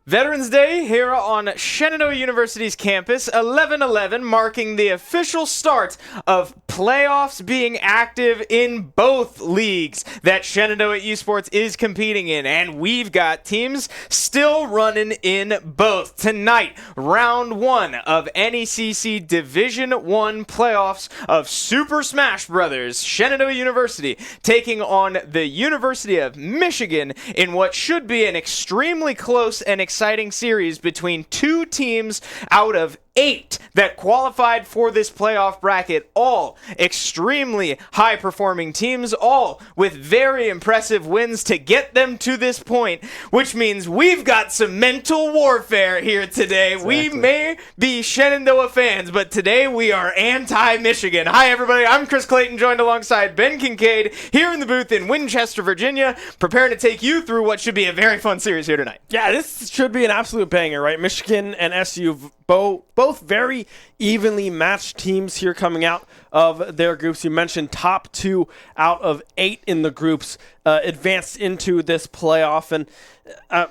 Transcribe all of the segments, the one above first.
Veterans Day here on Shenandoah University's campus, 11/11, marking the official start of playoffs being active in both leagues that Shenandoah Esports is competing in, and we've got teams still running in both. Tonight, round 1 of NECC Division 1 playoffs of Super Smash Brothers. Shenandoah University taking on the University of Michigan in what should be an extremely close and exciting series between two teams out of 8 that qualified for this playoff bracket, all extremely high-performing teams, all with very impressive wins to get them to this point, which means we've got some mental warfare here today. Exactly. We may be Shenandoah fans, but today we are anti-Michigan. Hi, everybody. I'm Chris Clayton, joined alongside Ben Kincaid here in the booth in Winchester, Virginia, preparing to take you through what should be a very fun series here tonight. Yeah, this should be an absolute banger, right? Michigan and SU both very evenly matched teams here coming out of their groups. You mentioned top 2 out of 8 in the groups advanced into this playoff, and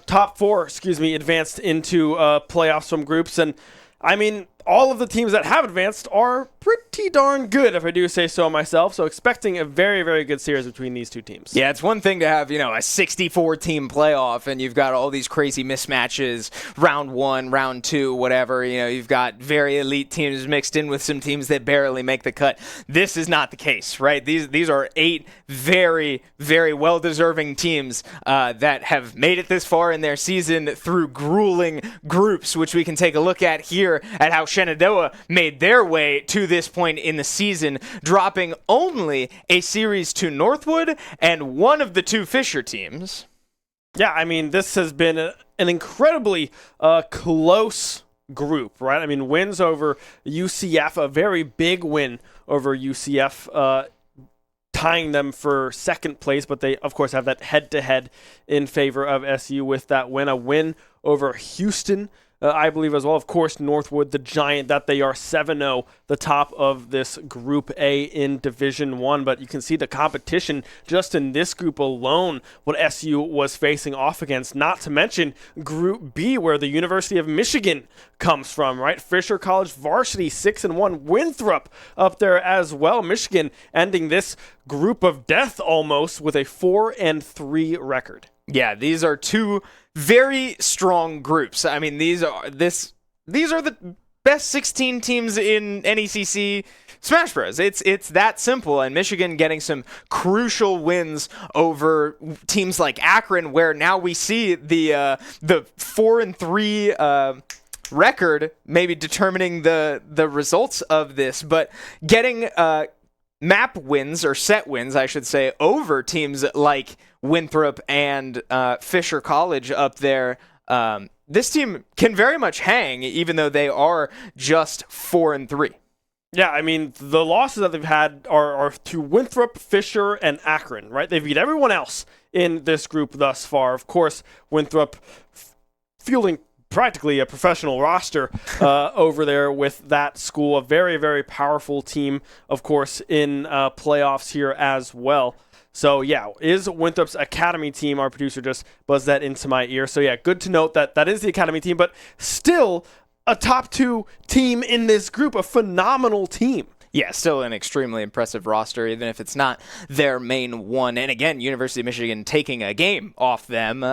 top 4, advanced into playoffs from groups. And I mean, all of the teams that have advanced are pretty darn good, if I do say so myself. So expecting a very, very good series between these two teams. Yeah, it's one thing to have, a 64-team playoff, and you've got all these crazy mismatches, round 1, round 2, whatever. You've got very elite teams mixed in with some teams that barely make the cut. This is not the case, right? These are 8 very, very well-deserving teams that have made it this far in their season through grueling groups, which we can take a look at here at how Shenandoah made their way to this point in the season, dropping only a series to Northwood and one of the 2 Fisher teams. Yeah, I mean, this has been an incredibly close group, right? I mean, wins over UCF, a very big win over UCF, tying them for second place, but they, of course, have that head-to-head in favor of SU with that win. A win over Houston, I believe as well. Of course, Northwood, the giant that they are, 7-0, the top of this Group A in Division 1. But you can see the competition just in this group alone, what SU was facing off against, not to mention Group B, where the University of Michigan comes from, right? Fisher College Varsity, 6-1. Winthrop up there as well. Michigan ending this group of death almost with a 4-3 record. Yeah, these are 2 very strong groups. I mean, these are the best 16 teams in NECC Smash Bros. It's that simple. And Michigan getting some crucial wins over teams like Akron, where now we see the 4-3 record maybe determining the results of this, but getting map wins, or set wins, I should say, over teams like Winthrop and Fisher College up there. This team can very much hang, even though they are just 4-3. Yeah, I mean, the losses that they've had are to Winthrop, Fisher, and Akron, right? They've beat everyone else in this group thus far. Of course, Winthrop fielding practically a professional roster over there with that school. A very, very powerful team, of course, in playoffs here as well. So, yeah, is Winthrop's Academy team. Our producer just buzzed that into my ear. So, yeah, good to note that that is the Academy team, but still a top 2 team in this group, a phenomenal team. Yeah, still an extremely impressive roster, even if it's not their main one. And again, University of Michigan taking a game off them.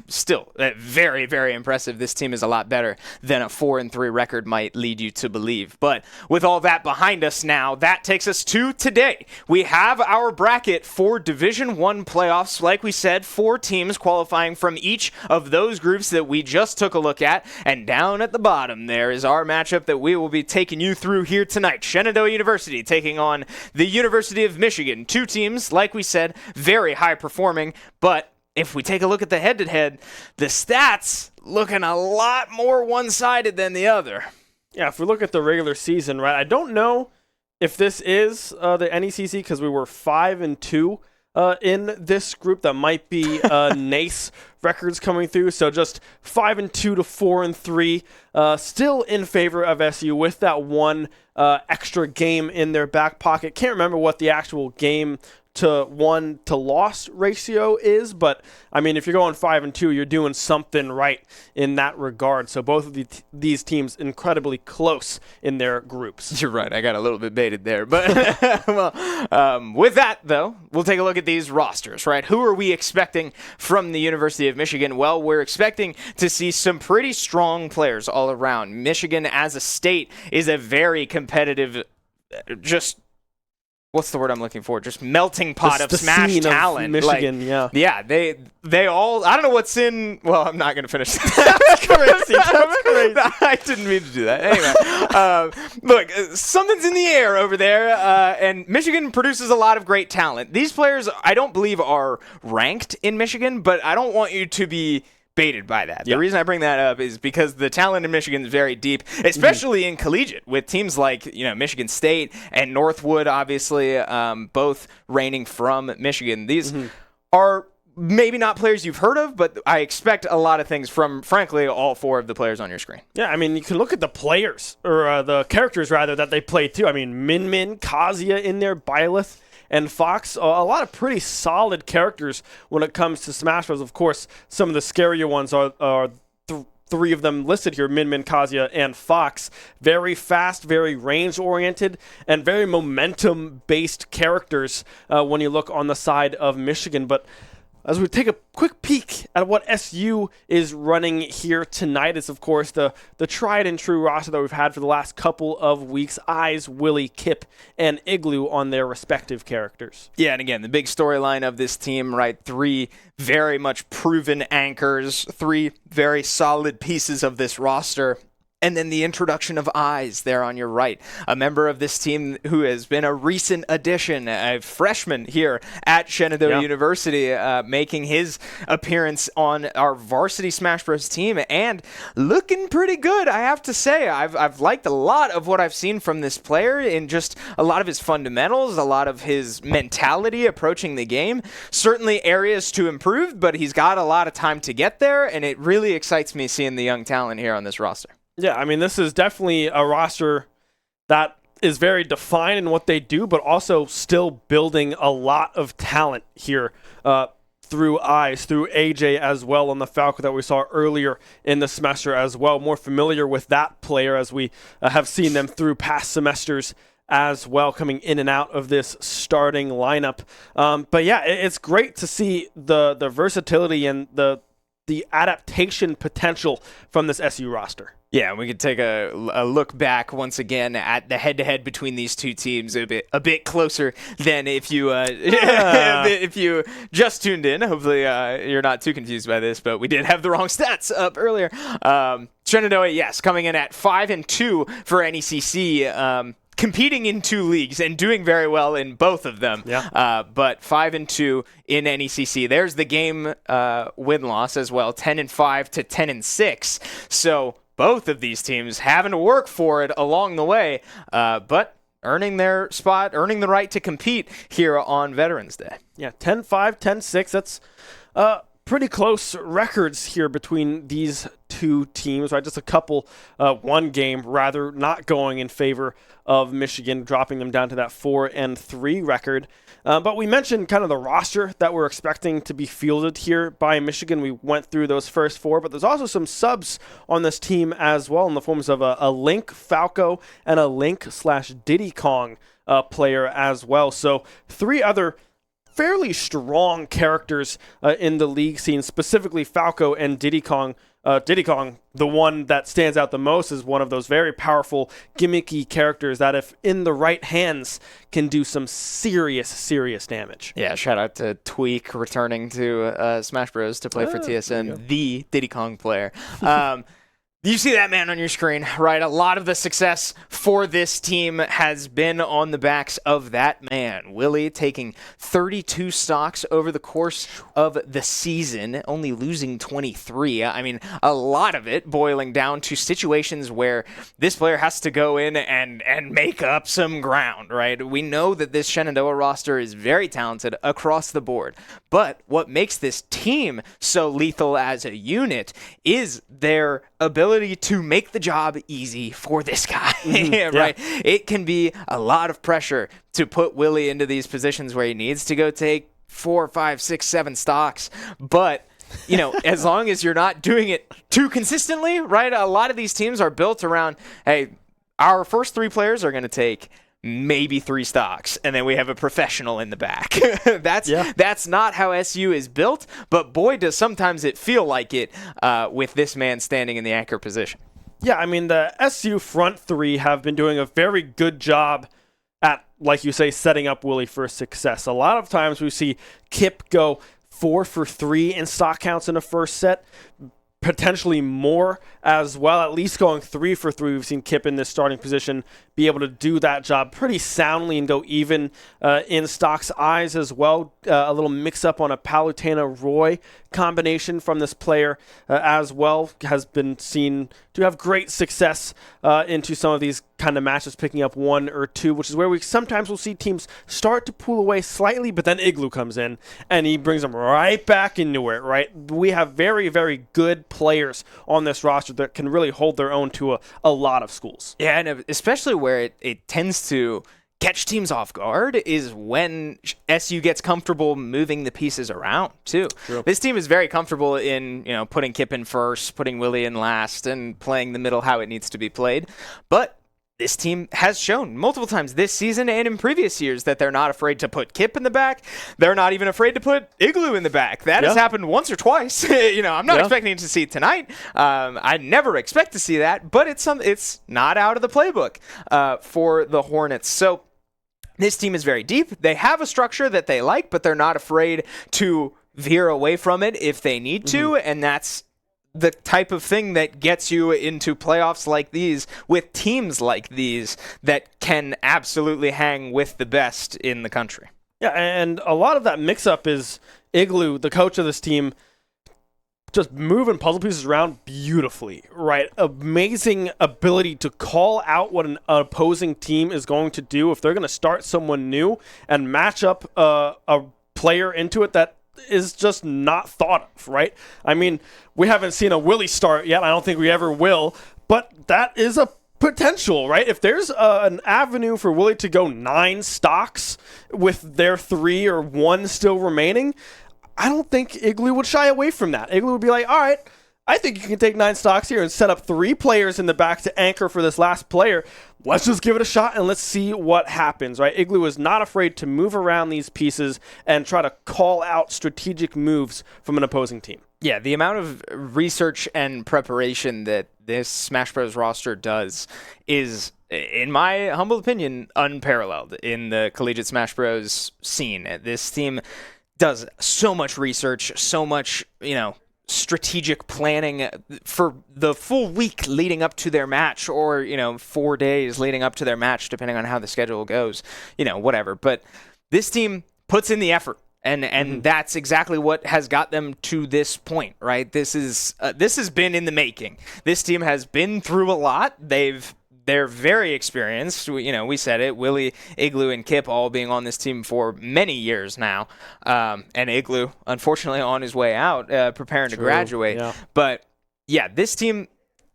Still very, very impressive. This team is a lot better than a 4-3 record might lead you to believe. But with all that behind us now, that takes us to today. We have our bracket for Division 1 playoffs. Like we said, 4 teams qualifying from each of those groups that we just took a look at. And down at the bottom there is our matchup that we will be taking you through here tonight. Shenandoah University taking on the University of Michigan. 2 teams, like we said, very high performing, but if we take a look at the head-to-head, the stats looking a lot more one-sided than the other. Yeah, if we look at the regular season, right, I don't know if this is the NECC, because we were 5-2 in this group. That might be NACE records coming through. So just 5-2 to 4-3, still in favor of SU with that one extra game in their back pocket. Can't remember what the actual game to 1 to loss ratio is, but I mean, if you're going 5-2, you're doing something right in that regard. So both of these teams incredibly close in their groups. You're right. I got a little bit baited there, but well, with that though, we'll take a look at these rosters, right? Who are we expecting from the University of Michigan? Well, we're expecting to see some pretty strong players all around. Michigan as a state is a very competitive, just what's the word I'm looking for? Just melting pot of smash talent. Michigan, yeah, they all. I don't know what's in. Well, I'm not gonna finish. That's crazy. That's crazy. I didn't mean to do that. Anyway, look, something's in the air over there, and Michigan produces a lot of great talent. These players, I don't believe, are ranked in Michigan, but I don't want you to be baited by that. The reason I bring that up is because the talent in Michigan is very deep, especially in collegiate, with teams like Michigan State and Northwood, obviously, both reigning from Michigan. These are maybe not players you've heard of, but I expect a lot of things from, frankly, all 4 of the players on your screen. Yeah, I mean, you can look at the players, or the characters, rather, that they play, too. I mean, Min, Kazuya in there, Byleth, and Fox, a lot of pretty solid characters when it comes to Smash Bros. Of course, some of the scarier ones are 3 of them listed here, Min, Kazuya, and Fox. Very fast, very range-oriented, and very momentum-based characters when you look on the side of Michigan. But as we take a quick peek at what SU is running here tonight, is of course the tried and true roster that we've had for the last couple of weeks. Eyes, Willie, Kip, and Igloo on their respective characters. Yeah, and again, the big storyline of this team, right? 3 very much proven anchors, 3 very solid pieces of this roster. And then the introduction of Eyes there on your right, a member of this team who has been a recent addition, a freshman here at Shenandoah University, making his appearance on our Varsity Smash Bros. Team and looking pretty good, I have to say. I've liked a lot of what I've seen from this player in just a lot of his fundamentals, a lot of his mentality approaching the game. Certainly areas to improve, but he's got a lot of time to get there, and it really excites me seeing the young talent here on this roster. Yeah, I mean, this is definitely a roster that is very defined in what they do, but also still building a lot of talent here through Eyes, through AJ as well on the Falco that we saw earlier in the semester as well. More familiar with that player as we have seen them through past semesters as well, coming in and out of this starting lineup. But yeah, it's great to see the versatility and the adaptation potential from this SU roster. Yeah, we could take a look back once again at the head-to-head between these 2 teams a bit closer than if you if you just tuned in. Hopefully you're not too confused by this, but we did have the wrong stats up earlier. Shenandoah, yes, coming in at 5-2 for NECC. Competing in 2 leagues and doing very well in both of them. Yeah. But 5-2 in NECC. There's the game win-loss as well, 10-5 to 10-6. So both of these teams having to work for it along the way, but earning their spot, earning the right to compete here on Veterans Day. Yeah, 10-5, 10-6. That's pretty close records here between these 2 teams, right? Just a couple, 1 game rather, not going in favor of Michigan, dropping them down to that 4-3 record. But we mentioned kind of the roster that we're expecting to be fielded here by Michigan. We went through those first 4, but there's also some subs on this team as well in the forms of a Link Falco and a Link/Diddy Kong player as well. So 3 other fairly strong characters in the league scene, specifically Falco and Diddy Kong. Diddy Kong, the one that stands out the most, is one of those very powerful, gimmicky characters that, if in the right hands, can do some serious damage. Yeah, shout out to Tweak returning to Smash Bros. To play for TSN, the Diddy Kong player. You see that man on your screen, right? A lot of the success for this team has been on the backs of that man. Willie taking 32 stocks over the course of the season, only losing 23. I mean, a lot of it boiling down to situations where this player has to go in and make up some ground, right? We know that this Shenandoah roster is very talented across the board, but what makes this team so lethal as a unit is their ability ability to make the job easy for this guy, Mm-hmm. right? It can be a lot of pressure to put Willie into these positions where he needs to go take 4, 5, 6, 7 stocks, but as long as you're not doing it too consistently, right? A lot of these teams are built around, hey, our first 3 players are going to take maybe 3 stocks, and then we have a professional in the back. That's not how SU is built, but boy, does sometimes it feel like it with this man standing in the anchor position. Yeah, I mean, the SU front 3 have been doing a very good job at, like you say, setting up Willie for success. A lot of times we see Kip go 4 for 3 in stock counts in the first set, potentially more as well, at least going 3 for 3. We've seen Kip in this starting position be able to do that job pretty soundly and go even in Stock's eyes as well. A little mix-up on a Palutena-Roy combination from this player as well has been seen to have great success into some of these kind of matches, picking up 1 or 2, which is where we sometimes will see teams start to pull away slightly, but then Igloo comes in and he brings them right back into it, right? We have very, very good players on this roster that can really hold their own to a lot of schools. Yeah, and especially where it tends to catch teams off guard is when SU gets comfortable moving the pieces around too. True. This team is very comfortable in putting Kip in first, putting Willie in last, and playing the middle how it needs to be played. But this team has shown multiple times this season and in previous years that they're not afraid to put Kip in the back. They're not even afraid to put Igloo in the back. That has happened once or twice. I'm not expecting to see it tonight. I never expect to see that, but it's not out of the playbook for the Hornets. So this team is very deep. They have a structure that they like, but they're not afraid to veer away from it if they need to, and that's the type of thing that gets you into playoffs like these with teams like these that can absolutely hang with the best in the country. Yeah, and a lot of that mix-up is Igloo, the coach of this team, just moving puzzle pieces around beautifully, right? Amazing ability to call out what an opposing team is going to do if they're going to start someone new and match up a player into it that is just not thought of, right? I mean, we haven't seen a Willie start yet. I don't think we ever will, but that is a potential, right? If there's an avenue for Willie to go 9 stocks with their 3 or 1 still remaining, I don't think Igloo would shy away from that. Igloo would be like, all right, I think you can take 9 stocks here and set up 3 players in the back to anchor for this last player. Let's just give it a shot and let's see what happens, right? Igloo is not afraid to move around these pieces and try to call out strategic moves from an opposing team. Yeah, the amount of research and preparation that this Smash Bros. Roster does is, in my humble opinion, unparalleled in the collegiate Smash Bros. Scene. This team does so much research, so much, strategic planning for the full week leading up to their match, or 4 days leading up to their match, depending on how the schedule goes, whatever. But this team puts in the effort, and that's exactly what has got them to this point, right? This has been in the making. This team has been through a lot. They're very experienced. We said it. Willie, Igloo, and Kip all being on this team for many years now. And Igloo, unfortunately, on his way out, preparing to graduate. Yeah. But, yeah, this team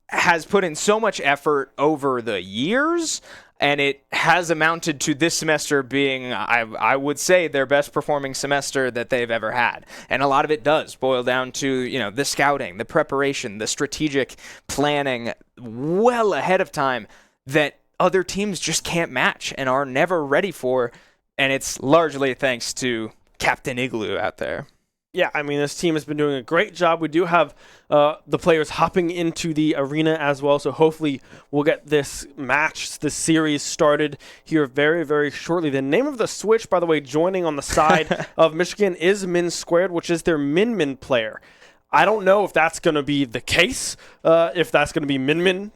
has put in so much effort over the years, and it has amounted to this semester being, I would say, their best performing semester that they've ever had. And a lot of it does boil down to, the scouting, the preparation, the strategic planning well ahead of time that other teams just can't match and are never ready for. And it's largely thanks to Captain Igloo out there. Yeah, I mean, this team has been doing a great job. We do have the players hopping into the arena as well, so hopefully we'll get this series started here very, very shortly. The name of the Switch, by the way, joining on the side of Michigan is Min Squared, which is their Min player. I don't know if that's going to be the case, if that's going to be Min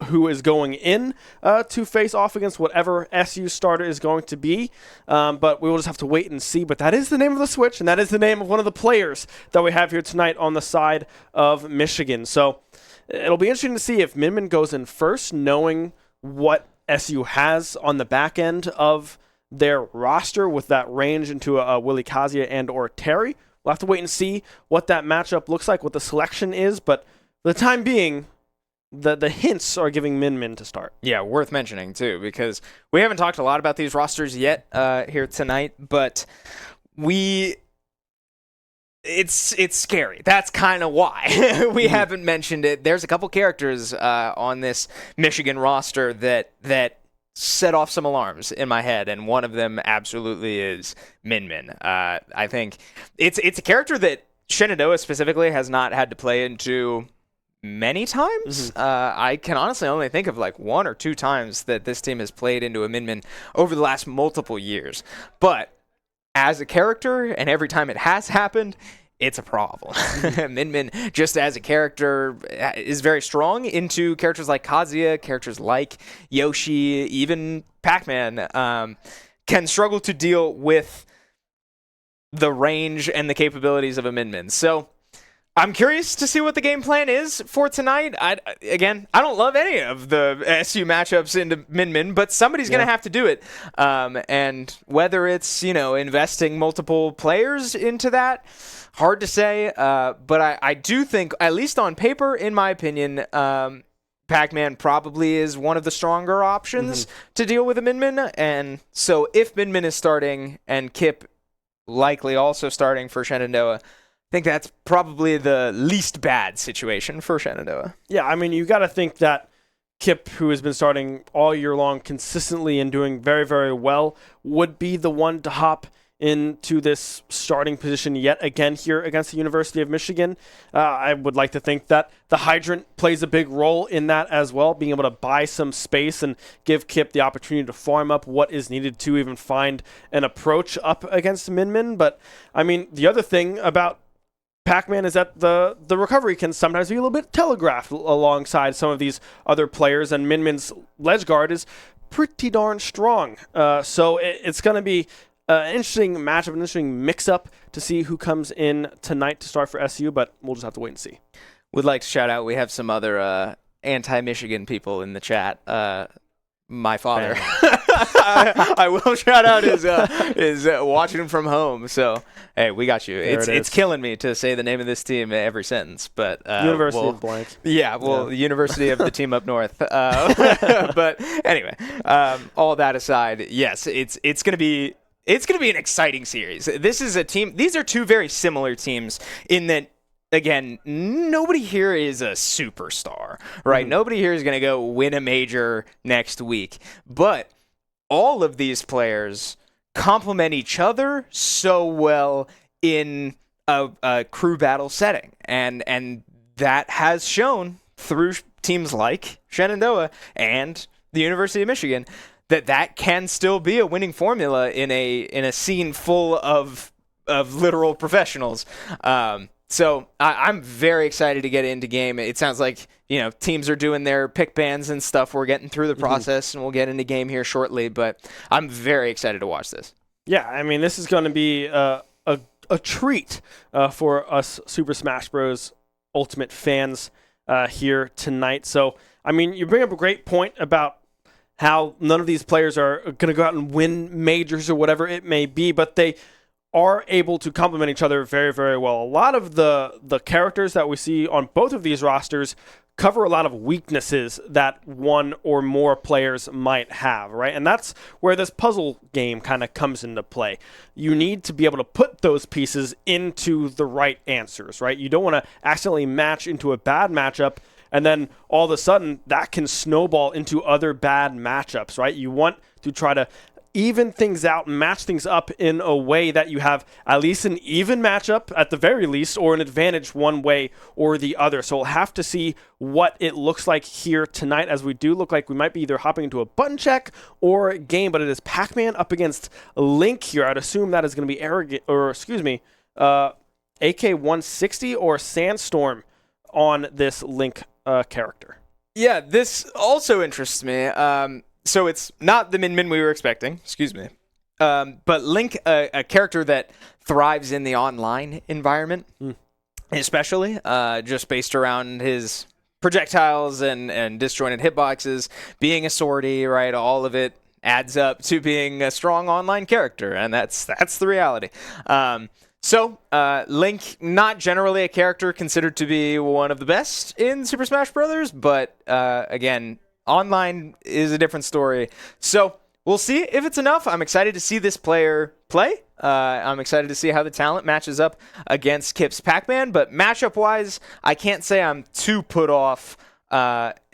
who is going in to face off against whatever SU starter is going to be. But we will just have to wait and see. But that is the name of the Switch, and that is the name of one of the players that we have here tonight on the side of Michigan. So it'll be interesting to see if Min goes in first, knowing what SU has on the back end of their roster with that range into a Willie Kazia and or Terry. We'll have to wait and see what that matchup looks like, what the selection is, but for the time being, the hints are giving Min to start. Yeah, worth mentioning too, because we haven't talked a lot about these rosters yet here tonight, but it's scary. That's kind of why we haven't mentioned it. There's a couple characters on this Michigan roster that set off some alarms in my head, and one of them absolutely is Min. I think it's a character that Shenandoah specifically has not had to play into many times. I can honestly only think of like 1 or 2 times that this team has played into a Min over the last multiple years. But as a character, and every time it has happened, it's a problem. Min, just as a character, is very strong into characters like Kazuya, characters like Yoshi, even Pac-Man, can struggle to deal with the range and the capabilities of a Min. So I'm curious to see what the game plan is for tonight. I don't love any of the SU matchups into Min, but somebody's going to have to do it. And whether it's, investing multiple players into that, hard to say. But I do think, at least on paper, in my opinion, Pac-Man probably is one of the stronger options to deal with a Min. And so if Min is starting and Kip likely also starting for Shenandoah, I think that's probably the least bad situation for Shenandoah. Yeah, I mean, you got to think that Kip, who has been starting all year long consistently and doing very, very well, would be the one to hop into this starting position yet again here against the University of Michigan. I would like to think that the hydrant plays a big role in that as well, being able to buy some space and give Kip the opportunity to farm up what is needed to even find an approach up against Min. But, I mean, the other thing about Pac-Man is that the recovery can sometimes be a little bit telegraphed alongside some of these other players, and Min's ledge guard is pretty darn strong. So it's going to be an interesting matchup, an interesting mix-up to see who comes in tonight to start for SU, but we'll just have to wait and see. Would like to shout out, we have some other anti-Michigan people in the chat. My father. I will shout out is watching from home. So, hey, we got you. It's killing me to say the name of this team every sentence, but University of blank. Yeah, well, the University of the team up north. But anyway, all that aside, yes, it's gonna be an exciting series. This is a team. These are two very similar teams in that. Again, nobody here is a superstar, right? Nobody here is going to go win a major next week. But all of these players complement each other so well in a crew battle setting. And that has shown through teams like Shenandoah and the University of Michigan that can still be a winning formula in a scene full of literal professionals. So I'm very excited to get into game. It sounds like, teams are doing their pick bans and stuff. We're getting through the process, and we'll get into game here shortly. But I'm very excited to watch this. Yeah, I mean, this is going to be a treat for us Super Smash Bros. Ultimate fans here tonight. So, I mean, you bring up a great point about how none of these players are going to go out and win majors or whatever it may be, but they are able to complement each other very, very well. A lot of the characters that we see on both of these rosters cover a lot of weaknesses that one or more players might have, right? And that's where this puzzle game kind of comes into play. You need to be able to put those pieces into the right answers, right? You don't want to accidentally match into a bad matchup, and then all of a sudden that can snowball into other bad matchups, right? You want to try to even things out, match things up in a way that you have at least an even matchup at the very least, or an advantage one way or the other. So we'll have to see what it looks like here tonight, as we do look like we might be either hopping into a button check or a game, but it is Pac-Man up against Link here. I'd assume that is going to be AK-160 or Sandstorm on this Link character. Yeah, this also interests me. So it's not the Min we were expecting, excuse me. But Link, a character that thrives in the online environment, especially, just based around his projectiles and disjointed hitboxes, being a sortie, right? All of it adds up to being a strong online character, and that's the reality. So, Link, not generally a character considered to be one of the best in Super Smash Bros., but again, online is a different story. So, we'll see if it's enough. I'm excited to see this player play. I'm excited to see how the talent matches up against Kip's Pac-Man, but matchup-wise, I can't say I'm too put off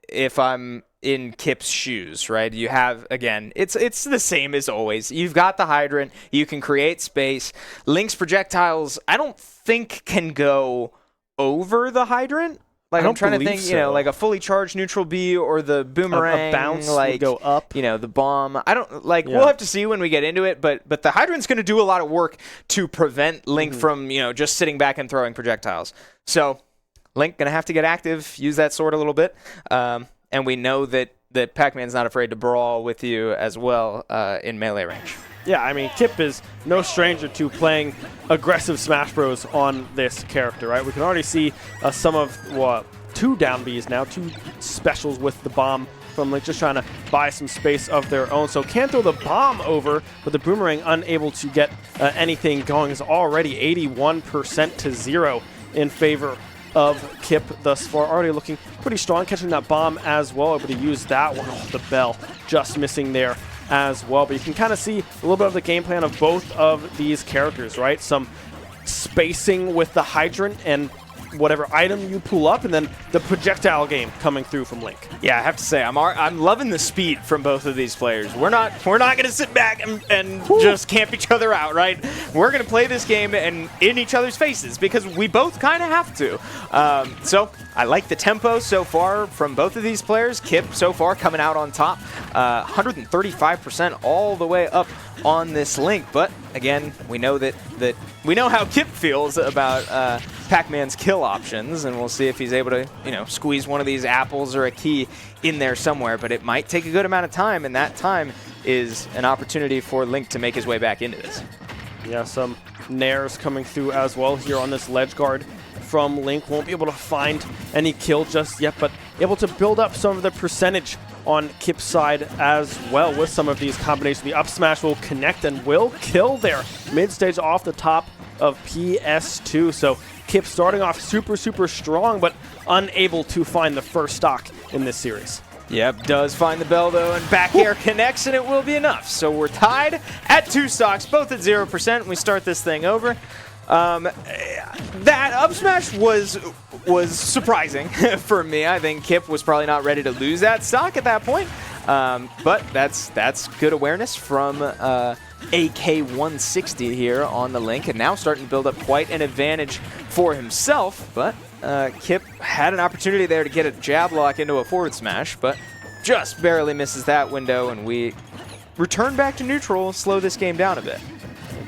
if I'm in Kip's shoes, right? You have, again, it's the same as always. You've got the hydrant. You can create space. Link's projectiles, I don't think can go over the hydrant. Like, I'm trying to think, like a fully charged neutral B or the boomerang. A bounce like, would go up. The bomb. I don't, we'll have to see when we get into it, but the hydrant's going to do a lot of work to prevent Link from, just sitting back and throwing projectiles. So, Link going to have to get active, use that sword a little bit. And we know that Pac-Man's not afraid to brawl with you as well in melee range. Yeah, I mean, Kip is no stranger to playing aggressive Smash Bros. On this character, right? We can already see some of, two down Bs now, two specials with the bomb from Link, just trying to buy some space of their own. So can throw the bomb over, but the boomerang unable to get anything going. Is already 81% to 0 in favor of Kip thus far. Already looking pretty strong, catching that bomb as well, able to use that one. Oh, the bell just missing there as well. But you can kind of see a little bit of the game plan of both of these characters, right? Some spacing with the hydrant and whatever item you pull up, and then the projectile game coming through from Link. Yeah, I have to say, I'm loving the speed from both of these players. We're not going to sit back and just camp each other out, right? We're going to play this game and in each other's faces because we both kind of have to. So I like the tempo so far from both of these players. Kip so far coming out on top, 135% all the way up on this Link. But again, we know that we know how Kip feels about Pac-Man's kill options, and we'll see if he's able to, squeeze one of these apples or a key in there somewhere. But it might take a good amount of time, and that time is an opportunity for Link to make his way back into this. Yeah, some nairs coming through as well here on this ledge guard from Link. Won't be able to find any kill just yet, but able to build up some of the percentage on Kip's side as well with some of these combinations. The up smash will connect and will kill there mid-stage off the top of PS2. So Kip starting off super, super strong, but unable to find the first stock in this series. Yep, does find the bell, though, and back air connects, and it will be enough. So we're tied at 2 stocks, both at 0%, and we start this thing over. That up smash was surprising for me. I think Kip was probably not ready to lose that stock at that point. But that's good awareness from AK160 here on the Link, and now starting to build up quite an advantage for himself. But Kip had an opportunity there to get a jab lock into a forward smash, but just barely misses that window, and we return back to neutral, slow this game down a bit.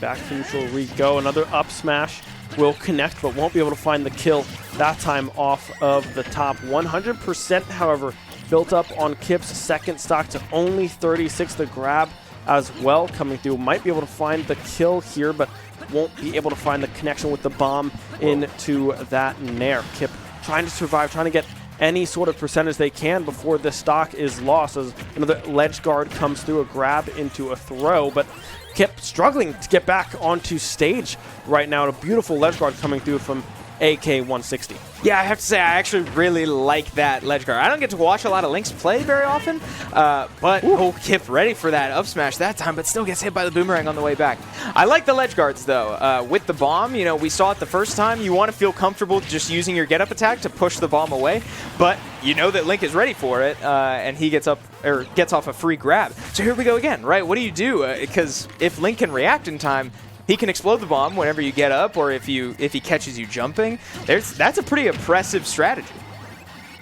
Back to neutral we go. Another up smash will connect, but won't be able to find the kill that time off of the top. 100%, however, built up on Kip's second stock to only 36. The grab as well coming through. Might be able to find the kill here, but won't be able to find the connection with the bomb into that nair. Kip trying to survive, trying to get any sort of percentage they can before this stock is lost, as another ledge guard comes through, a grab into a throw, but Kip struggling to get back onto stage right now. A beautiful ledge guard coming through from AK160. Yeah, I have to say, I actually really like that ledge guard. I don't get to watch a lot of Links play very often, but Kip ready for that up smash that time, but still gets hit by the boomerang on the way back. I like the ledge guards, though. With the bomb, we saw it the first time. You want to feel comfortable just using your get-up attack to push the bomb away, but you know that Link is ready for it, and he gets off a free grab. So here we go again, right? What do you do? Because if Link can react in time, he can explode the bomb whenever you get up, or if he catches you jumping. That's a pretty impressive strategy.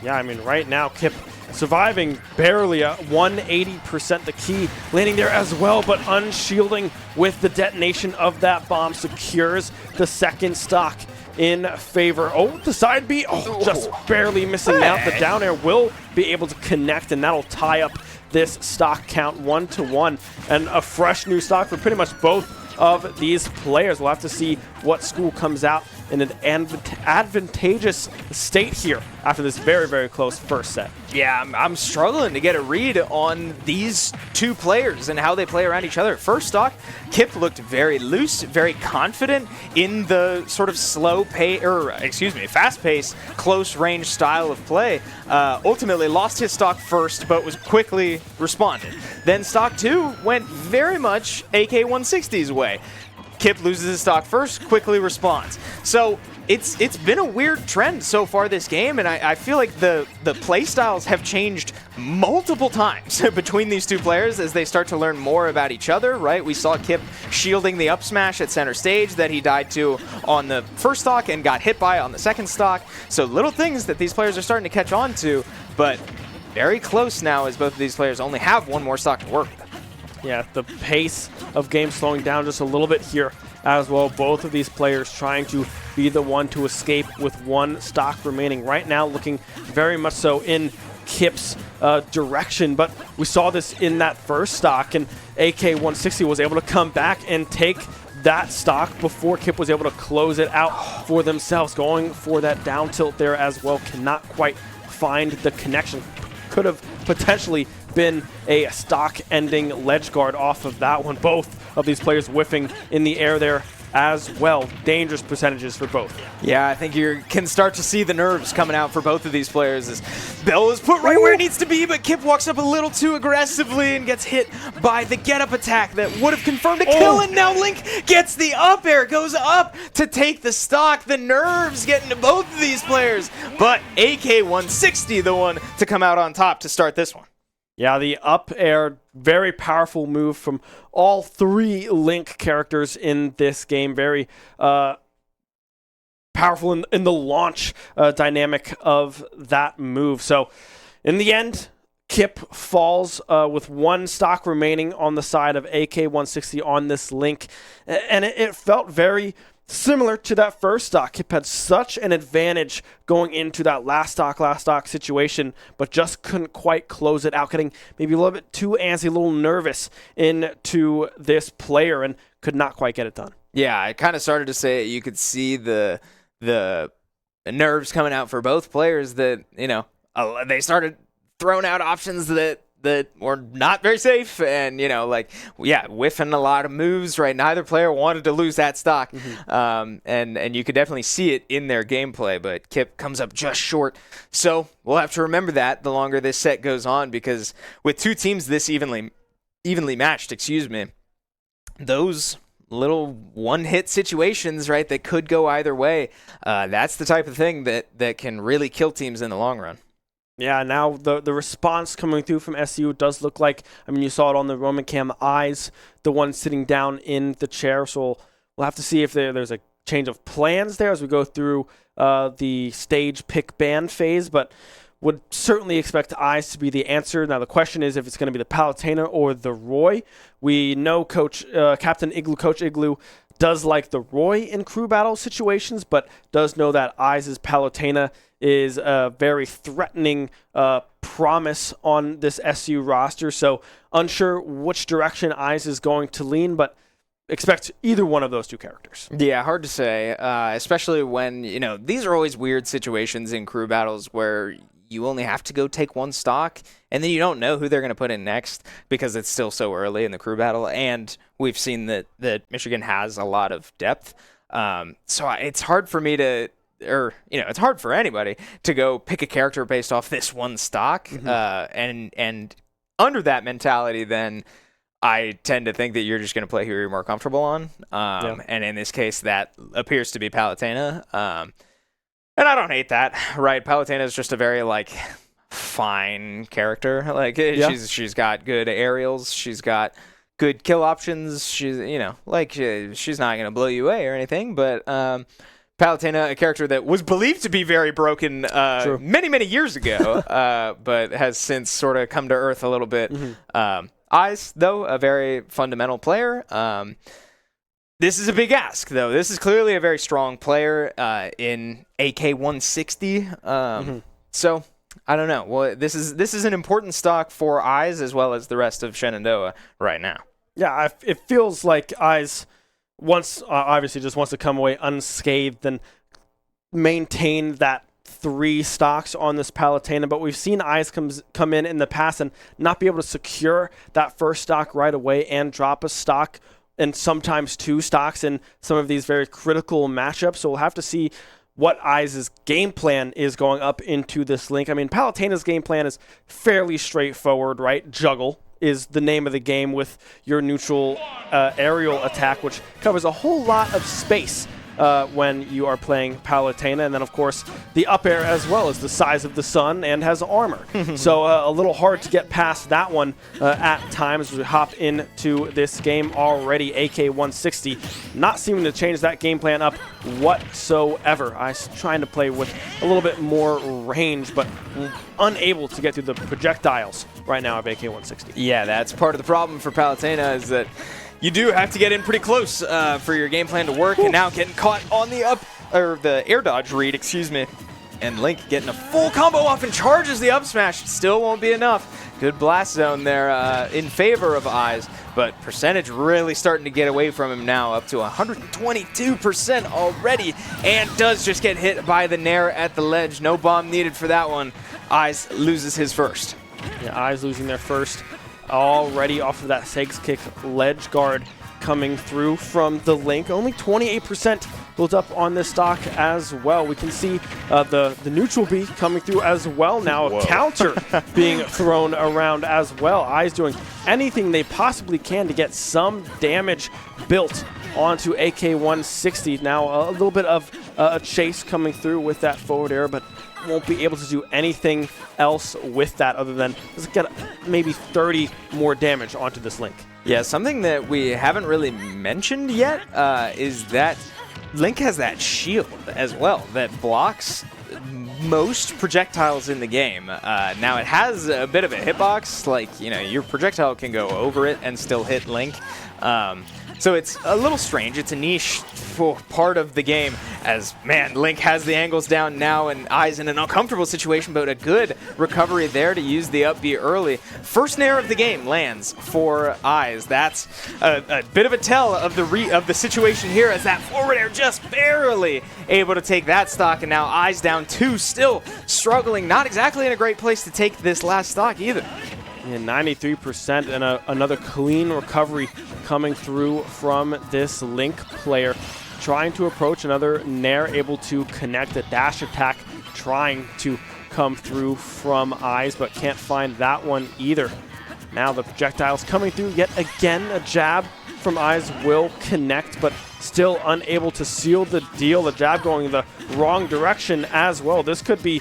Yeah, I mean, right now, Kip surviving barely at 180%. The key landing there as well, but unshielding with the detonation of that bomb secures the second stock in favor. Oh, the side B, just barely missing out. The down air will be able to connect, and that'll tie up this stock count 1-1, and a fresh new stock for pretty much both of these players. We'll have to see what school comes out in an advantageous state here after this very, very close first set. Yeah, I'm struggling to get a read on these two players and how they play around each other. First stock, Kip looked very loose, very confident in the sort of fast-paced, close-range style of play. Ultimately lost his stock first, but was quickly responded. Then stock 2 went very much AK-160's way. Kip loses his stock first, quickly responds. So it's been a weird trend so far this game, and I feel like the play styles have changed multiple times between these two players as they start to learn more about each other, right? We saw Kip shielding the up smash at center stage that he died to on the first stock and got hit by on the second stock. So little things that these players are starting to catch on to, but very close now as both of these players only have one more stock to work with. Yeah, the pace of game slowing down just a little bit here as well. Both of these players trying to be the one to escape with one stock remaining. Right now looking very much so in Kip's direction, but we saw this in that first stock, and AK-160 was able to come back and take that stock before Kip was able to close it out for themselves. Going for that down tilt there as well, cannot quite find the connection. Could have potentially been a stock-ending ledge guard off of that one. Both of these players whiffing in the air there as well. Dangerous percentages for both. Yeah, I think you can start to see the nerves coming out for both of these players as Bell is put right where it needs to be, but Kip walks up a little too aggressively and gets hit by the get-up attack that would have confirmed a kill, and now Link gets the up air, goes up to take the stock. The nerves getting to both of these players, but AK-160 the one to come out on top to start this one. Yeah, the up air, very powerful move from all three Link characters in this game. Very powerful in the launch dynamic of that move. So in the end, Kip falls with one stock remaining on the side of AK-160 on this Link. And it felt very similar to that first stock. Kip had such an advantage going into that last stock situation, but just couldn't quite close it out, getting maybe a little bit too antsy, a little nervous into this player, and could not quite get it done. Yeah, I kind of started to say you could see the nerves coming out for both players that, you know, they started throwing out options that were not very safe, and, you know, like, yeah, whiffing a lot of moves, right? Neither player wanted to lose that stock, and you could definitely see it in their gameplay, but Kip comes up just short. So we'll have to remember that the longer this set goes on, because with two teams this evenly matched, those little one-hit situations, right, that could go either way, that's the type of thing that can really kill teams in the long run. Yeah, now the response coming through from SU does look like, I mean, you saw it on the Roman Cam eyes, the one sitting down in the chair. So we'll have to see if there's a change of plans there as we go through the stage pick ban phase, but would certainly expect eyes to be the answer. Now the question is if it's going to be the Palutena or the Roy. We know Captain Igloo, Coach Igloo, does like the Roy in crew battle situations, but does know that Eyes' Palutena is a very threatening promise on this SU roster. So unsure which direction Eyes is going to lean, but expect either one of those two characters. Yeah, hard to say, especially when, you know, these are always weird situations in crew battles where you only have to go take one stock, and then you don't know who they're going to put in next because it's still so early in the crew battle, and we've seen that Michigan has a lot of depth. So it's hard for me to, or, you know, it's hard for anybody to go pick a character based off this one stock. And under that mentality, then I tend to think that you're just going to play who you're more comfortable on. And in this case, that appears to be Palutena. And I don't hate that, right? Palutena is just a very, like, fine character. Like, she's got good aerials. She's got good kill options. She's, you know, like, she's not going to blow you away or anything. But Palutena, a character that was believed to be very broken many, many years ago, but has since sort of come to earth a little bit. Eyes, though, a very fundamental player. This is a big ask, though. This is clearly a very strong player in AK-160. So, I don't know. Well, this is an important stock for Eyes as well as the rest of Shenandoah right now. Yeah, it feels like Eyes obviously just wants to come away unscathed and maintain that 3 stocks on this Palutena, but we've seen Eyes come in the past and not be able to secure that first stock right away and drop a stock and sometimes 2 stocks in some of these very critical matchups. So we'll have to see what Eyes' game plan is going up into this link. I mean, Palutena's game plan is fairly straightforward, right? Juggle is the name of the game with your neutral aerial attack, which covers a whole lot of space when you are playing Palutena. And then, of course, the up air as well is the size of the sun and has armor. So a little hard to get past that one at times as we hop into this game already. AK-160 not seeming to change that game plan up whatsoever. I was trying to play with a little bit more range, but unable to get through the projectiles right now of AK-160. Yeah, that's part of the problem for Palutena is that you do have to get in pretty close for your game plan to work, and now getting caught on the air dodge read, excuse me. And Link getting a full combo off and charges the up smash. Still won't be enough. Good blast zone there in favor of Eyes, but percentage really starting to get away from him now, up to 122% already, and does just get hit by the Nair at the ledge. No bomb needed for that one. Eyes loses his first. Yeah, Eyes losing their first already off of that Segs kick ledge guard coming through from the Link. Only 28% built up on this stock as well. We can see the neutral B coming through as well now. A counter being thrown around as well. Eyes doing anything they possibly can to get some damage built onto AK-160. Now a little bit of a chase coming through with that forward air, but won't be able to do anything else with that other than just get maybe 30 more damage onto this Link. Yeah, something that we haven't really mentioned yet is that Link has that shield as well that blocks most projectiles in the game. Now it has a bit of a hitbox, like, you know, your projectile can go over it and still hit Link. So it's a little strange. It's a niche part of the game as, man, Link has the angles down now and Eyes in an uncomfortable situation, but a good recovery there to use the up B early. First nair of the game lands for Eyes. That's a bit of a tell of the situation here as that forward air just barely able to take that stock, and now Eyes down 2, still struggling. Not exactly in a great place to take this last stock either. Yeah, 93% and another clean recovery coming through from this Link player. Trying to approach another Nair, able to connect a dash attack, trying to come through from Eyes, but can't find that one either. Now the projectiles coming through yet again. A jab from Eyes will connect, but still unable to seal the deal. The jab going the wrong direction as well. This could be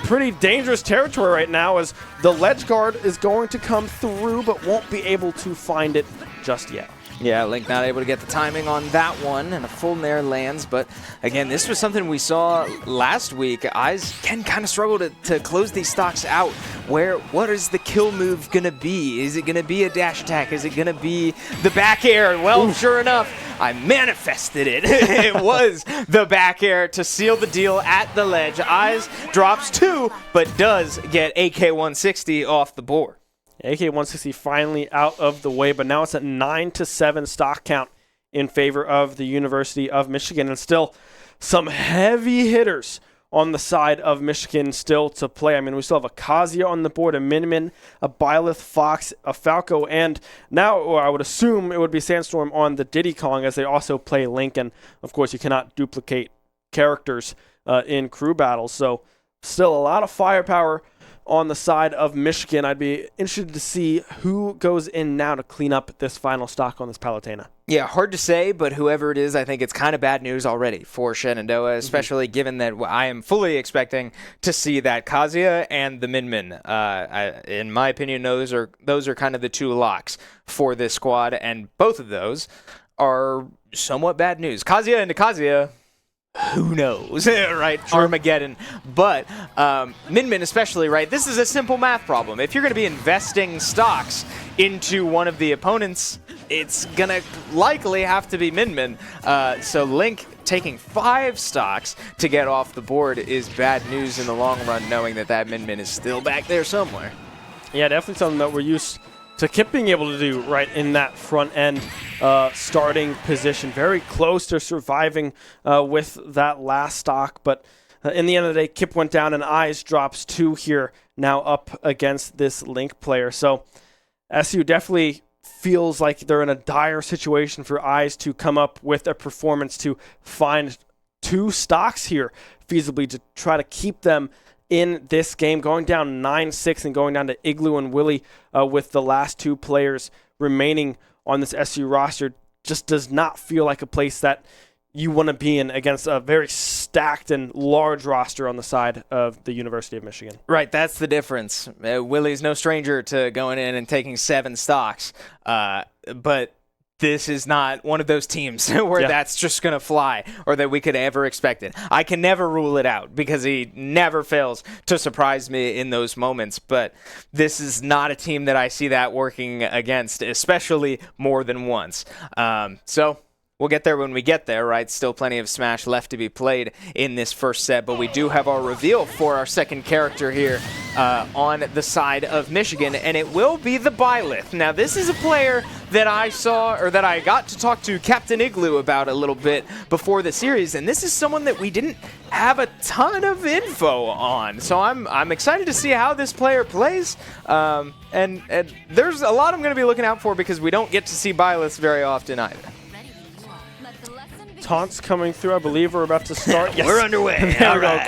pretty dangerous territory right now as the ledge guard is going to come through but won't be able to find it just yet. Yeah, Link not able to get the timing on that one, and a full Nair lands. But again, this was something we saw last week. Eyes can kind of struggle to close these stocks out. What is the kill move going to be? Is it going to be a dash attack? Is it going to be the back air? Well, sure enough, I manifested it. It was the back air to seal the deal at the ledge. Eyes drops 2, but does get AK-160 off the board. AK-160 finally out of the way, but now it's at 9-7 stock count in favor of the University of Michigan, and still some heavy hitters on the side of Michigan still to play. I mean, we still have a Kazuya on the board, a Min, a Byleth, Fox, a Falco, and now, or I would assume it would be Sandstorm on the Diddy Kong as they also play Link, and of course you cannot duplicate characters in crew battles, so still a lot of firepower on the side of Michigan. I'd be interested to see who goes in now to clean up this final stock on this Palutena. Yeah, hard to say, but whoever it is, I think it's kind of bad news already for Shenandoah, especially given that I am fully expecting to see that Kazuya and the Min. In my opinion, those are kind of the 2 locks for this squad, and both of those are somewhat bad news. Kazuya into Kazuya, who knows, right? Armageddon. But Min especially, right? This is a simple math problem. If you're going to be investing stocks into one of the opponents, it's going to likely have to be Min. So Link taking 5 stocks to get off the board is bad news in the long run, knowing that Min is still back there somewhere. Yeah, definitely something that we're used to Kip being able to do right in that front end starting position. Very close to surviving with that last stock, but in the end of the day, Kip went down and Eyes drops 2 here, now up against this Link player. So SU definitely feels like they're in a dire situation for Eyes to come up with a performance to find 2 stocks here feasibly to try to keep them in this game, going down 9-6 and going down to Igloo and Willie with the last 2 players remaining on this SU roster just does not feel like a place that you want to be in against a very stacked and large roster on the side of the University of Michigan. Right, that's the difference. Willie's no stranger to going in and taking 7 stocks, but this is not one of those teams where that's just going to fly or that we could ever expect it. I can never rule it out because he never fails to surprise me in those moments, but this is not a team that I see that working against, especially more than once. So we'll get there when we get there, right? Still plenty of Smash left to be played in this first set, but we do have our reveal for our second character here on the side of Michigan, and it will be the Byleth. Now, this is a player that I saw, or that I got to talk to Captain Igloo about a little bit before the series, and this is someone that we didn't have a ton of info on. So I'm excited to see how this player plays, and there's a lot I'm going to be looking out for because we don't get to see Byleths very often either. Taunts coming through. I believe we're about to start. Yes. We're underway. There we go.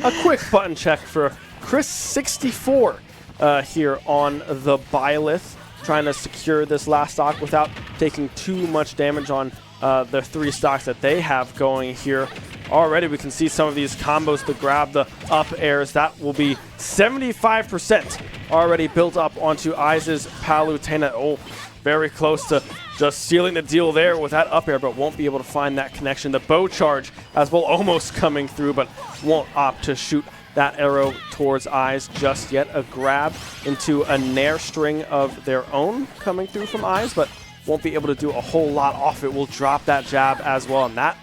A quick button check for Chris64 here on the Byleth, trying to secure this last stock without taking too much damage on the 3 stocks that they have going here. Already we can see some of these combos to grab the up airs. That will be 75% already built up onto Eyes' Palutena. Oh, very close to just sealing the deal there with that up air, but won't be able to find that connection. The bow charge as well, almost coming through, but won't opt to shoot that arrow towards Eyes just yet. A grab into a Nair string of their own coming through from Eyes, but won't be able to do a whole lot off it. Will drop that jab as well, and that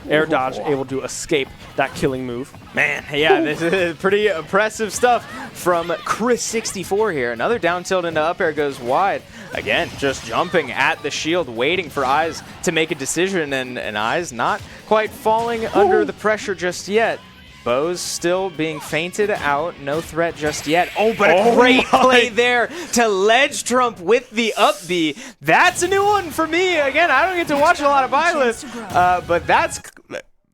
air dodge able to escape that killing move. Man, yeah, this is pretty impressive stuff from Chris64 here. Another down tilt into up air goes wide. Again, just jumping at the shield, waiting for Eyes to make a decision, and Eyes not quite falling under the pressure just yet. Bows still being feinted out. No threat just yet. Oh, but a great play there to ledge trump with the up B. That's a new one for me. Again, I don't get to watch a lot of Byleth, but that's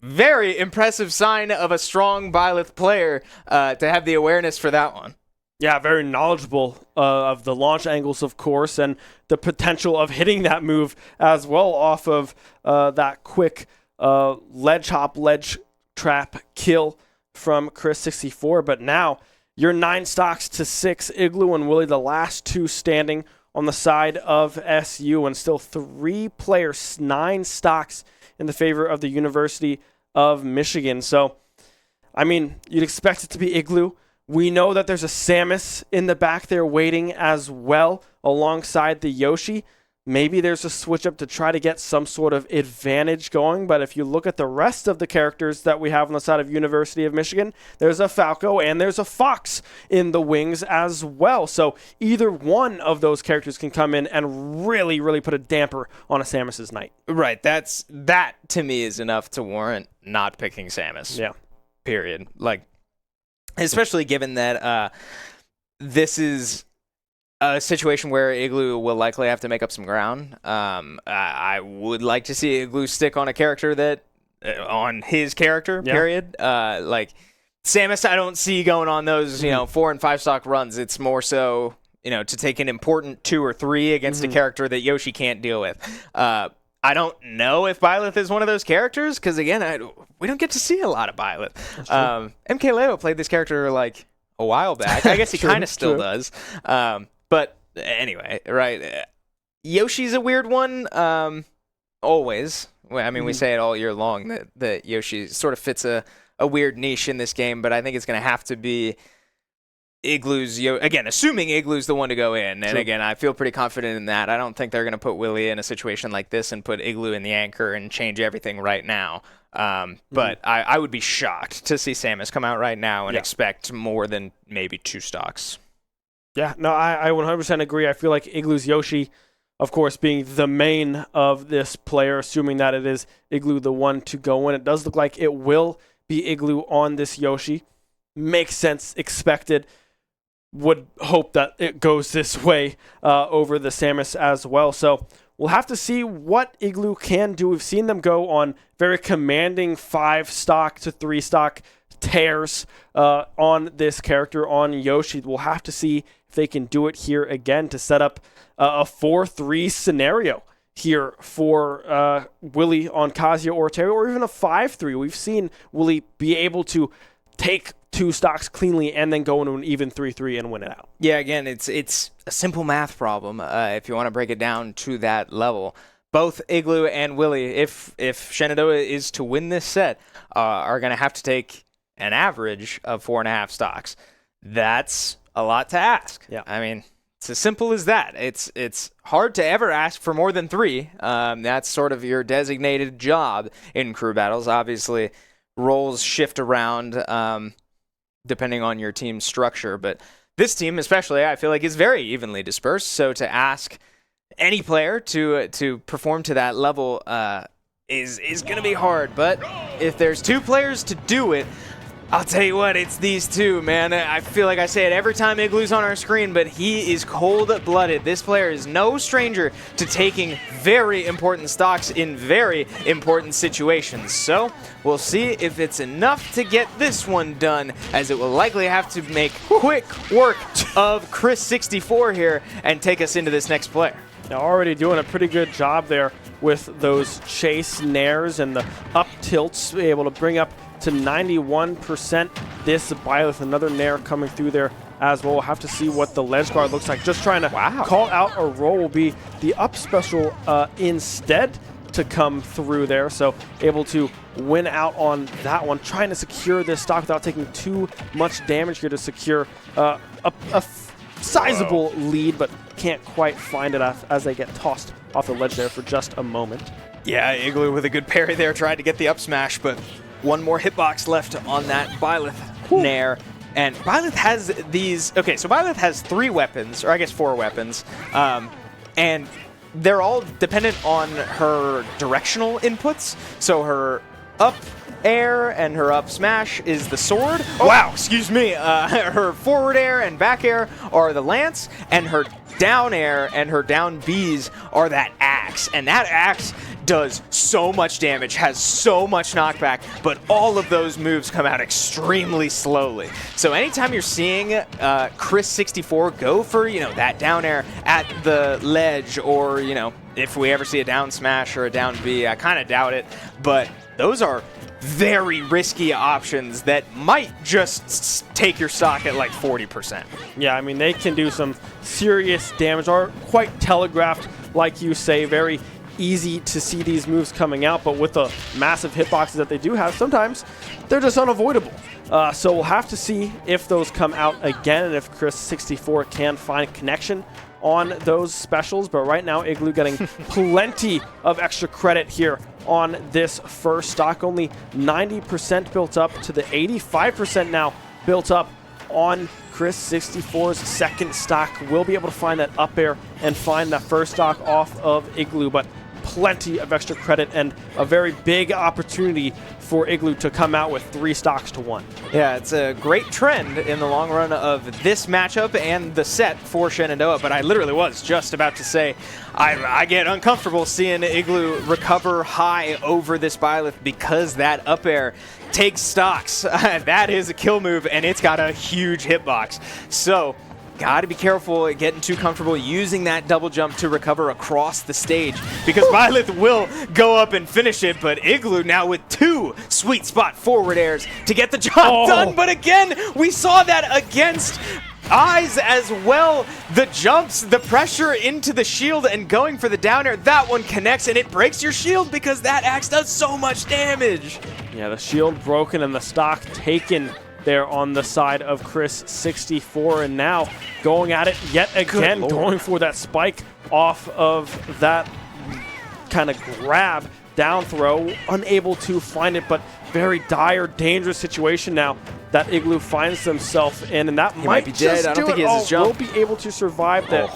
very impressive sign of a strong Byleth player to have the awareness for that one. Yeah, very knowledgeable of the launch angles, of course, and the potential of hitting that move as well off of that quick ledge hop, ledge trap kill from Chris64. But now you're 9 stocks to 6. Igloo and Willie, the last 2 standing on the side of SU, and still 3 players, 9 stocks in the favor of the University of Michigan. So, I mean, you'd expect it to be Igloo. We know that there's a Samus in the back there waiting as well alongside the Yoshi. Maybe there's a switch up to try to get some sort of advantage going, but if you look at the rest of the characters that we have on the side of University of Michigan, there's a Falco and there's a Fox in the wings as well. So either one of those characters can come in and really, really put a damper on a Samus's night. Right, that to me is enough to warrant not picking Samus. Yeah. Period. Like, especially given that this is a situation where Igloo will likely have to make up some ground. I would like to see Igloo stick on a character that, on his character, period. Like, Samus, I don't see going on those, 4 and 5 stock runs. It's more so, to take an important 2 or 3 against a character that Yoshi can't deal with. I don't know if Byleth is one of those characters, because, again, we don't get to see a lot of Byleth. MK Leo played this character, like, a while back. I guess he kind of still does. But anyway, right. Yoshi's a weird one. Always. I mean, we say it all year long that Yoshi sort of fits a weird niche in this game, but I think it's going to have to be Igloo's, again, assuming Igloo's the one to go in. And again, I feel pretty confident in that. I don't think they're going to put Willie in a situation like this and put Igloo in the anchor and change everything right now. But I would be shocked to see Samus come out right now and expect more than maybe 2 stocks. Yeah, no, I 100% agree. I feel like Igloo's Yoshi, of course, being the main of this player, assuming that it is Igloo the one to go in. It does look like it will be Igloo on this Yoshi. Makes sense, expected. Would hope that it goes this way over the Samus as well. So we'll have to see what Igloo can do. We've seen them go on very commanding 5-stock to 3-stock tears on this character, on Yoshi. We'll have to see if they can do it here again to set up a 4-3 scenario here for Willie on Kazuya or Terry, or even a 5-3. We've seen Willie be able to take 2 stocks cleanly and then go into an even 3-3 and win it out. Yeah, again, it's a simple math problem if you want to break it down to that level. Both Igloo and Willie, if Shenandoah is to win this set, are going to have to take an average of 4.5 stocks. That's a lot to ask. Yeah. I mean, it's as simple as that. It's hard to ever ask for more than 3. That's sort of your designated job in crew battles. Obviously, roles shift around depending on your team's structure, but this team especially, I feel like, is very evenly dispersed. So to ask any player to perform to that level is going to be hard. But if there's 2 players to do it, I'll tell you what, it's these 2, man. I feel like I say it every time Igloo's on our screen, but he is cold-blooded. This player is no stranger to taking very important stocks in very important situations. So we'll see if it's enough to get this one done, as it will likely have to make quick work of Chris64 here and take us into this next player. Now, already doing a pretty good job there with those chase nairs and the up tilts, able to bring up to 91% this Byleth. Another nair coming through there as well. We'll have to see what the ledge guard looks like. Just trying to call out a roll will be the up special instead to come through there. So able to win out on that one. Trying to secure this stock without taking too much damage here to secure a sizable lead, but can't quite find it as they get tossed off the ledge there for just a moment. Yeah, Igloo with a good parry there, tried to get the up smash, but one more hitbox left on that Byleth nair. And Byleth has these... Okay, so Byleth has 3 weapons, or I guess 4 weapons, and they're all dependent on her directional inputs. So her up air and her up smash is the sword. Oh, wow, excuse me. Her forward air and back air are the lance, and her down air and her down Bs are that axe. And that axe does so much damage, has so much knockback, but all of those moves come out extremely slowly. So anytime you're seeing Chris64 go for, that down air at the ledge, or, if we ever see a down smash or a down B, I kind of doubt it, but those are very risky options that might just take your stock at like 40%. Yeah, I mean, they can do some serious damage, are quite telegraphed, like you say, very easy to see these moves coming out, but with the massive hitboxes that they do have, sometimes they're just unavoidable. So we'll have to see if those come out again and if Chris64 can find connection on those specials. But right now, Igloo getting plenty of extra credit here on this first stock. Only 90% built up to the 85% now built up on Chris64's second stock. We'll be able to find that up air and find that first stock off of Igloo, but plenty of extra credit and a very big opportunity for Igloo to come out with 3 stocks to 1. Yeah, it's a great trend in the long run of this matchup and the set for Shenandoah, but I literally was just about to say I get uncomfortable seeing Igloo recover high over this Byleth because that up air takes stocks. That is a kill move, and it's got a huge hitbox. So got to be careful getting too comfortable using that double jump to recover across the stage, because Byleth will go up and finish it, but Igloo now with 2 sweet spot forward airs to get the job done. But again, we saw that against Eyes as well. The jumps, the pressure into the shield and going for the down air, that one connects and it breaks your shield because that axe does so much damage. Yeah, the shield broken and the stock taken there on the side of Chris64, and now going at it yet again, going for that spike off of that kind of grab down throw, unable to find it, but very dire, dangerous situation now that Igloo finds himself in, and that might be dead. just I don't think he has his jump. Will be able to survive that.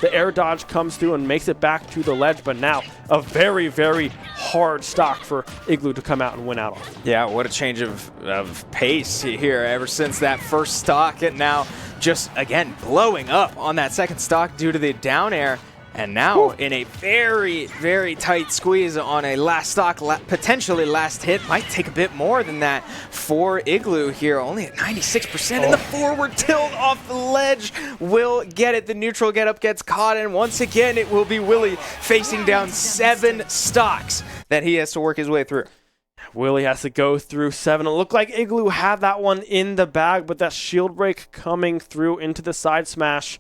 The air dodge comes through and makes it back to the ledge, but now a very, very hard stock for Igloo to come out and win out on. Yeah, what a change of pace here ever since that first stock, and now just, again, blowing up on that second stock due to the down air. And now in a very, very tight squeeze on a last stock, potentially last hit. Might take a bit more than that for Igloo here, only at 96%. And the forward tilt off the ledge will get it. The neutral getup gets caught, and once again it will be Willie facing down 7 stocks that he has to work his way through. Willie has to go through 7. It looked like Igloo had that one in the bag, but that shield break coming through into the side smash,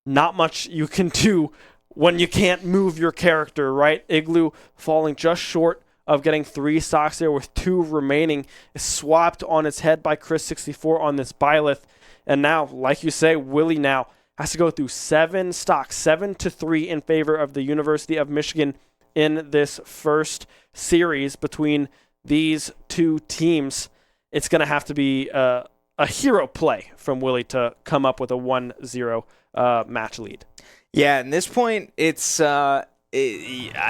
not much you can do when you can't move your character, right? Igloo falling just short of getting 3 stocks there with 2 remaining. Is swapped on its head by Chris64 on this Byleth. And now, like you say, Willie now has to go through 7 stocks, 7-3 in favor of the University of Michigan in this first series between these two teams. It's going to have to be a hero play from Willie to come up with a 1-0 match lead. Yeah, at this point, it's I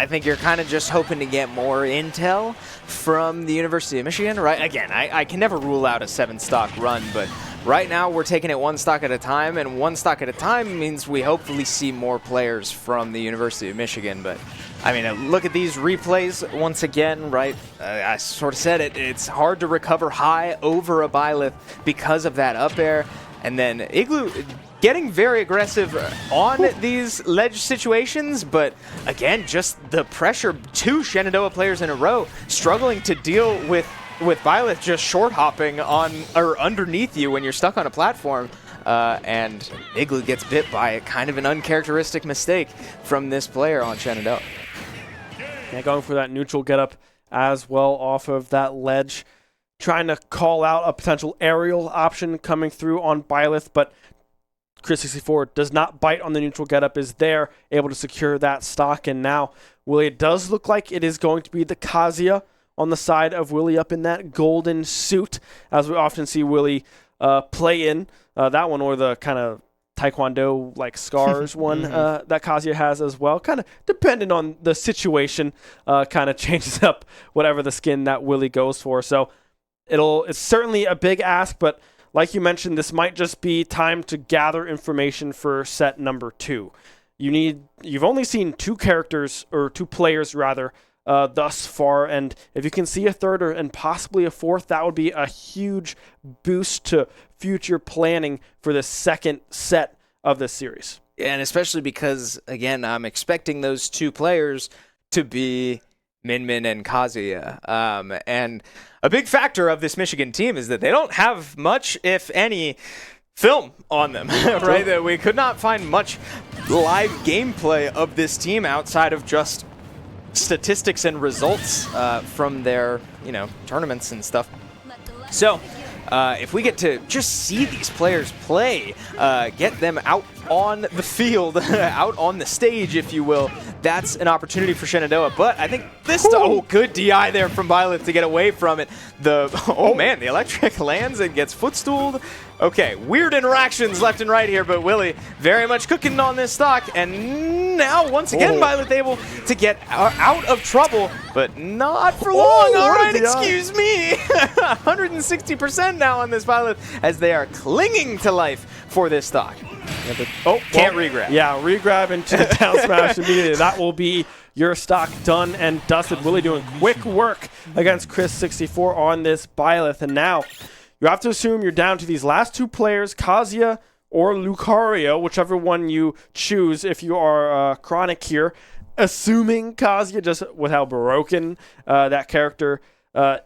think you're kind of just hoping to get more intel from the University of Michigan, right? Again, I can never rule out a 7-stock run, but right now we're taking it 1 stock at a time, and 1 stock at a time means we hopefully see more players from the University of Michigan. But, I mean, look at these replays once again, right? I sort of said it. It's hard to recover high over a Byleth because of that up air, and then Igloo getting very aggressive on these ledge situations, but again, just the pressure. 2 Shenandoah players in a row struggling to deal with Byleth just short hopping on or underneath you when you're stuck on a platform, and Igloo gets bit by it. Kind of an uncharacteristic mistake from this player on Shenandoah. Yeah, going for that neutral getup as well off of that ledge, trying to call out a potential aerial option coming through on Byleth, but Chris64 does not bite on the neutral getup, is there, able to secure that stock, and now Willie, it does look like it is going to be the Kazuya on the side of Willie up in that golden suit, as we often see Willie play in that one, or the kind of Taekwondo like scars one that Kazuya has as well. Kind of depending on the situation, kind of changes up whatever the skin that Willie goes for. So it's certainly a big ask, but like you mentioned, this might just be time to gather information for set number 2. You've only seen 2 characters, or 2 players rather, thus far, and if you can see a third and possibly a fourth, that would be a huge boost to future planning for the second set of this series. And especially because, again, I'm expecting those 2 players to be Min and Kazuya. And a big factor of this Michigan team is that they don't have much, if any, film on them, right? That we could not find much live gameplay of this team outside of just statistics and results from their, tournaments and stuff. So if we get to just see these players play, get them out on the field, out on the stage, if you will, that's an opportunity for Shenandoah. But I think this, good DI there from Byleth to get away from it. The electric lands and gets footstooled. Okay, weird interactions left and right here, but Willie very much cooking on this stock, and now once again Byleth able to get out of trouble, but not for long. All right, excuse me. 160% now on this Byleth as they are clinging to life for this stock. Can't regrab. Yeah, regrab into the down smash immediately. That will be your stock done and dusted. Willie doing quick work against Chris64 on this Byleth, and now you have to assume you're down to these last 2 players, Kazuya or Lucario, whichever one you choose if you are Chronic here. Assuming Kazuya, just with how broken that character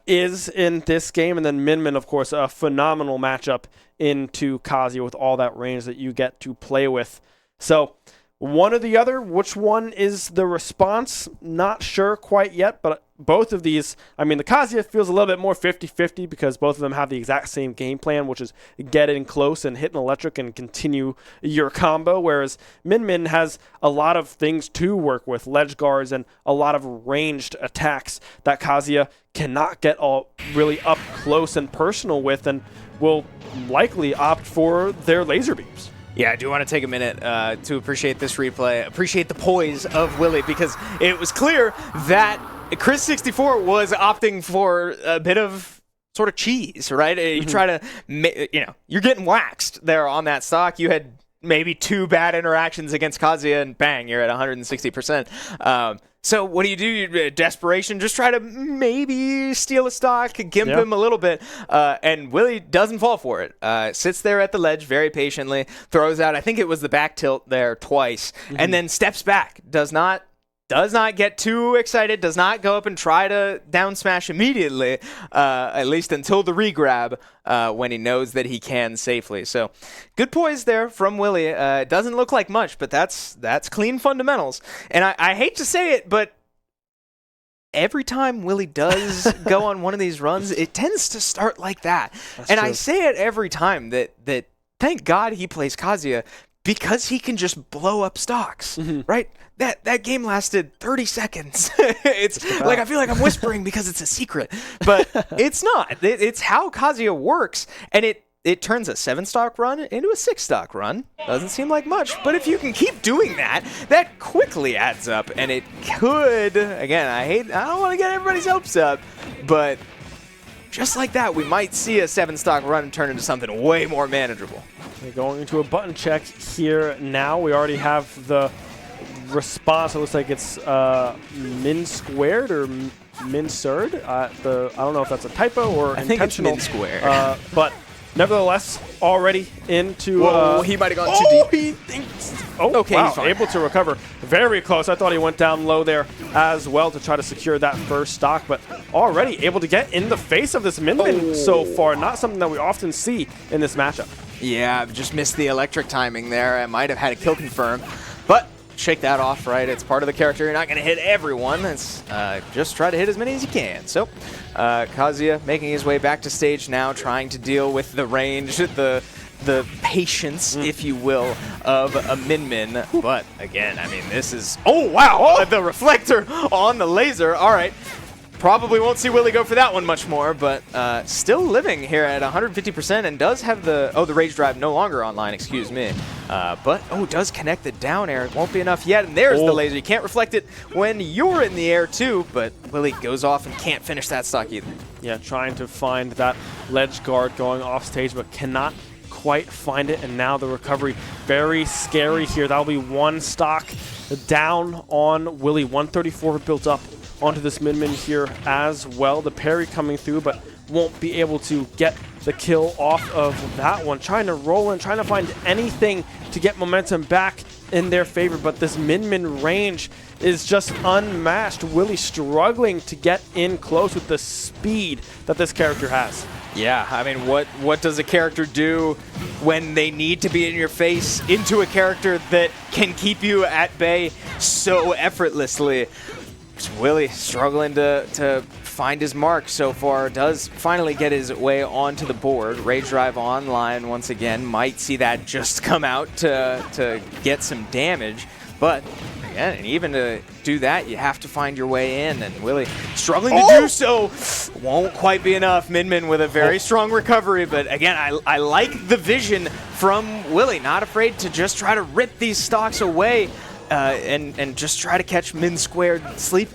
is in this game. And then Min, of course, a phenomenal matchup into Kazuya with all that range that you get to play with. So one or the other. Which one is the response? Not sure quite yet, but both of these, I mean, the Kazuya feels a little bit more 50-50 because both of them have the exact same game plan, which is get in close and hit an electric and continue your combo, whereas Min Min has a lot of things to work with, ledge guards and a lot of ranged attacks that Kazuya cannot get all really up close and personal with, and will likely opt for their laser beams. Yeah, I do want to take a minute to appreciate this replay, appreciate the poise of Willie, because it was clear that Chris64 was opting for a bit of sort of cheese, right? You try to, you're getting waxed there on that stock. You had maybe 2 bad interactions against Kazuya, and bang, you're at 160%. So what do? Desperation, just try to maybe steal a stock, gimp him a little bit, and Willie doesn't fall for it. Sits there at the ledge very patiently, throws out, I think it was the back tilt there twice, and then steps back. Does not get too excited, does not go up and try to down smash immediately, at least until the regrab, when he knows that he can safely. So good poise there from Willie. It doesn't look like much, but that's clean fundamentals. And I hate to say it, but every time Willie does go on one of these runs, it tends to start like that. That's true. I say it every time that thank God he plays Kazuya, because he can just blow up stocks, right? That game lasted 30 seconds. It's like, I feel like I'm whispering because it's a secret, but it's not. It's how Kazuya works, and it turns a 7-stock run into a 6-stock run. Doesn't seem like much, but if you can keep doing that, that quickly adds up, and it could, again, I don't want to get everybody's hopes up, but just like that, we might see a 7-stock run turn into something way more manageable. We're going into a button check here now. We already have the response. It looks like it's min squared or min surd. I don't know if that's a typo or intentional. I think it's min squared. But nevertheless, already into. Whoa, he might have gone too deep. He thinks. Oh, okay, wow, he's fine. Able to recover. Very close. I thought he went down low there as well to try to secure that first stock, but already able to get in the face of this Min Min so far. Not something that we often see in this matchup. Yeah, I've just missed the electric timing there. I might have had a kill confirm, but shake that off, right? It's part of the character. You're not going to hit everyone. It's just try to hit as many as you can. So Kazuya making his way back to stage now, trying to deal with the range, the patience, if you will, of a Min Min. But again, I mean, this is... Oh, wow! The reflector on the laser. All right. Probably won't see Willie go for that one much more, but still living here at 150% and does have the... Oh, the Rage Drive no longer online, excuse me. But, does connect the down air. It won't be enough yet, and there's the laser. You can't reflect it when you're in the air, too, but Willie goes off and can't finish that stock either. Yeah, trying to find that ledge guard going off stage, but cannot quite find it, and now the recovery very scary here. That'll be 1 stock down on Willie. 134 built up onto this Min Min here as well. The parry coming through, but won't be able to get the kill off of that one. Trying to roll in, trying to find anything to get momentum back in their favor, but this Min Min range is just unmatched. Willie struggling to get in close with the speed that this character has. Yeah, I mean, what does a character do when they need to be in your face into a character that can keep you at bay so effortlessly? Willie struggling to find his mark so far. Does finally get his way onto the board. Rage Drive online once again. Might see that just come out to get some damage. But again, and even to do that, you have to find your way in. And Willie struggling to do so. Won't quite be enough. Min Min with a very strong recovery. But again, I like the vision from Willie. Not afraid to just try to rip these stocks away. And just try to catch Min squared sleep.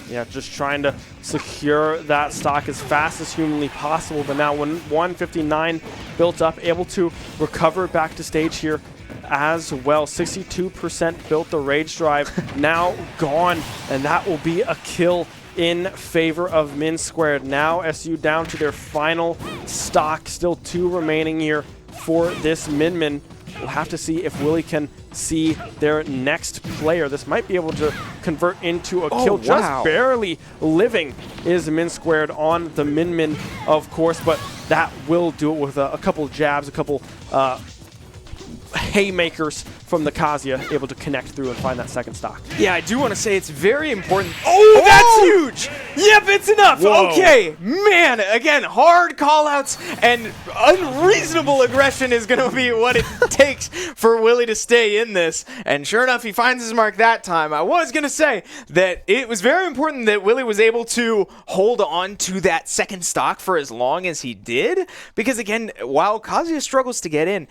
Yeah, just trying to secure that stock as fast as humanly possible. But now 159 built up, able to recover back to stage here as well. 62% built. The Rage Drive now gone, and that will be a kill in favor of Min squared. Now SU down to their final stock. Still 2 remaining here for this Min Min. We'll have to see if Willie can see their next player. This might be able to convert into a kill. Just barely living is Min squared on the Min Min, of course, but that will do it with a couple jabs, a couple haymakers from the Kazuya able to connect through and find that second stock. Yeah, I do want to say it's very important. Oh, that's huge! Yep, it's enough. Whoa. Okay, man, again, hard callouts and unreasonable aggression is going to be what it takes for Willie to stay in this. And sure enough, he finds his mark that time. I was going to say that it was very important that Willie was able to hold on to that second stock for as long as he did. Because again, while Kazuya struggles to get in,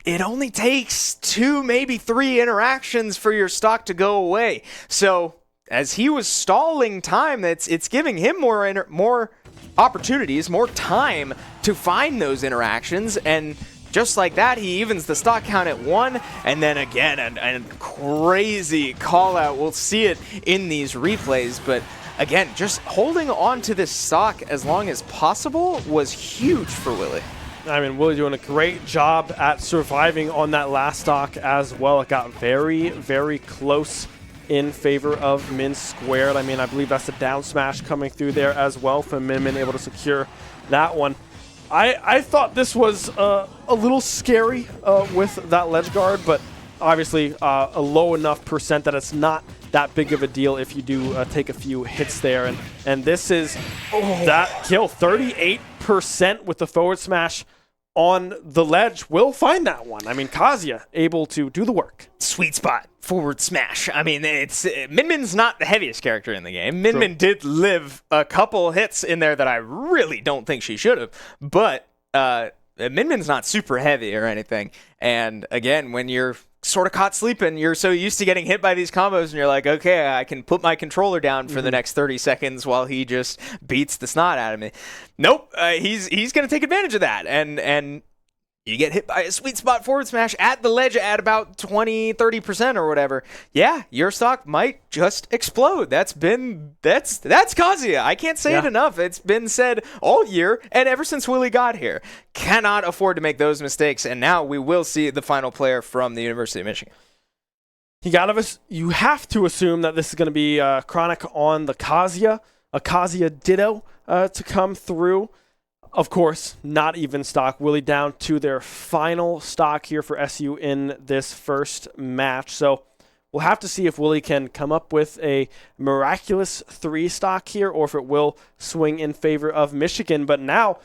it only takes 2, maybe 3 interactions for your stock to go away. So as he was stalling time, it's giving him more opportunities, more time to find those interactions. And just like that, he evens the stock count at 1. And then again, a crazy call out. We'll see it in these replays. But again, just holding on to this stock as long as possible was huge for Willie. I mean, Willie doing a great job at surviving on that last stock as well. It got very, very close in favor of Min Squared. I mean, I believe that's a down smash coming through there as well for Min able to secure that one. I thought this was a little scary with that ledge guard, but obviously a low enough percent that it's not that big of a deal if you do take a few hits there. And this is that kill, 38% with the forward smash on the ledge. Will find that one. I mean, Kazuya able to do the work. Sweet spot, forward smash. I mean, it's Min not the heaviest character in the game. Min did live a couple hits in there that I really don't think she should have, but Min's not super heavy or anything. And again, when you're sort of caught sleeping, you're so used to getting hit by these combos, and you're like, okay, I can put my controller down for the next 30 seconds while he just beats the snot out of me. Nope, he's going to take advantage of that, and you get hit by a sweet spot forward smash at the ledge at about 20-30% or whatever. Yeah, your stock might just explode. That's Kazuya. I can't say it enough. It's been said all year and ever since Willie got here. Cannot afford to make those mistakes, and now we will see the final player from the University of Michigan. You have to assume that this is going to be Chronic on the Kazuya, a Kazuya Ditto to come through. Of course, not even stock. Willie down to their final stock here for SU in this first match. So we'll have to see if Willie can come up with a miraculous 3 stock here, or if it will swing in favor of Michigan. But now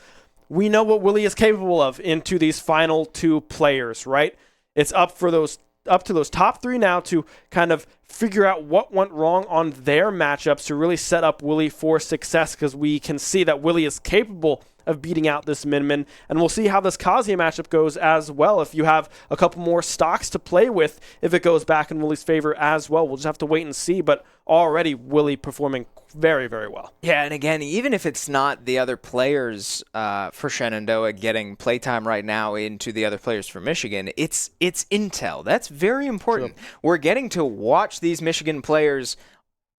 we know what Willie is capable of into these final 2 players, right? It's up to those top 3 now to kind of figure out what went wrong on their matchups to really set up Willie for success, because we can see that Willie is capable of beating out this Min, and we'll see how this Kazuya matchup goes as well. If you have a couple more stocks to play with, if it goes back in Willie's favor as well, we'll just have to wait and see, but already Willie performing very, very well. Yeah, and again, even if it's not the other players for Shenandoah getting playtime right now into the other players for Michigan, it's intel. That's very important. Sure. We're getting to watch these Michigan players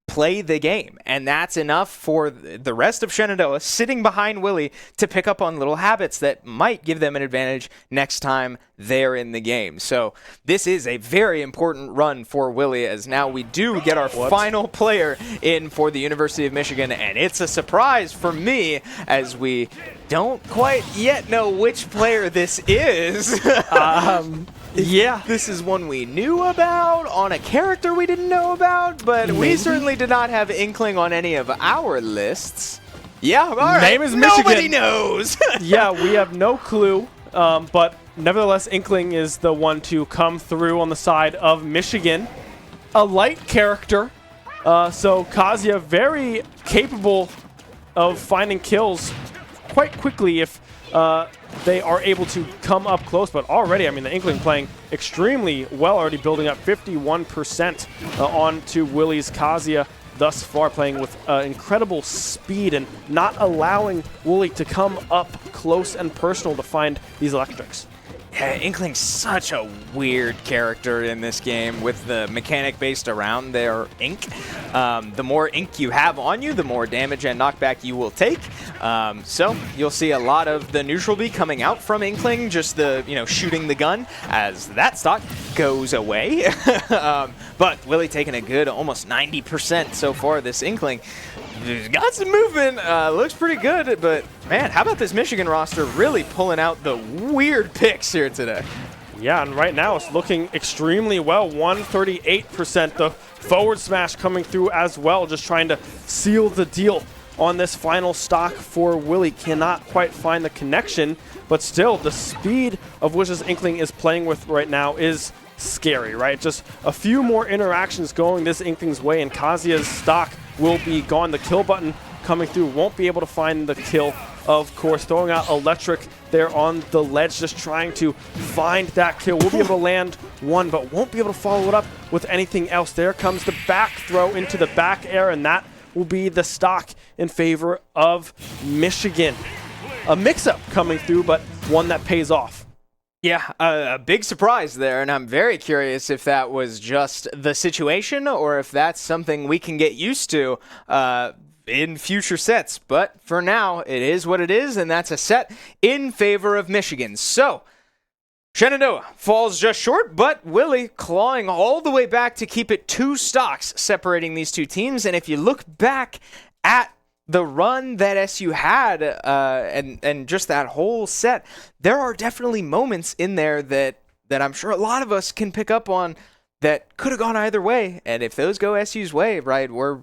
play the game, and that's enough for the rest of Shenandoah sitting behind Willie to pick up on little habits that might give them an advantage next time they're in the game. So this is a very important run for Willie, as now we do get our final player in for the University of Michigan, and it's a surprise for me as we don't quite yet know which player this is. Yeah. This is one we knew about, on a character we didn't know about, but we certainly did not have inkling on any of our lists. Yeah, all right. Name is Michigan. Nobody knows. Yeah, we have no clue, but nevertheless, Inkling is the one to come through on the side of Michigan. A light character, so Kazuya very capable of finding kills quite quickly if they are able to come up close. But already, I mean, the Inkling playing extremely well, already building up 51% onto Willie's Kazuya thus far, playing with incredible speed and not allowing Willie to come up close and personal to find these electrics. Yeah, Inkling's such a weird character in this game with the mechanic based around their ink. The more ink you have on you, the more damage and knockback you will take. So you'll see a lot of the neutral B coming out from Inkling, just the, shooting the gun as that stock goes away. But Willie taking a good almost 90% so far, this Inkling. Got some movement, looks pretty good, but man, how about this Michigan roster really pulling out the weird picks here today? Yeah, and right now it's looking extremely well. 138%. The forward smash coming through as well, just trying to seal the deal on this final stock for Willie. Cannot quite find the connection, but still the speed of which this Inkling is playing with right now is scary, right? Just a few more interactions going this Inkling's way, and Kazuya's stock will be gone. The kill button coming through, won't be able to find the kill, of course. Throwing out Electric there on the ledge, just trying to find that kill. Will be able to land one, but won't be able to follow it up with anything else. There comes the back throw into the back air, and that will be the stock in favor of Michigan. A mix-up coming through, but one that pays off. Yeah, a big surprise there, and I'm very curious if that was just the situation or if that's something we can get used to in future sets. But for now, it is what it is, and that's a set in favor of Michigan. So, Shenandoah falls just short, but Willie clawing all the way back to keep it 2 stocks separating these two teams. And if you look back at the run that SU had and just that whole set, there are definitely moments in there that I'm sure a lot of us can pick up on that could have gone either way. And if those go SU's way, right, we're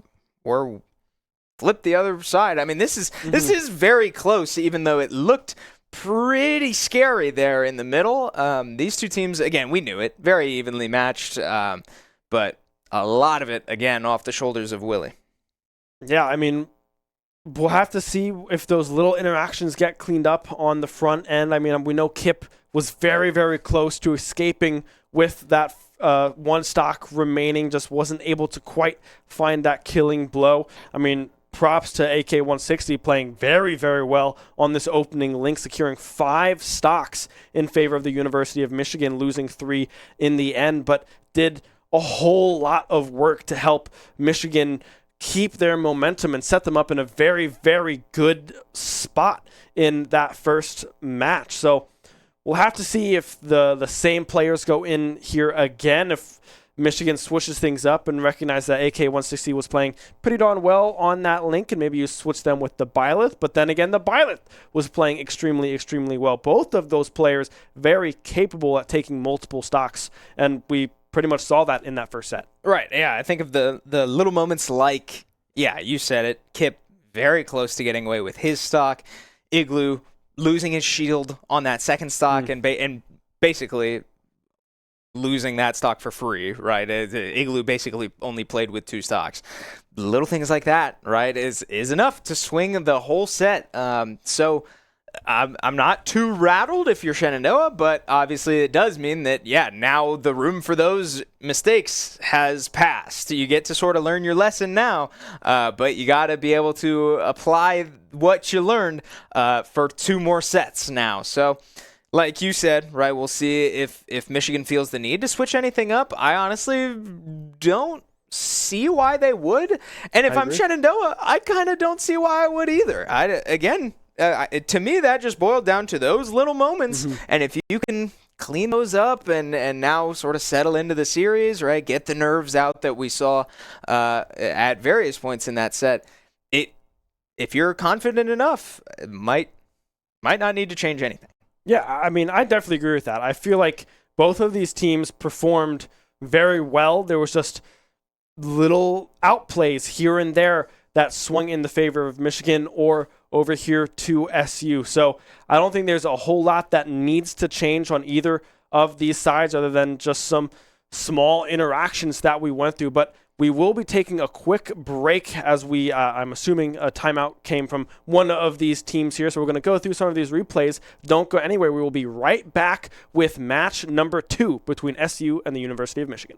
flip the other side. I mean, this is very close, even though it looked pretty scary there in the middle. These two teams, again, we knew it, very evenly matched, but a lot of it, again, off the shoulders of Willie. Yeah, I mean, we'll have to see if those little interactions get cleaned up on the front end. I mean, we know Kip was very, very close to escaping with that one stock remaining, just wasn't able to quite find that killing blow. I mean, props to AK-160 playing very, very well on this opening link, securing 5 stocks in favor of the University of Michigan, losing 3 in the end, but did a whole lot of work to help Michigan keep their momentum and set them up in a very, very good spot in that first match. So we'll have to see if the same players go in here again, if Michigan switches things up and recognize that AK-160 was playing pretty darn well on that link, and maybe you switch them with the Byleth. But then again, the Byleth was playing extremely, extremely well. Both of those players very capable at taking multiple stocks, and we pretty much saw that in that first set. Right, yeah. I think of the little moments like, yeah, you said it, Kip very close to getting away with his stock, Igloo losing his shield on that second stock, and basically losing that stock for free, right? Igloo basically only played with 2 stocks. Little things like that, right, is enough to swing the whole set. So I'm not too rattled if you're Shenandoah, but obviously it does mean that, yeah, now the room for those mistakes has passed. You get to sort of learn your lesson now, but you got to be able to apply what you learned for 2 more sets now. So, like you said, right, we'll see if Michigan feels the need to switch anything up. I honestly don't see why they would. And if I'm Shenandoah, I kind of don't see why I would either. To me, that just boiled down to those little moments. And if you can clean those up and now sort of settle into the series, right, get the nerves out that we saw at various points in that set, if you're confident enough, it might not need to change anything. Yeah, I mean, I definitely agree with that. I feel like both of these teams performed very well. There was just little outplays here and there that swung in the favor of Michigan or over here to SU. So I don't think there's a whole lot that needs to change on either of these sides other than just some small interactions that we went through. But we will be taking a quick break as we, I'm assuming a timeout came from one of these teams here. So we're going to go through some of these replays. Don't go anywhere. We will be right back with match number 2 between SU and the University of Michigan.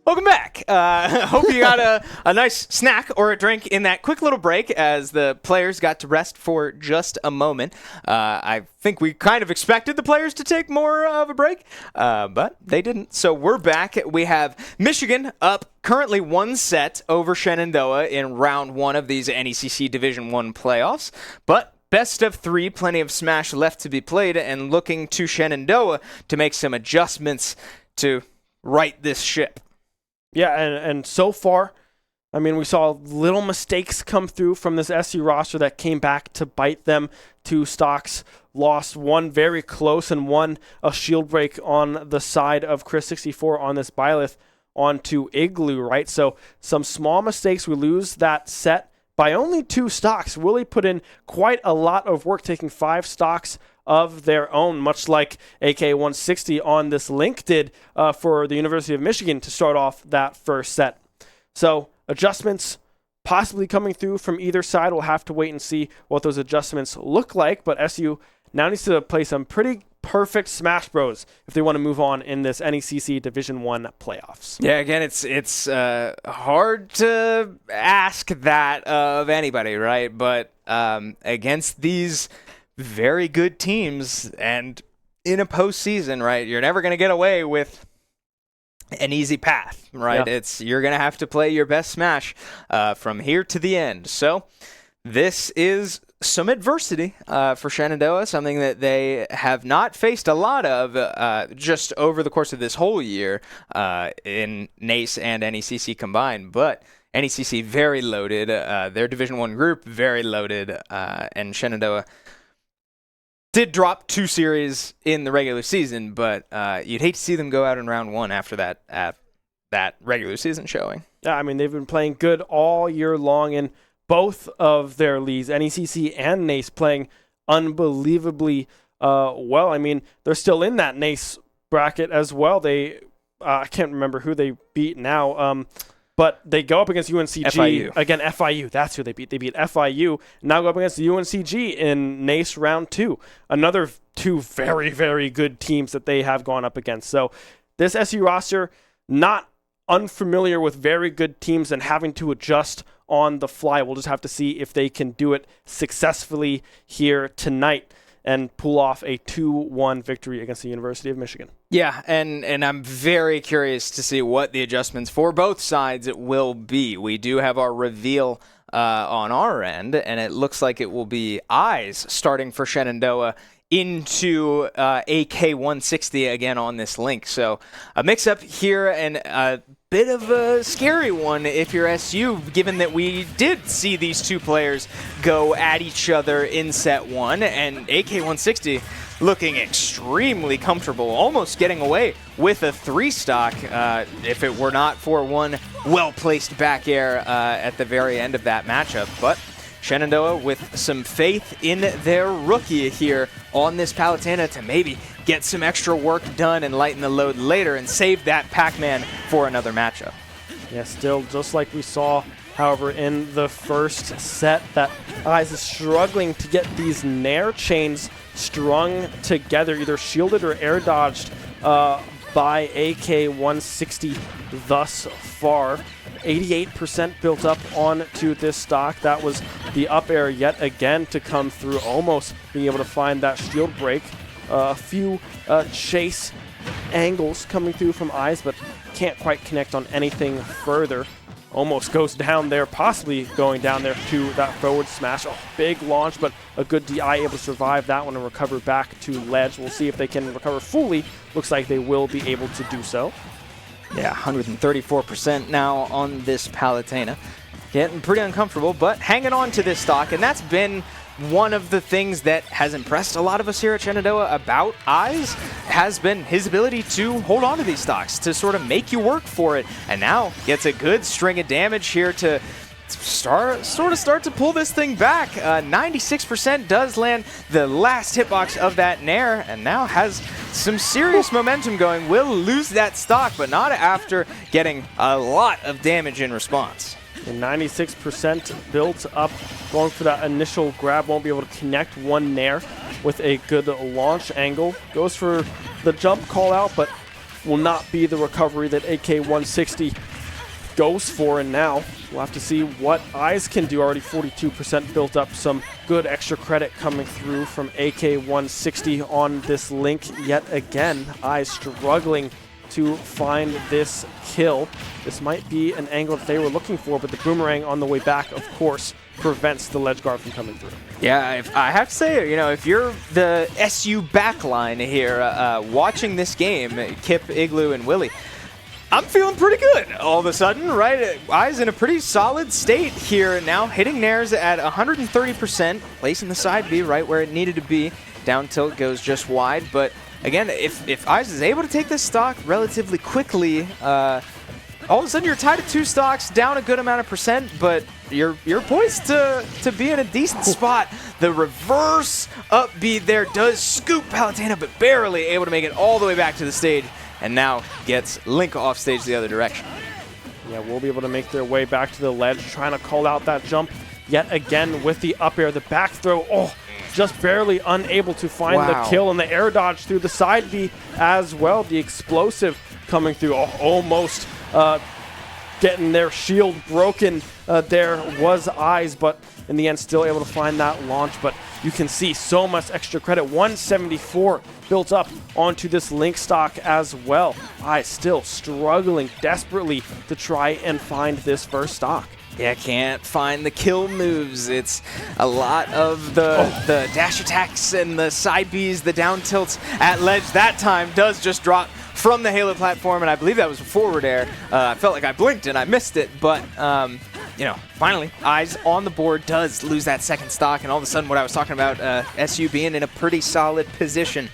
Welcome back. Hope you got a nice snack or a drink in that quick little break as the players got to rest for just a moment. I think we kind of expected the players to take more of a break, but they didn't. So we're back. We have Michigan up currently 1 set over Shenandoah in round 1 of these NECC Division I playoffs, but best of 3, plenty of smash left to be played, and looking to Shenandoah to make some adjustments to right this ship. Yeah, and so far, I mean, we saw little mistakes come through from this SU roster that came back to bite them. 2 stocks lost, 1 very close and 1 a shield break on the side of Chris64 on this Byleth onto Igloo, right? So some small mistakes. We lose that set by only 2 stocks. Willie put in quite a lot of work, taking 5 stocks of their own, much like AK-160 on this link did for the University of Michigan to start off that first set. So adjustments possibly coming through from either side. We'll have to wait and see what those adjustments look like, but SU now needs to play some pretty perfect Smash Bros if they want to move on in this NECC Division I playoffs. Yeah, again, it's hard to ask that of anybody, right? But against these very good teams and in a postseason, right, you're never going to get away with an easy path, right? Yeah. You're going to have to play your best Smash from here to the end. So this is some adversity for Shenandoah, something that they have not faced a lot of just over the course of this whole year in NACE and NECC combined. But NECC very loaded, their Division I group very loaded, and Shenandoah did drop 2 series in the regular season, but you'd hate to see them go out in round 1 after that regular season showing. Yeah, I mean, they've been playing good all year long in both of their leagues, NECC and NACE, playing unbelievably well. I mean, they're still in that NACE bracket as well. They I can't remember who they beat now, but they go up against UNCG. FIU. Again, FIU. That's who they beat. They beat FIU. Now go up against the UNCG in NACE round 2. Another 2 very, very good teams that they have gone up against. So this SU roster, not unfamiliar with very good teams and having to adjust on the fly. We'll just have to see if they can do it successfully here tonight and pull off a 2-1 victory against the University of Michigan. Yeah, and I'm very curious to see what the adjustments for both sides will be. We do have our reveal on our end, and it looks like it will be Eyes starting for Shenandoah into AK-160 again on this link. So a mix-up here and a bit of a scary one if you're SU, given that we did see these 2 players go at each other in set 1, and AK-160 looking extremely comfortable, almost getting away with a 3 stock if it were not for one well-placed back air at the very end of that matchup. But Shenandoah with some faith in their rookie here on this Palatana to maybe get some extra work done and lighten the load later and save that Pac-Man for another matchup. Yeah, still just like we saw, however, in the first set, that Eyes is struggling to get these Nair chains strung together, either shielded or air dodged by AK-160 thus far. 88% built up onto this stock. That was the up air yet again to come through, almost being able to find that shield break. A few chase angles coming through from Eyes, but can't quite connect on anything further. Almost goes down there, possibly going down there to that forward smash. A big launch, but a good DI able to survive that one and recover back to ledge. We'll see if they can recover fully. Looks like they will be able to do so. Yeah, 134% now on this Palatana. Getting pretty uncomfortable, but hanging on to this stock, and that's been one of the things that has impressed a lot of us here at Shenandoah about Eyes, has been his ability to hold on to these stocks, to sort of make you work for it, and now gets a good string of damage here to start to pull this thing back. 96% does land the last hitbox of that Nair, and now has some serious momentum going. Will lose that stock, but not after getting a lot of damage in response. And 96% built up, going for that initial grab, won't be able to connect one Nair with a good launch angle. Goes for the jump call out, but will not be the recovery that AK-160 goes for, and now we'll have to see what Eyes can do. Already 42% built up, some good extra credit coming through from AK-160 on this link yet again. Eyes struggling to find this kill. This might be an angle that they were looking for, but the boomerang on the way back, of course, prevents the ledge guard from coming through. Yeah, I have to say, if you're the SU backline here, watching this game, Kip, Igloo, and Willie, I'm feeling pretty good all of a sudden, right? Eyes in a pretty solid state here now, hitting nairs at 130%, placing the side B right where it needed to be. Down tilt goes just wide, but again, if Eyes is able to take this stock relatively quickly, all of a sudden you're tied at 2 stocks, down a good amount of percent, but you're poised to be in a decent spot. The reverse up B there does scoop Palutena, but barely able to make it all the way back to the stage, and now gets Link off stage the other direction. Yeah, we'll be able to make their way back to the ledge, trying to call out that jump yet again with the up air. The back throw, just barely unable to find the kill, and the air dodge through the side B as well. The explosive coming through, almost getting their shield broken. There was Eyes, but in the end still able to find that launch. But you can see so much extra credit, 174 built up onto this Link stock as well. Eyes still struggling desperately to try and find this first stock. Yeah, can't find the kill moves. It's a lot of the dash attacks and the side Bs, the down tilts at ledge. That time does just drop from the Halo platform, and I believe that was a forward air. I felt like I blinked and I missed it, but finally, Eyes on the board, does lose that second stock, and all of a sudden what I was talking about, SU being in a pretty solid position,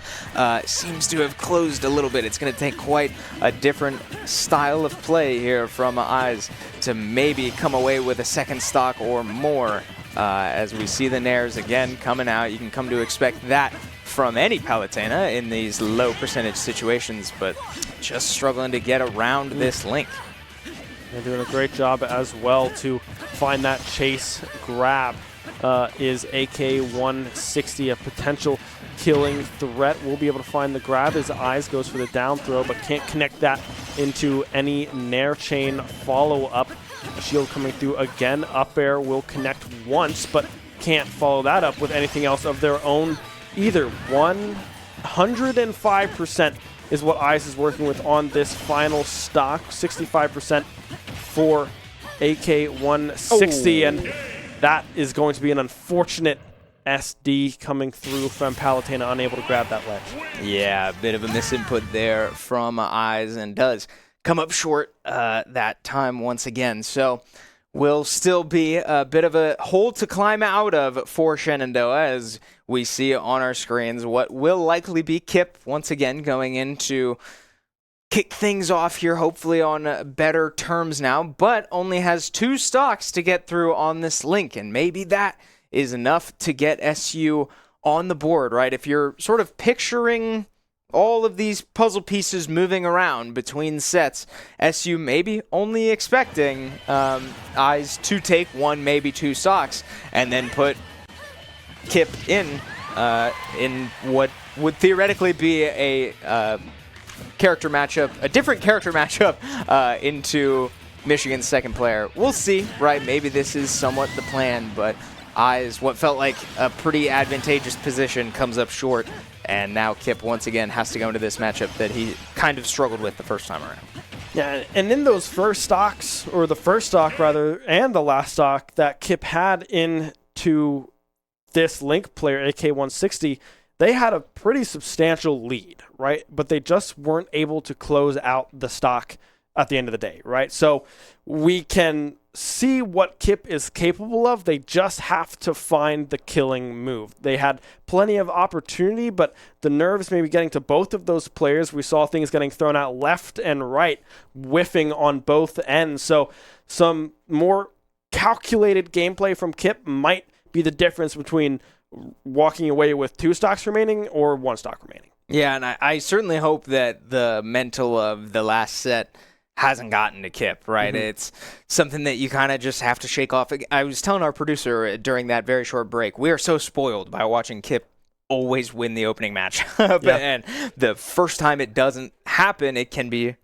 seems to have closed a little bit. It's going to take quite a different style of play here from Eyes to maybe come away with a second stock or more. As we see the nairs again coming out, you can come to expect that from any Palutena in these low percentage situations, but just struggling to get around this Link. They're doing a great job as well to find that chase grab. Is AK-160 a potential killing threat? We'll be able to find the grab as Eyes goes for the down throw, but can't connect that into any nair chain follow-up. Shield coming through again. Up air will connect once, but can't follow that up with anything else of their own either. 105% is what Eyes is working with on this final stock. 65% for AK-160, and that is going to be an unfortunate SD coming through from Palutena, unable to grab that ledge. Yeah, a bit of a misinput there from Eyes, and does come up short that time once again. So will still be a bit of a hole to climb out of for Shenandoah, as we see on our screens what will likely be Kip once again going into kick things off here, hopefully on better terms now, but only has 2 stocks to get through on this Link, and maybe that is enough to get SU on the board, right? If you're sort of picturing all of these puzzle pieces moving around between sets, SU maybe only expecting Eyes to take 1, maybe 2 stocks, and then put Kip in what would theoretically be a character matchup, a different character matchup into Michigan's second player. We'll see, right? Maybe this is somewhat the plan, but Eyes, what felt like a pretty advantageous position, comes up short, and now Kip once again has to go into this matchup that he kind of struggled with the first time around. Yeah, and in those first stocks, or the first stock rather, and the last stock that Kip had into this Link player, AK-160, they had a pretty substantial lead, right? But they just weren't able to close out the stock at the end of the day, right? So we can see what Kip is capable of. They just have to find the killing move. They had plenty of opportunity, but the nerves maybe getting to both of those players. We saw things getting thrown out left and right, whiffing on both ends. So some more calculated gameplay from Kip might be the difference between walking away with 2 stocks remaining or 1 stock remaining. Yeah, and I certainly hope that the mental of the last set hasn't gotten to Kip, right? Mm-hmm. It's something that you kind of just have to shake off. I was telling our producer during that very short break, we are so spoiled by watching Kip always win the opening matchup. Yeah. And the first time it doesn't happen, it can be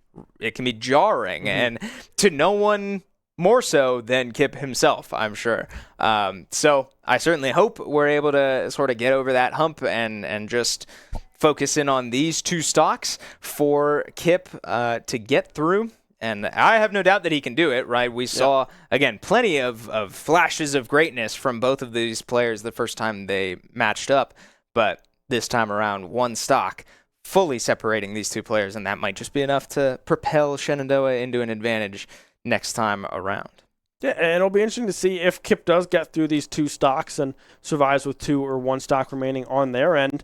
jarring, and to no one more so than Kip himself, I'm sure. So I certainly hope we're able to sort of get over that hump and just focus in on these two stocks for Kip to get through. And I have no doubt that he can do it, right? We saw, again, plenty of flashes of greatness from both of these players the first time they matched up. But this time around, one stock fully separating these two players, and that might just be enough to propel Shenandoah into an advantage next time around. Yeah, and it'll be interesting to see if Kip does get through these two stocks and survives with 2 or 1 stock remaining on their end,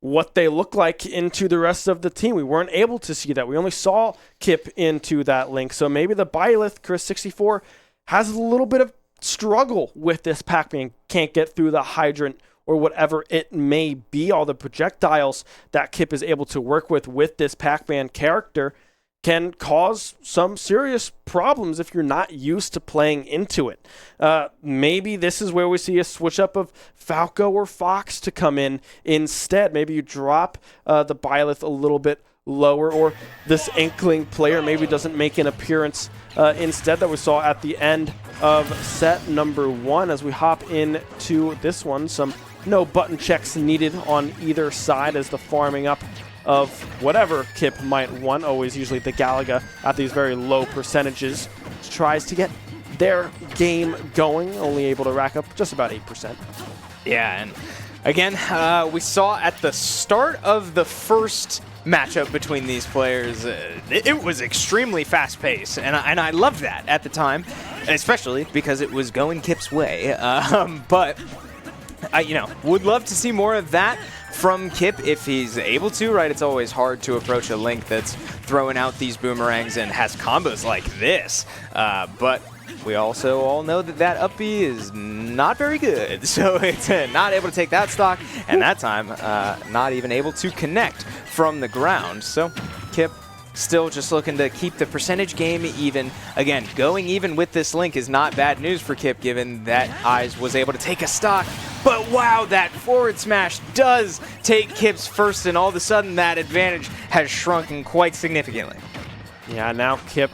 what they look like into the rest of the team. We weren't able to see that. We only saw Kip into that link. So maybe the Byleth, Chris64, has a little bit of struggle with this Pac-Man. Can't get through the hydrant or whatever it may be. All the projectiles that Kip is able to work with this Pac-Man character can cause some serious problems if you're not used to playing into it. Maybe this is where we see a switch up of Falco or Fox to come in instead. Maybe you drop the Byleth a little bit lower, or this Inkling player maybe doesn't make an appearance instead that we saw at the end of set number 1. As we hop into this one, some no button checks needed on either side as the farming up of whatever Kip might want, always usually the Galaga at these very low percentages, tries to get their game going, only able to rack up just about 8%. Yeah, and again, we saw at the start of the first matchup between these players, it was extremely fast-paced, and I loved that at the time, especially because it was going Kip's way. But I would love to see more of that from Kip if he's able to, right? It's always hard to approach a Link that's throwing out these boomerangs and has combos like this. But we also all know that up B is not very good. So it's not able to take that stock, and that time not even able to connect from the ground. So Kip still just looking to keep the percentage game even. Again, going even with this Link is not bad news for Kip, given that Eyes was able to take a stock. But wow, that forward smash does take Kip's first, and all of a sudden that advantage has shrunken quite significantly. Yeah, now Kip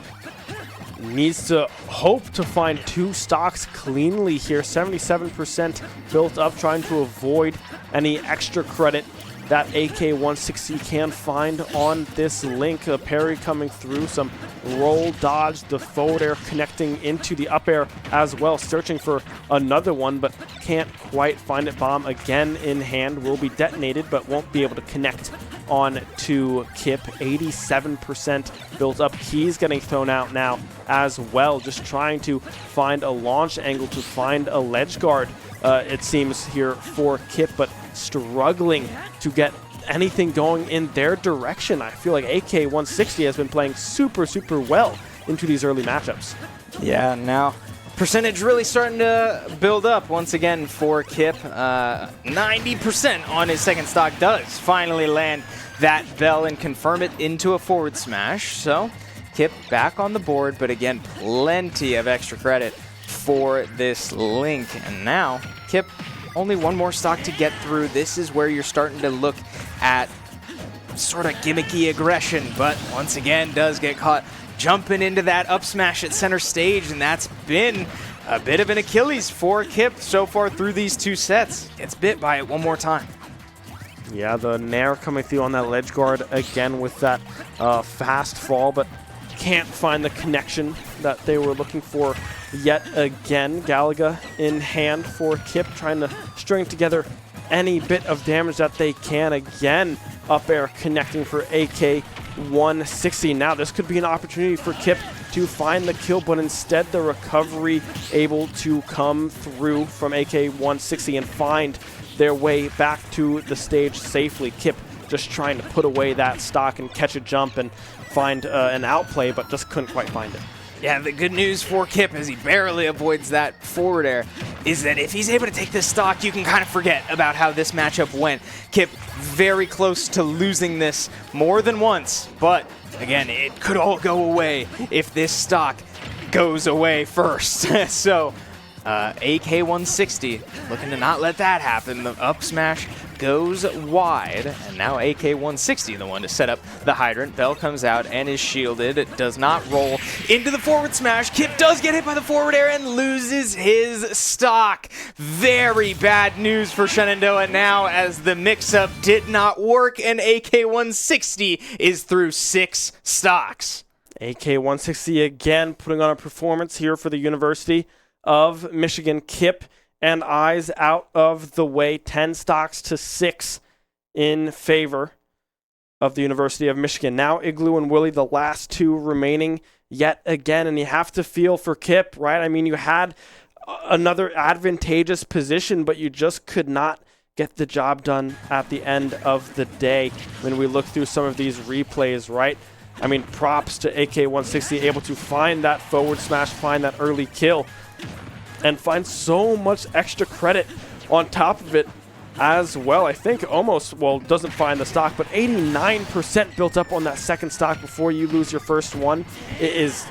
needs to hope to find 2 stocks cleanly here. 77% built up, trying to avoid any extra credit that AK-160 can find on this Link. A parry coming through, some roll dodge, the forward air connecting into the up air as well, searching for another one, but can't quite find it. Bomb again in hand, will be detonated, but won't be able to connect on to Kip. 87% built up. Keys getting thrown out now as well, just trying to find a launch angle, to find a ledge guard, it seems, here for Kip, but struggling to get anything going in their direction. I feel like AK-160 has been playing super, super well into these early matchups. Yeah, now percentage really starting to build up once again for Kip. 90% on his second stock does finally land that bell and confirm it into a forward smash. So Kip back on the board, but again, plenty of extra credit for this Link. And now Kip, only one more stock to get through. This is where you're starting to look at sort of gimmicky aggression, but once again does get caught jumping into that up smash at center stage, and that's been a bit of an Achilles for Kip so far through these 2 sets. Gets bit by it one more time. Yeah, the Nair coming through on that ledge guard again with that fast fall, but can't find the connection that they were looking for yet again. Galaga in hand for Kip, trying to string together any bit of damage that they can. Again, up air connecting for AK-160. Now this could be an opportunity for Kip to find the kill, but instead the recovery able to come through from AK-160 and find their way back to the stage safely. Kip just trying to put away that stock and catch a jump and find an outplay, but just couldn't quite find it. Yeah, the good news for Kip, as he barely avoids that forward air, is that if he's able to take this stock, you can kind of forget about how this matchup went. Kip very close to losing this more than once, but again, it could all go away if this stock goes away first. So AK-160 looking to not let that happen. The up smash goes wide, and now AK-160 the one to set up the hydrant. Bell comes out and is shielded. It does not roll into the forward smash. Kip does get hit by the forward air and loses his stock. Very bad news for Shenandoah now, as the mix-up did not work, and AK-160 is through 6 stocks. AK-160 again putting on a performance here for the University of Michigan. Kip and eyes out of the way, 10 stocks to 6 in favor of the University of Michigan. Now Igloo and Willie, the last 2 remaining yet again, and you have to feel for Kip, right? I mean, you had another advantageous position, but you just could not get the job done at the end of the day. When we look through some of these replays, right? I mean, props to AK-160, able to find that forward smash, find that early kill, and find so much extra credit on top of it as well. I think almost, well, doesn't find the stock, but 89% built up on that second stock before you lose your first one. It is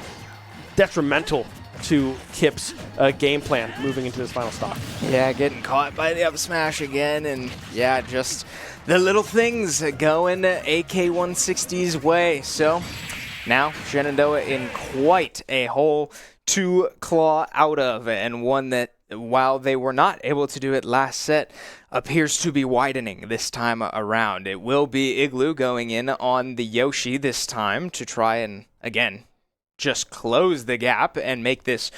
detrimental to Kip's game plan moving into his final stock. Yeah, getting caught by the up smash again, and yeah, just the little things going AK-160's way. So now Shenandoah in quite a hole to claw out of, and one that, while they were not able to do it last set, appears to be widening this time around. It will be Igloo going in on the Yoshi this time to try and, again, just close the gap and make this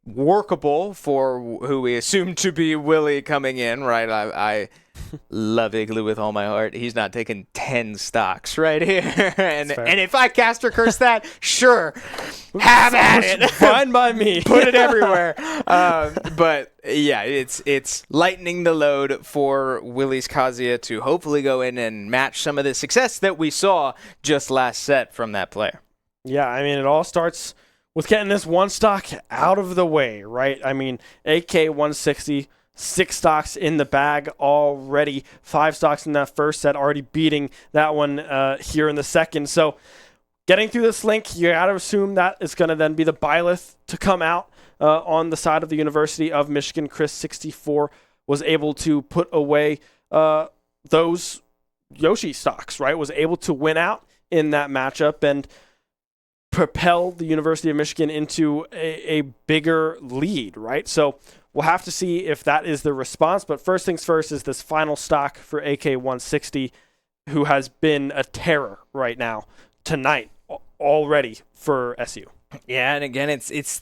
workable for who we assume to be Willie coming in, right? I love Igloo with all my heart. He's not taking 10 stocks right here. and if I caster curse that, sure, have at it. Fine by me. Put it everywhere. But yeah, it's lightening the load for Willie's Kazuya to hopefully go in and match some of the success that we saw just last set from that player. Yeah, I mean, it all starts with getting this one stock out of the way, right? I mean, AK-160, 6 stocks in the bag already, 5 stocks in that first set, already beating that one here in the second. So getting through this link, you got to assume that it's going to then be the Byleth to come out on the side of the University of Michigan. Chris64 was able to put away those Yoshi stocks, right? Was able to win out in that matchup and propel the University of Michigan into a bigger lead, right? So we'll have to see if that is the response. But first things first is this final stock for AK-160, who has been a terror right now tonight already for SU. Yeah, and again, it's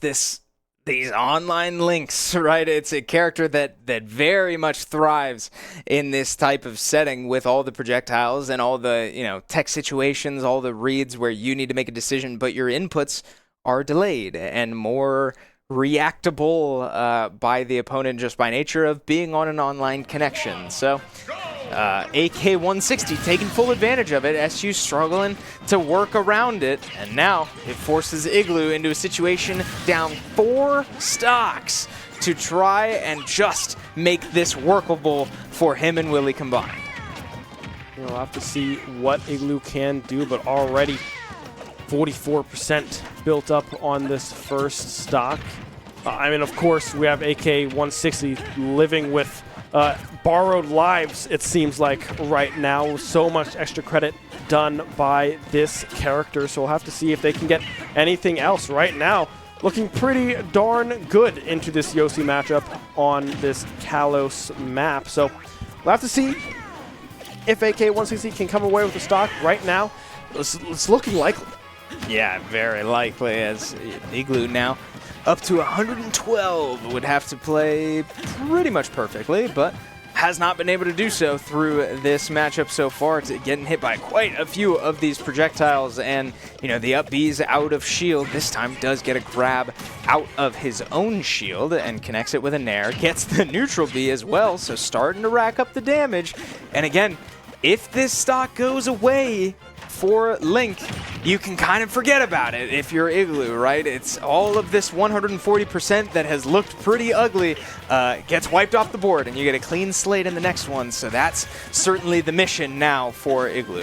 these online links, right? It's a character that very much thrives in this type of setting with all the projectiles and all the, tech situations, all the reads where you need to make a decision, but your inputs are delayed and more reactable by the opponent just by nature of being on an online connection. So AK-160 taking full advantage of it. SU struggling to work around it, and now it forces Igloo into a situation down 4 stocks to try and just make this workable for him and Willie combined. We'll have to see what Igloo can do, but already 44% built up on this first stock. I mean, of course, we have AK-160 living with borrowed lives, it seems like, right now. So much extra credit done by this character, so we'll have to see if they can get anything else. Right now, looking pretty darn good into this Yoshi matchup on this Kalos map. So we'll have to see if AK-160 can come away with the stock. Right now, it's looking likely. Yeah, very likely, as Igloo now up to 112 would have to play pretty much perfectly, but has not been able to do so through this matchup so far. It's getting hit by quite a few of these projectiles, and the up B's out of shield this time does get a grab out of his own shield and connects it with a nair, gets the neutral B as well, so starting to rack up the damage. And again, if this stock goes away for Link, you can kind of forget about it if you're Igloo, right? It's all of this 140% that has looked pretty ugly gets wiped off the board, and you get a clean slate in the next one. So that's certainly the mission now for Igloo.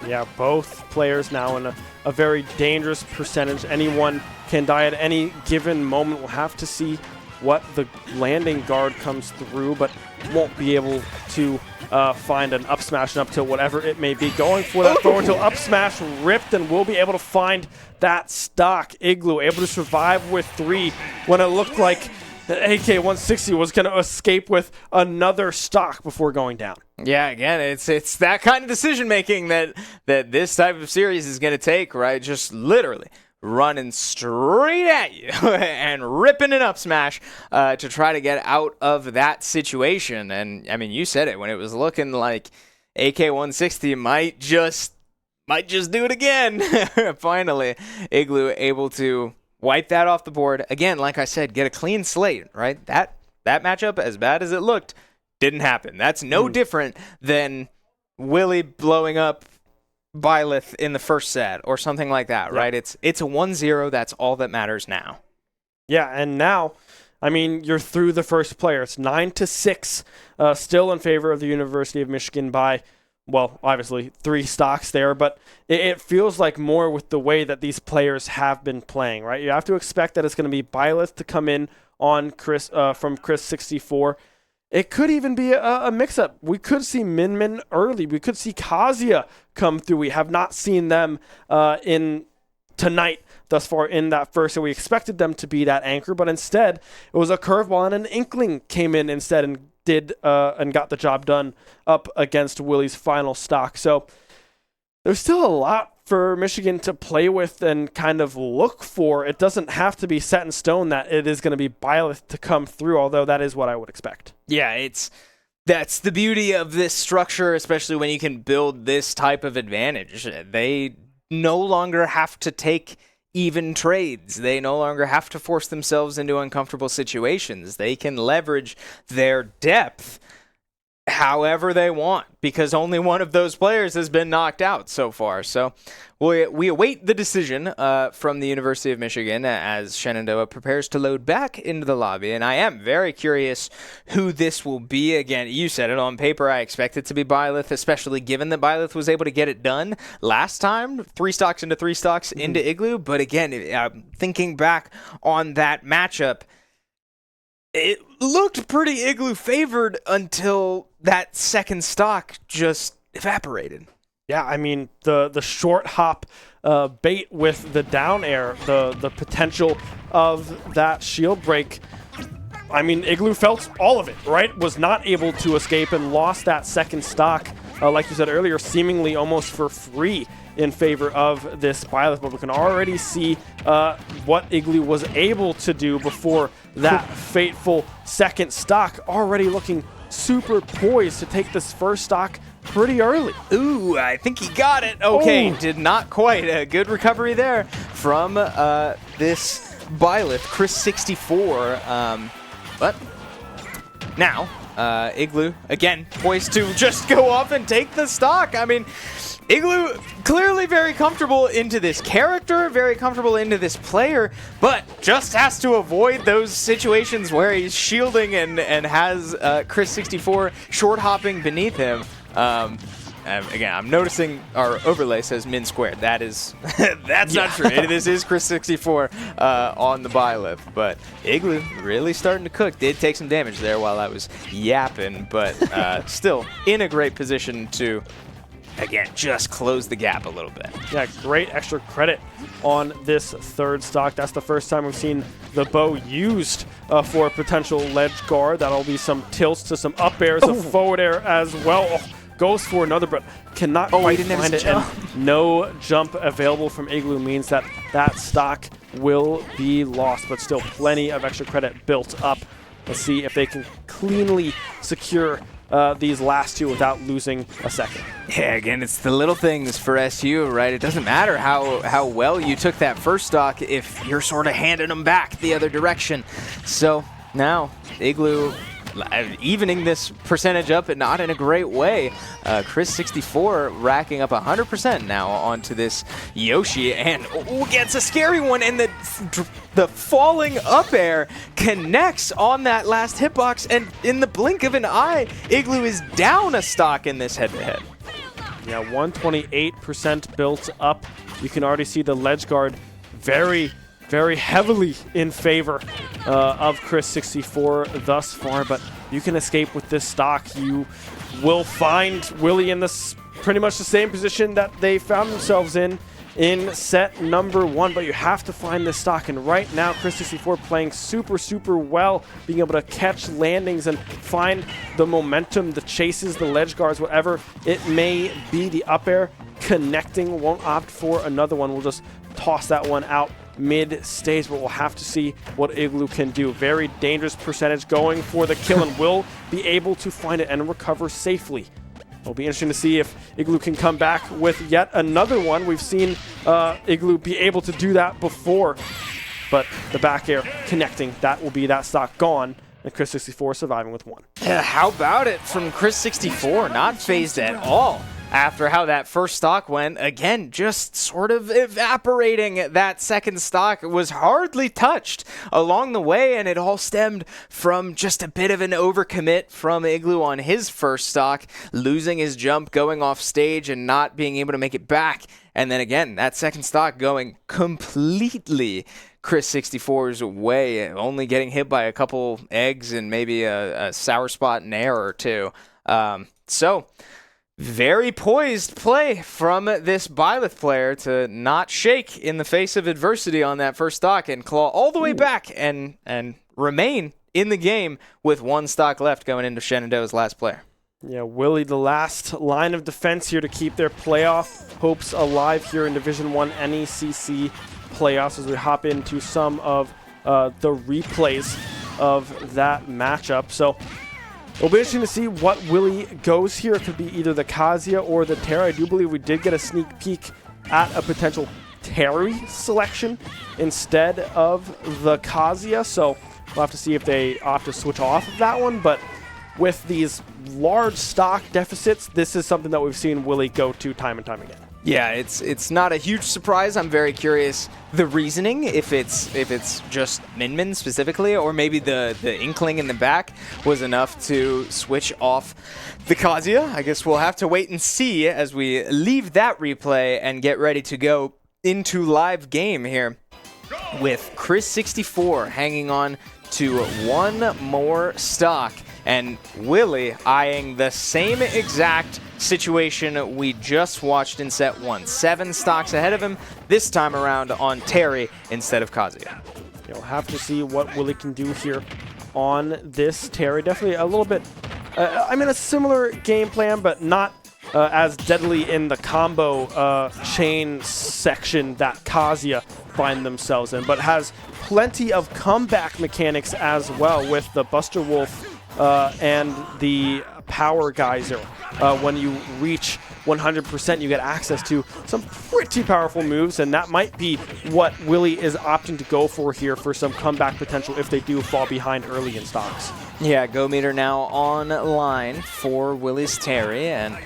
Yeah, both players now in a very dangerous percentage. Anyone can die at any given moment. We'll have to see what the landing guard comes through, but won't be able to find an up smash and up tilt, whatever it may be. Going for that forward tilt, up smash ripped, and will be able to find that stock. Igloo able to survive with 3 when it looked like AK-160 was going to escape with another stock before going down. Yeah, again, it's that kind of decision making that this type of series is going to take, right? Just literally running straight at you and ripping an up smash to try to get out of that situation. And I mean, you said it when it was looking like AK-160 might just do it again. Finally, Igloo able to wipe that off the board. Again, like I said, get a clean slate, right? That matchup, as bad as it looked, didn't happen. That's no different than Willie blowing up Byleth in the first set or something like that, right? It's a 1-0. That's all that matters now. Yeah, and now, I mean, you're through the first player. It's 9-6, still in favor of the University of Michigan by, well, obviously 3 stocks there, but it feels like more with the way that these players have been playing, right? You have to expect that it's going to be Byleth to come in on Chris from Chris 64. It could even be a mix-up. We could see Min early. We could see Kazuya come through. We have not seen them in tonight thus far in that first, so we expected them to be that anchor, but instead it was a curveball, and an Inkling came in instead and did and got the job done up against Willie's final stock. So there's still a lot for Michigan to play with and kind of look for. It doesn't have to be set in stone that it is going to be Byleth to come through, although that is what I would expect. Yeah, that's the beauty of this structure, especially when you can build this type of advantage. They no longer have to take even trades. They no longer have to force themselves into uncomfortable situations. They can leverage their depth however they want, because only one of those players has been knocked out so far. So we await the decision from the University of Michigan as Shenandoah prepares to load back into the lobby, and I am very curious who this will be. Again, you said it, on paper I expect it to be Byleth, especially given that Byleth was able to get it done last time, 3 stocks into 3 stocks into Igloo. But again, thinking back on that matchup, it looked pretty Igloo favored until that second stock just evaporated. Yeah, I mean, the short hop bait with the down air, the potential of that shield break. I mean, Igloo felt all of it, right? Was not able to escape and lost that second stock, like you said earlier, seemingly almost for free in favor of this Byleth. But we can already see what Igloo was able to do before that fateful second stock, already looking super poised to take this first stock pretty early. Ooh, I think he got it. Okay, did not quite. A good recovery there from this Byleth, Chris 64. But now, Igloo, again, poised to just go off and take the stock. I mean, Igloo clearly very comfortable into this character, very comfortable into this player, but just has to avoid those situations where he's shielding and has Chris 64 short hopping beneath him. Again, I'm noticing our overlay says min squared. That is, that's not true. This is Chris 64 on the Byleth, but Igloo really starting to cook. Did take some damage there while I was yapping, but still in a great position to, again, just close the gap a little bit. Yeah, great extra credit on this third stock. That's the first time we've seen the bow used for a potential ledge guard. That'll be some tilts to some up airs, a forward air as well. Oh, goes for another, but cannot quite find it. And no jump available from Igloo means that that stock will be lost, but still plenty of extra credit built up. Let's see if they can cleanly secure these last 2 without losing a second. Yeah, again, it's the little things for SU, right? It doesn't matter how well you took that first stock if you're sort of handing them back the other direction. So now Igloo evening this percentage up, and not in a great way. Chris 64 racking up 100% now onto this Yoshi, and gets a scary one, and the falling up air connects on that last hitbox, and in the blink of an eye, Igloo is down a stock in this head-to-head. Yeah, 128% built up. You can already see the ledge guard very very heavily in favor of Chris64 thus far, but you can escape with this stock. You will find Willie in this pretty much the same position that they found themselves in set number 1, but you have to find this stock, and right now Chris64 playing super well, being able to catch landings and find the momentum, the chases, the ledge guards, whatever it may be. The up air connecting, won't opt for another one, we'll just toss that one out mid-stage, but we'll have to see what Igloo can do. Very dangerous percentage going for the kill, and will be able to find it and recover safely. It'll be interesting to see if Igloo can come back with yet another one. We've seen Igloo be able to do that before, but the back air connecting, that will be that stock gone, and Chris64 surviving with 1. Yeah, how about it from Chris64? Not phased at all after how that first stock went. Again, just sort of evaporating. That second stock was hardly touched along the way, and it all stemmed from just a bit of an overcommit from Igloo on his first stock, losing his jump, going off stage, and not being able to make it back. And then again, that second stock going completely Chris64's way, only getting hit by a couple eggs and maybe a sour spot in air or two. So very poised play from this Byleth player to not shake in the face of adversity on that first stock and claw all the way back and remain in the game with 1 stock left going into Shenandoah's last player. Yeah, Willie, the last line of defense here to keep their playoff hopes alive here in Division 1 NECC playoffs as we hop into some of the replays of that matchup. So it'll be interesting to see what Willie goes here. It could be either the Kazuya or the Terra. I do believe we did get a sneak peek at a potential Terry selection instead of the Kazuya, so we'll have to see if they opt to switch off of that one. But with these large stock deficits, this is something that we've seen Willie go to time and time again. Yeah, it's not a huge surprise. I'm very curious the reasoning, if it's just Min specifically, or maybe the inkling in the back was enough to switch off the Kazuya. I guess we'll have to wait and see as we leave that replay and get ready to go into live game here with Chris64 hanging on to 1 more stock, and Willie eyeing the same exact situation we just watched in set 1. 7 stocks ahead of him, this time around on Terry instead of Kazuya. You'll have to see what Willie can do here on this Terry. Definitely a little bit, a similar game plan, but not as deadly in the combo chain section that Kazuya find themselves in, but has plenty of comeback mechanics as well with the Buster Wolf and the Power Geyser. When you reach 100%, you get access to some pretty powerful moves, and that might be what Willie is opting to go for here for some comeback potential if they do fall behind early in stocks. Yeah, Go Meter now online for Willie's Terry, and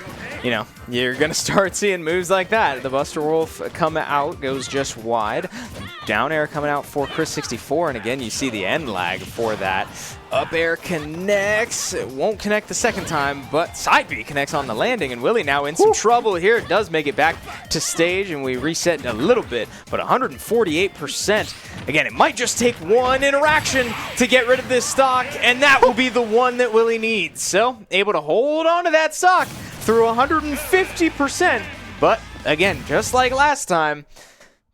you're going to start seeing moves like that. The Buster Wolf come out, goes just wide. Down air coming out for Chris64, and again, you see the end lag for that. Up air connects. It won't connect the second time, but side B connects on the landing, and Willie now in some trouble here. It does make it back to stage, and we reset a little bit, but 148%. Again, it might just take 1 interaction to get rid of this stock, and that will be the one that Willie needs. So, able to hold on to that stock through 150%, but again, just like last time,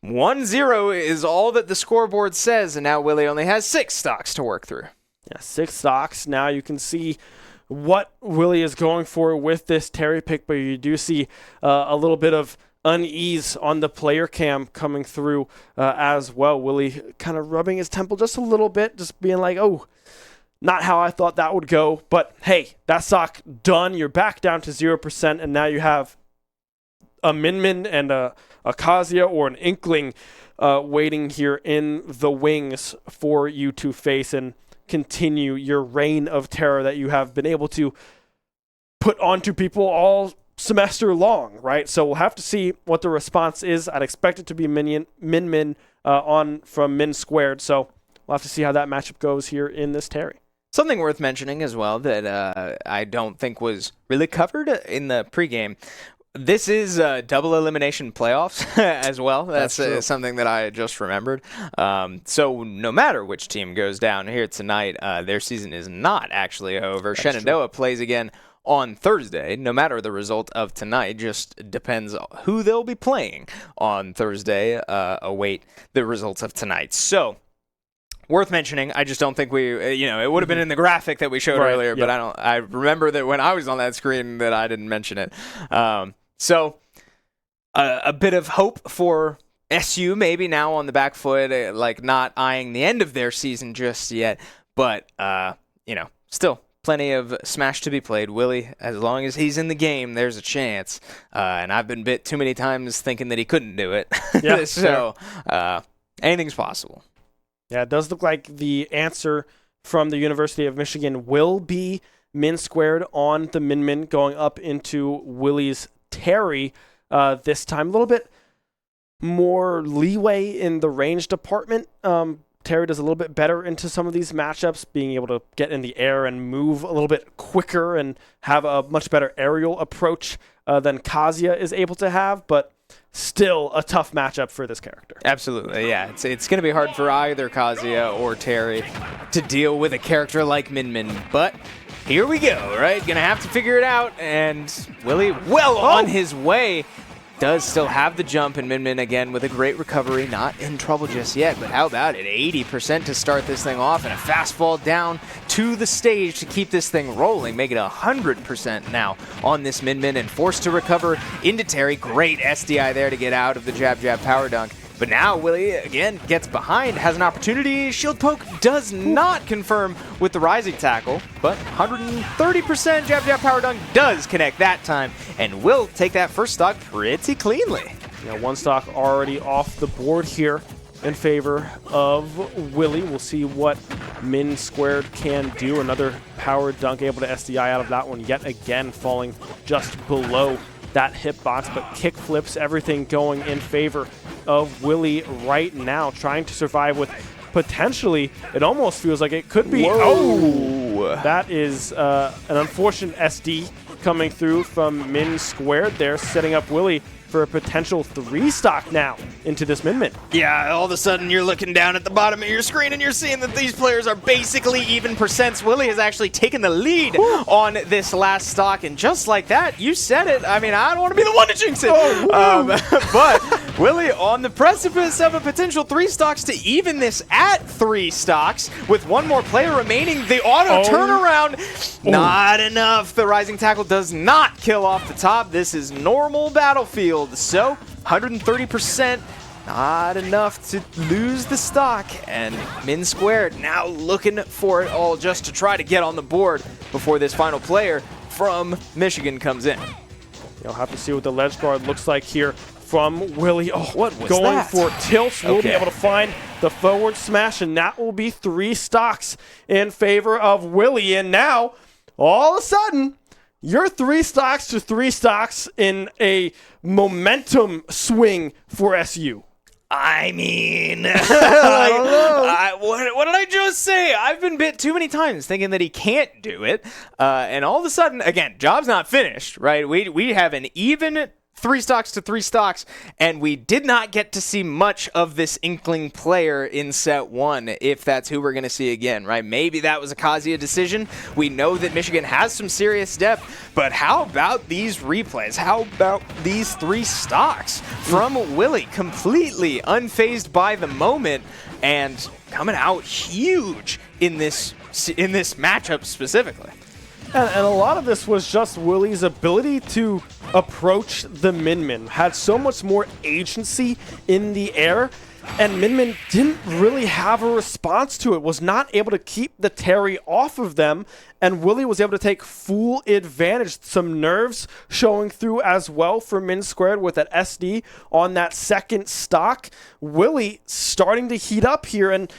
1-0 is all that the scoreboard says, and now Willie only has 6 stocks to work through. Yeah, 6 stocks. Now you can see what Willie is going for with this Terry pick, but you do see a little bit of unease on the player cam coming through as well. Willie kind of rubbing his temple just a little bit, just being like, oh, not how I thought that would go. But hey, that stock done. You're back down to 0%, and now you have a Min and a Kazuya or an Inkling waiting here in the wings for you to face and continue your reign of terror that you have been able to put onto people all semester long, right? So we'll have to see what the response is. I'd expect it to be Min on from Min squared, so we'll have to see how that matchup goes here in this Terry. Something worth mentioning as well that I don't think was really covered in the pregame. This is double elimination playoffs as well. That's something that I just remembered. So no matter which team goes down here tonight, their season is not actually over. That's Shenandoah plays again on Thursday. No matter the result of tonight, just depends who they'll be playing on Thursday. Await the results of tonight. So worth mentioning. I just don't think it would have been in the graphic that we showed earlier, but I remember that when I was on that screen that I didn't mention it. So a bit of hope for SU maybe now on the back foot, like not eyeing the end of their season just yet, but still plenty of Smash to be played. Willie, as long as he's in the game, there's a chance. And I've been bit too many times thinking that he couldn't do it. Yeah, so anything's possible. Yeah, it does look like the answer from the University of Michigan will be Min Squared on the Min going up into Willie's Terry this time. A little bit more leeway in the range department. Terry does a little bit better into some of these matchups, being able to get in the air and move a little bit quicker and have a much better aerial approach than Kazuya is able to have, but still a tough matchup for this character. Absolutely, yeah. It's going to be hard for either Kazuya or Terry to deal with a character like Min, but here we go, right? Gonna have to figure it out, and Willie, on his way, does still have the jump, and Min again with a great recovery, not in trouble just yet, but how about it? 80% to start this thing off, and a fast fall down to the stage to keep this thing rolling, make it 100% now on this Min, and forced to recover into Terry. Great SDI there to get out of the jab power dunk. But now Willie, again, gets behind, has an opportunity. Shield poke does not confirm with the rising tackle, but 130% jab power dunk does connect that time, and will take that first stock pretty cleanly. Yeah, one stock already off the board here in favor of Willie. We'll see what Min Squared can do. Another power dunk, able to SDI out of that one yet again, falling just below that hitbox, but kick flips, everything going in favor of Willie right now, trying to survive with potentially, it almost feels like it could be. Whoa. Oh, that is an unfortunate SD coming through from Min Squared there, setting up Willie for a potential 3-stock now into this Min. Yeah, all of a sudden you're looking down at the bottom of your screen and you're seeing that these players are basically even percents. Willie has actually taken the lead on this last stock, and just like that, you said it. I mean, I don't want to be the one to jinx it. But Willie on the precipice of a potential 3 stocks to even this at 3 stocks with one more player remaining. The auto turnaround, not enough. The rising tackle does not kill off the top. This is normal Battlefield. So 130%, not enough to lose the stock, and Min Squared now looking for it all just to try to get on the board before this final player from Michigan comes in. You'll have to see what the ledge guard looks like here from Willie. Oh, what was going that? For tilts. We'll be able to find the forward smash, and that will be 3 stocks in favor of Willie. And now, all of a sudden, you're 3 stocks to 3 stocks in a momentum swing for SU. I mean, I don't know. What did I just say? I've been bit too many times thinking that he can't do it. And all of a sudden, again, job's not finished, right? We have an even 3 stocks to 3 stocks, and we did not get to see much of this Inkling player in set 1, if that's who we're going to see again, right? Maybe that was a Kazuya decision. We know that Michigan has some serious depth, but how about these replays? How about these 3 stocks from Willie, completely unfazed by the moment and coming out huge in this matchup specifically? And a lot of this was just Willie's ability to approach the Min. Had so much more agency in the air, and Min didn't really have a response to it, was not able to keep the Terry off of them, and Willie was able to take full advantage. Some nerves showing through as well for Min Squared with that SD on that second stock. Willie starting to heat up here and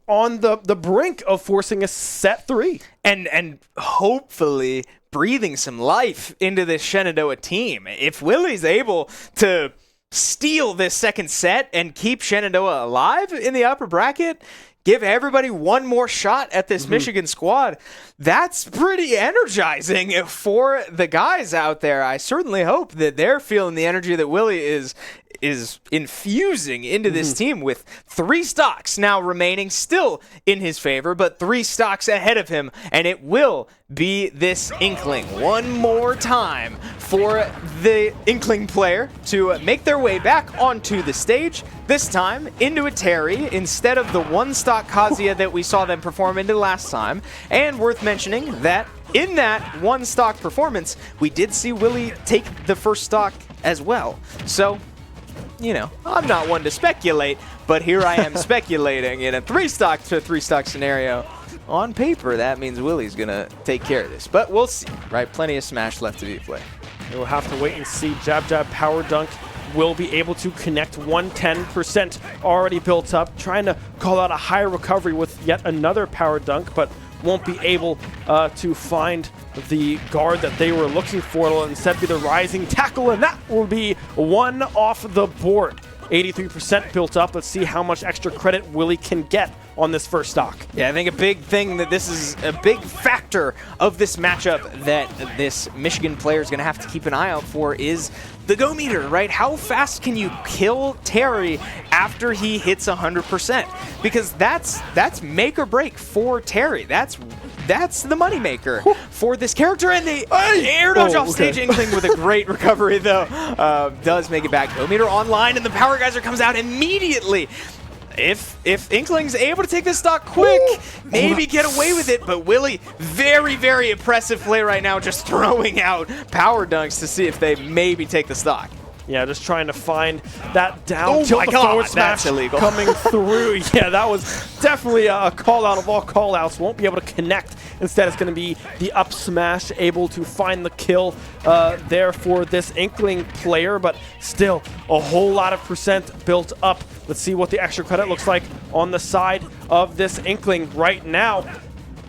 on the brink of forcing a set 3. And hopefully breathing some life into this Shenandoah team. If Willie's able to steal this second set and keep Shenandoah alive in the upper bracket, give everybody one more shot at this Michigan squad. That's pretty energizing for the guys out there. I certainly hope that they're feeling the energy that Willie is infusing into this team, with 3 stocks now remaining still in his favor, but 3 stocks ahead of him, and it will be this Inkling one more time for the Inkling player to make their way back onto the stage, this time into a Terry instead of the 1-stock Kazuya that we saw them perform into last time. And worth mentioning that in that 1-stock performance, we did see Willie take the first stock as well. So, you know, I'm not one to speculate, but here I am speculating in a 3-stock to 3-stock scenario. On paper, that means Willie's going to take care of this. But we'll see, right? Plenty of Smash left to be played. We'll have to wait and see. Jab, jab, power dunk will be able to connect. 110% already built up. Trying to call out a high recovery with yet another power dunk, but won't be able to find the guard that they were looking for. It'll instead be the rising tackle, and that will be 1 off the board. 83% built up. Let's see how much extra credit Willie can get on this first stock. Yeah, I think a big thing that this is a big factor of this matchup that this Michigan player is going to have to keep an eye out for is the go meter, right? How fast can you kill Terry after he hits 100%? Because that's make or break for Terry. That's the moneymaker for this character, and they air dodge off stage. Inkling with a great recovery, though, does make it back. Go meter online, and the power geyser comes out immediately. If Inkling's able to take this stock quick, maybe get away with it, but Willie, very, very impressive play right now, just throwing out power dunks to see if they maybe take the stock. Yeah, just trying to find that down tilt forward smash coming through. Yeah, that was definitely a call out of all call outs. Won't be able to connect. Instead, it's going to be the up smash, able to find the kill there for this Inkling player, but still a whole lot of percent built up. Let's see what the extra credit looks like on the side of this Inkling right now.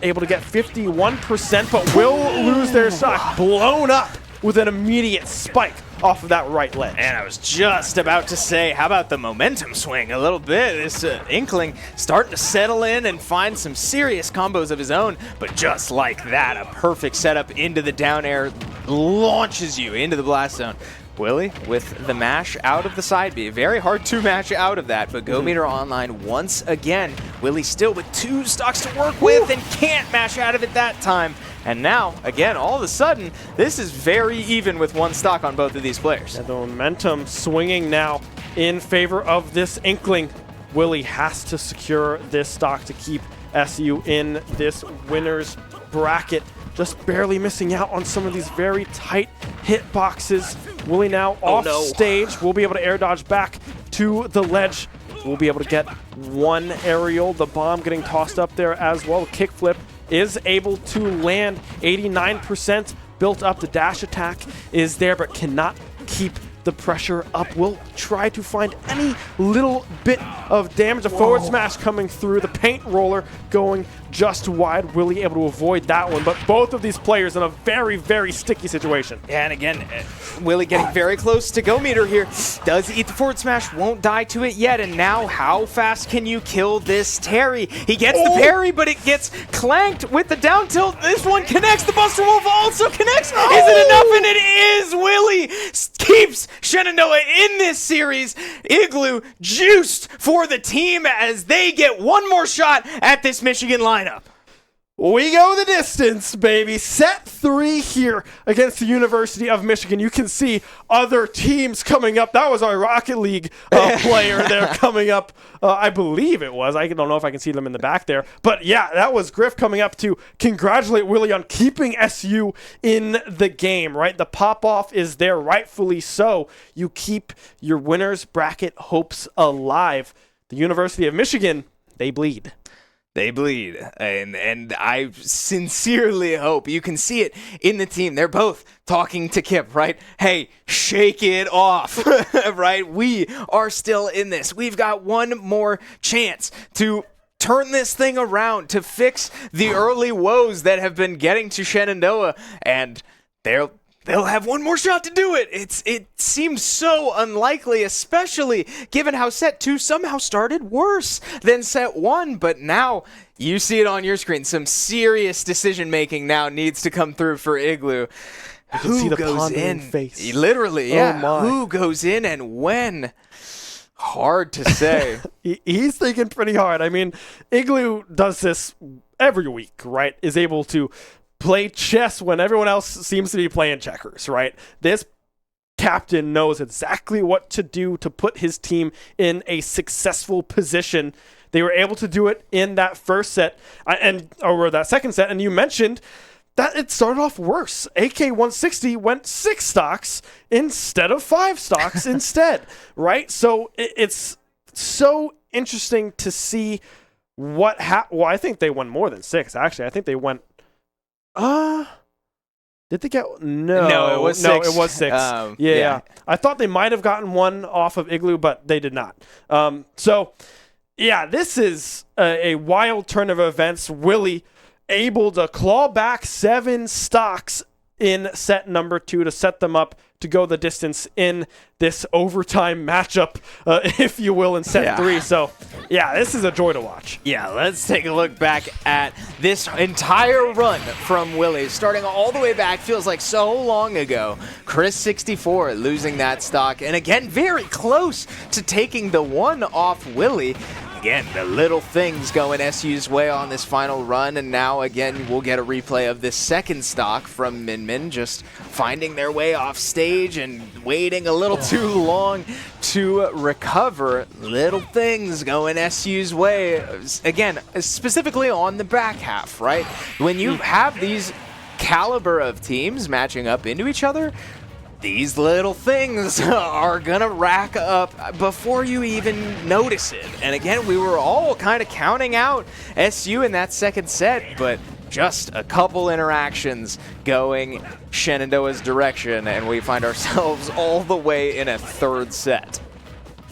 Able to get 51%, but will lose their stock. Blown up with an immediate spike off of that right ledge. And I was just about to say, how about the momentum swing a little bit? This Inkling starting to settle in and find some serious combos of his own, but just like that, a perfect setup into the down air launches you into the blast zone. Willie with the mash out of the side B. Very hard to match out of that, but Go Meter online once again. Willie still with 2 stocks to work with and can't mash out of it that time. And now, again, all of a sudden, this is very even with 1 stock on both of these players. And the momentum swinging now in favor of this Inkling. Willie has to secure this stock to keep SU in this winner's bracket. Just barely missing out on some of these very tight hit boxes. Willie now off stage. We'll be able to air dodge back to the ledge. We'll be able to get 1 aerial. The bomb getting tossed up there as well. Kickflip is able to land. 89% built up. The dash attack is there, but cannot keep the pressure up. Will try to find any little bit of damage. A forward smash coming through. The paint roller going just wide. Willie able to avoid that one, but both of these players in a very, very sticky situation. Yeah, and again, Willie getting very close to Go Meter here. Does eat the forward smash, won't die to it yet, and now how fast can you kill this Terry? He gets the parry, but it gets clanked with the down tilt. This one connects. The Buster Wolf also connects. Is it enough? And it is. Willie keeps Shenandoah in this series. Igloo juiced for the team as they get 1 more shot at this Michigan lineup. We go the distance, baby. Set 3 here against the University of Michigan. You can see other teams coming up. That was our Rocket League player there coming up. I believe it was. I don't know if I can see them in the back there. But yeah, that was Griff coming up to congratulate Willie on keeping SU in the game, right? The pop-off is there, rightfully so. You keep your winners bracket hopes alive. The University of Michigan, they bleed. They bleed, and I sincerely hope you can see it in the team. They're both talking to Kip, right? Hey, shake it off, right? We are still in this. We've got 1 more chance to turn this thing around, to fix the early woes that have been getting to Shenandoah, and they'll have one more shot to do it. It seems so unlikely, especially given how set 2 somehow started worse than set 1. But now you see it on your screen. Some serious decision making now needs to come through for Igloo. You can see the pondering face. Literally, yeah. Oh my. Who goes in and when? Hard to say. He's thinking pretty hard. I mean, Igloo does this every week, right? Is able to play chess when everyone else seems to be playing checkers, right? This captain knows exactly what to do to put his team in a successful position. They were able to do it in that first set or that second set, and you mentioned that it started off worse. AK-160 went 6 stocks instead of 5 stocks instead, right? So it's so interesting to see what happened. Well, I think they won more than 6, actually. I think they went... Did they get... No, it was 6. No, it was 6. Yeah. I thought they might have gotten one off of Igloo, but they did not. So, yeah, this is a wild turn of events. Willie able to claw back 7 stocks in set number 2 to set them up to go the distance in this overtime matchup, if you will, in set 3. So, yeah, this is a joy to watch. Yeah, let's take a look back at this entire run from Willie, starting all the way back, feels like so long ago. Chris 64 losing that stock, and again, very close to taking the one off Willie. Again, the little things going SU's way on this final run, and now again we'll get a replay of this second stock from Min Min just finding their way off stage and waiting a little too long to recover. Little things going SU's way, again, specifically on the back half, right? When you have these caliber of teams matching up into each other, these little things are gonna rack up before you even notice it. And again, we were all kind of counting out SU in that second set, but just a couple interactions going Shenandoah's direction, and we find ourselves all the way in a third set.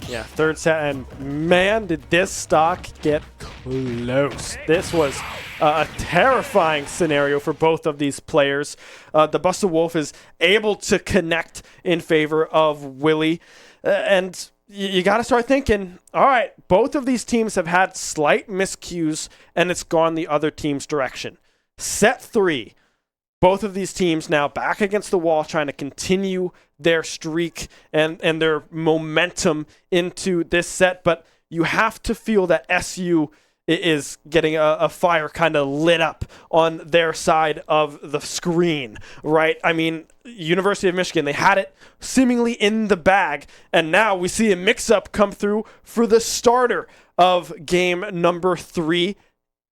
Yeah, third set, and man, did this stock get close. This was a terrifying scenario for both of these players. The Buster Wolf is able to connect in favor of Willie, and you got to start thinking, all right, both of these teams have had slight miscues, and it's gone the other team's direction. Set 3, both of these teams now back against the wall, trying to continue their streak and their momentum into this set, but you have to feel that SU is getting a fire kind of lit up on their side of the screen, right? I mean, University of Michigan, they had it seemingly in the bag, and now we see a mix-up come through for the starter of game number 3.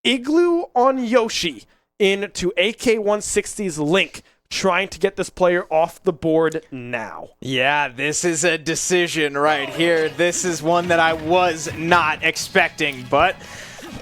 Igloo on Yoshi into AK-160's Link, trying to get this player off the board now. Yeah, this is a decision right here. This is one that I was not expecting, but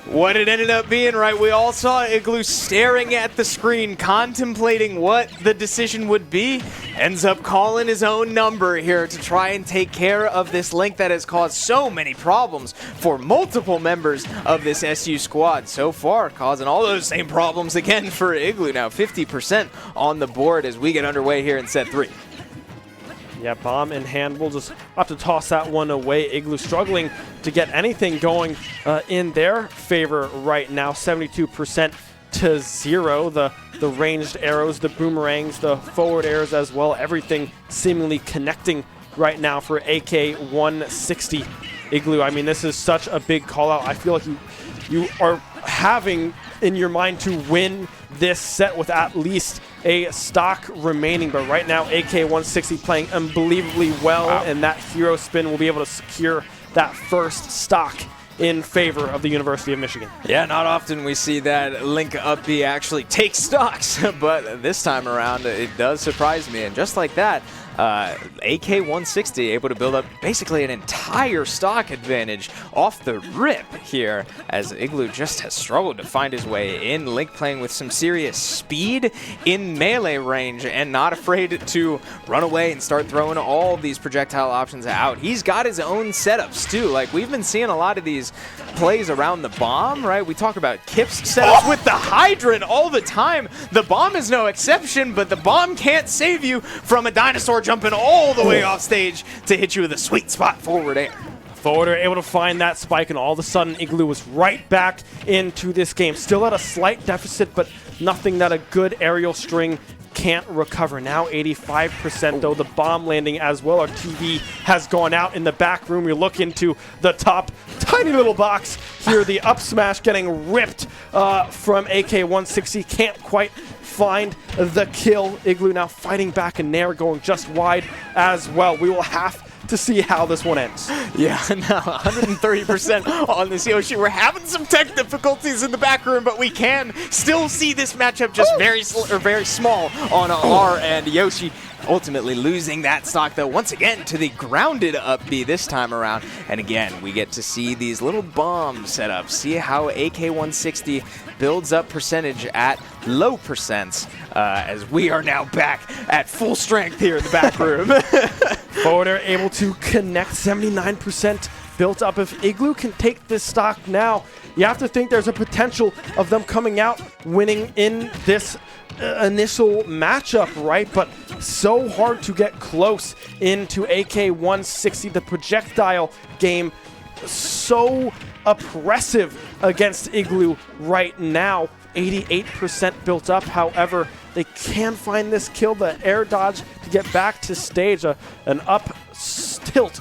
what it ended up being, right? We all saw Igloo staring at the screen, contemplating what the decision would be. Ends up calling his own number here to try and take care of this Link that has caused so many problems for multiple members of this SU squad. So far, causing all those same problems again for Igloo. Now 50% on the board as we get underway here in set 3. Yeah, bomb in hand. We'll just have to toss that one away. Igloo struggling to get anything going in their favor right now. 72% to 0. The ranged arrows, the boomerangs, the forward arrows as well. Everything seemingly connecting right now for AK-160. Igloo, I mean, this is such a big call out. I feel like you are having in your mind to win this set with at least a stock remaining, but right now AK-160 playing unbelievably well, and that hero spin will be able to secure that first stock in favor of the University of Michigan. Yeah, not often we see that Link up B actually take stocks, but this time around it does surprise me, and just like that, AK-160 able to build up basically an entire stock advantage off the rip here, as Igloo just has struggled to find his way in. Link playing with some serious speed in melee range and not afraid to run away and start throwing all these projectile options out. He's got his own setups too. Like, we've been seeing a lot of these plays around the bomb, right? We talk about Kip's setups with the hydrant all the time. The bomb is no exception, but the bomb can't save you from a dinosaur jumping all the way off stage to hit you with a sweet spot forward air. Forward air able to find that spike, and all of a sudden Igloo was right back into this game. Still at a slight deficit, but nothing that a good aerial string can't recover. Now 85% though, the bomb landing as well. Our TV has gone out in the back room. We look into the top tiny little box here. The up smash getting ripped from AK-160. Can't quite find the kill. Igloo now fighting back in Nair, going just wide as well. We will have to see how this one ends. Yeah, no, 130% on this Yoshi. We're having some tech difficulties in the back room, but we can still see this matchup just very small on our end. Yoshi ultimately losing that stock, though, once again to the grounded up B this time around. And again, we get to see these little bomb setups. See how AK-160 builds up percentage at low percents, as we are now back at full strength here in the back room. Forward air able to connect, 79% built up. If Igloo can take this stock now, you have to think there's a potential of them coming out winning in this initial matchup, right? But so hard to get close into AK-160. The projectile game so oppressive against Igloo right now. 88% built up. However, they can find this kill, the air dodge to get back to stage. An up tilt,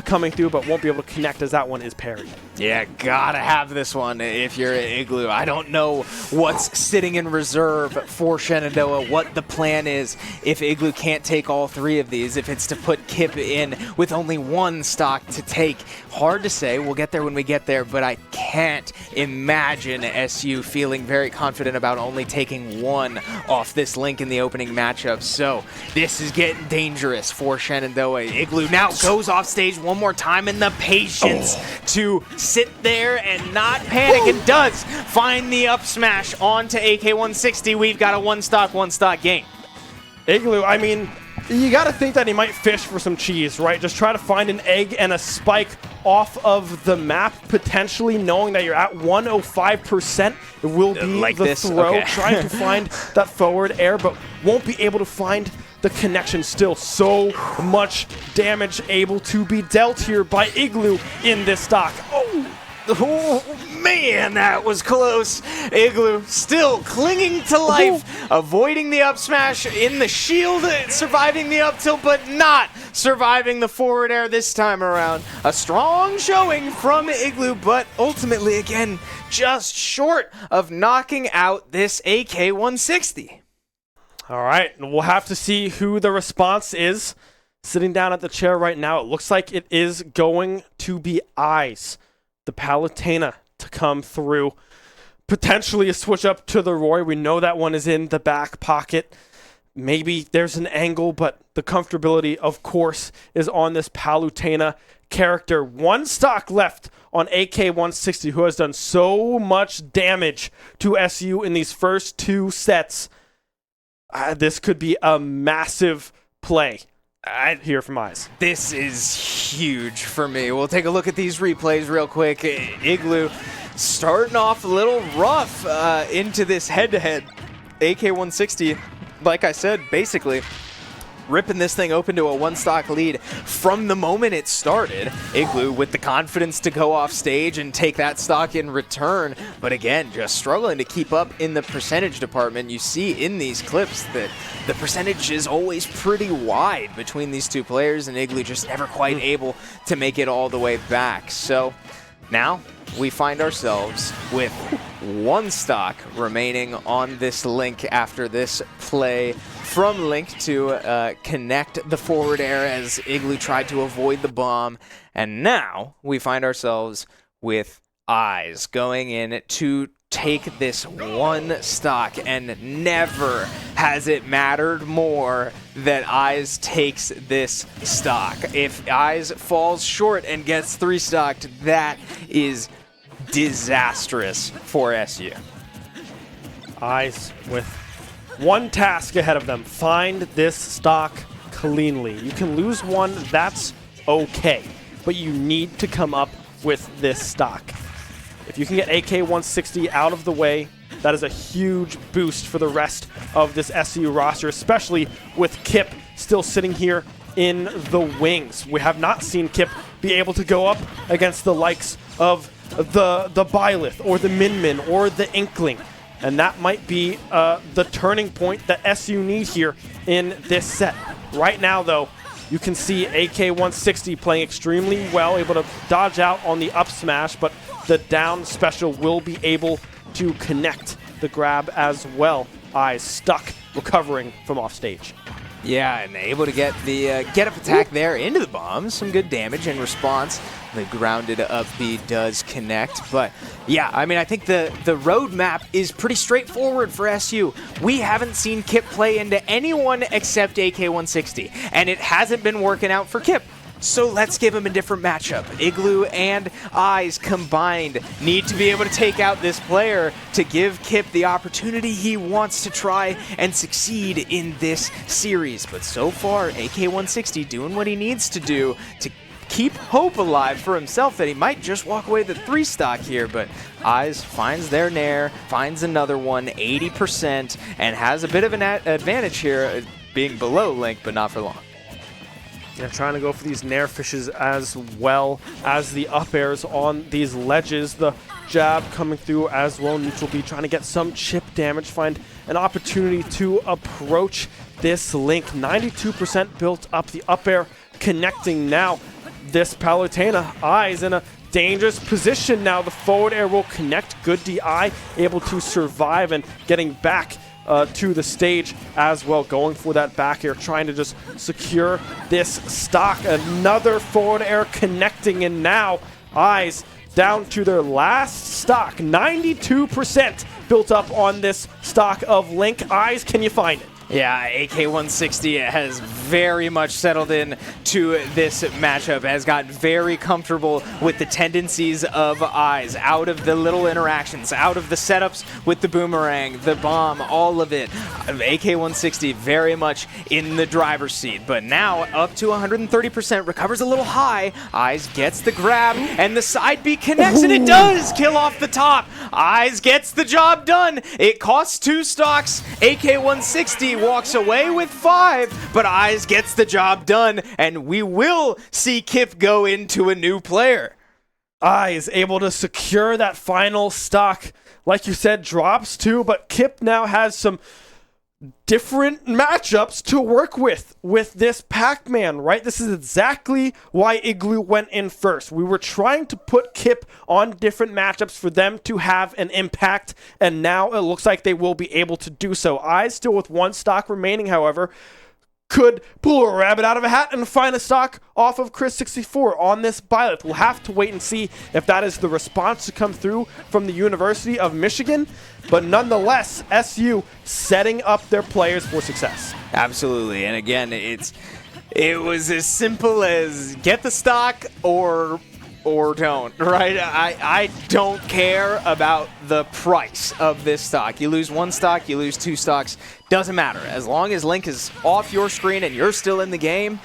coming through, but won't be able to connect as that one is parried. Yeah, gotta have this one if you're Igloo. I don't know what's sitting in reserve for Shenandoah, what the plan is if Igloo can't take all three of these, if it's to put Kip in with only one stock to take. Hard to say. We'll get there when we get there, but I can't imagine SU feeling very confident about only taking one off this Link in the opening matchup. So this is getting dangerous for Shenandoah. Igloo now goes off stage one more time, and the patience to sit there and not panic, and does find the up smash onto AK-160. We've got a one stock game. Igloo, I mean, you got to think that he might fish for some cheese, right? Just try to find an egg and a spike off of the map, potentially knowing that you're at 105%. It will be like the this. throw, Okay. trying to find that forward air, but won't be able to find the connection. Still so much damage able to be dealt here by Igloo in this stock. Oh, man, that was close. Igloo still clinging to life, avoiding the up smash in the shield, surviving the up tilt, but not surviving the forward air this time around. A strong showing from Igloo, but ultimately, again, just short of knocking out this AK-160. All right, we'll have to see who the response is. Sitting down at the chair right now, it looks like it is going to be Eyes, the Palutena, to come through. Potentially a switch up to the Roy. We know that one is in the back pocket. Maybe there's an angle, but the comfortability, of course, is on this Palutena character. One stock left on AK-160, who has done so much damage to SU in these first two sets. This could be a massive play. I'd hear from Eyes. This is huge for me. We'll take a look at these replays real quick. Igloo starting off a little rough into this head-to-head. AK-160, like I said, basically ripping this thing open to a one-stock lead from the moment it started. Igloo with the confidence to go off stage and take that stock in return, but again, just struggling to keep up in the percentage department. You see in these clips that the percentage is always pretty wide between these two players, and Igloo just never quite able to make it all the way back. So now we find ourselves with one stock remaining on this Link after this play from Link to connect the forward air as Igloo tried to avoid the bomb. And now we find ourselves with Eyes going in to take this one stock, and never has it mattered more that Eyes takes this stock. If Eyes falls short and gets 3 stocked, that is disastrous for SU. Eyes with one task ahead of them. Find this stock cleanly. You can lose one, that's okay, but you need to come up with this stock. If you can get AK-160 out of the way, that is a huge boost for the rest of this SU roster, especially with Kip still sitting here in the wings. We have not seen Kip be able to go up against the likes of the Byleth or the Min or the Inkling. And that might be the turning point that SU need here in this set. Right now, though, you can see AK-160 playing extremely well, able to dodge out on the up smash, but the down special will be able to connect the grab as well. Eyes stuck, recovering from off stage. Yeah, and able to get the get-up attack there into the bomb. Some good damage in response. The grounded up B does connect. But yeah, I mean, I think the roadmap is pretty straightforward for SU. We haven't seen Kip play into anyone except AK-160, and it hasn't been working out for Kip. So let's give him a different matchup. Igloo and Eyes combined need to be able to take out this player to give Kip the opportunity he wants to try and succeed in this series. But so far, AK-160 doing what he needs to do to keep hope alive for himself that he might just walk away with the 3 stock here. But Eyes finds their Nair, finds another one, 80%, and has a bit of an advantage here, being below Link, but not for long. Yeah, trying to go for these Nair fishes as well as the up airs on these ledges. The jab coming through as well. Neutral B trying to get some chip damage, find an opportunity to approach this Link. 92% built up, the up air connecting now. This Palutena, Eyes in a dangerous position now. The forward air will connect. Good DI, able to survive and getting back to the stage as well, going for that back air, trying to just secure this stock. Another forward air connecting, and now Eyes down to their last stock. 92% built up on this stock of Link. Eyes, can you find it? Yeah, AK-160 has very much settled in to this matchup, has gotten very comfortable with the tendencies of Eyes, out of the little interactions, out of the setups with the boomerang, the bomb, all of it. AK-160 very much in the driver's seat, but now up to 130%, recovers a little high. Eyes gets the grab, and the side B connects, and it does kill off the top. Eyes gets the job done. It costs 2 stocks. AK-160 walks away with 5, but Eyes gets the job done, and we will see Kip go into a new player. Eyes able to secure that final stock. Like you said, drops 2, but Kip now has some different matchups to work with this Pac-Man, right? This is exactly why Igloo went in first. We were trying to put Kip on different matchups for them to have an impact, and now it looks like they will be able to do so. Eyes still with 1 stock remaining, however, could pull a rabbit out of a hat and find a stock off of Chris64 on this Byleth. We'll have to wait and see if that is the response to come through from the University of Michigan. But nonetheless, SU setting up their players for success. Absolutely. And again, it was as simple as get the stock or don't, right? I don't care about the price of this stock. You lose 1 stock, you lose 2 stocks, doesn't matter. As long as Link is off your screen and you're still in the game,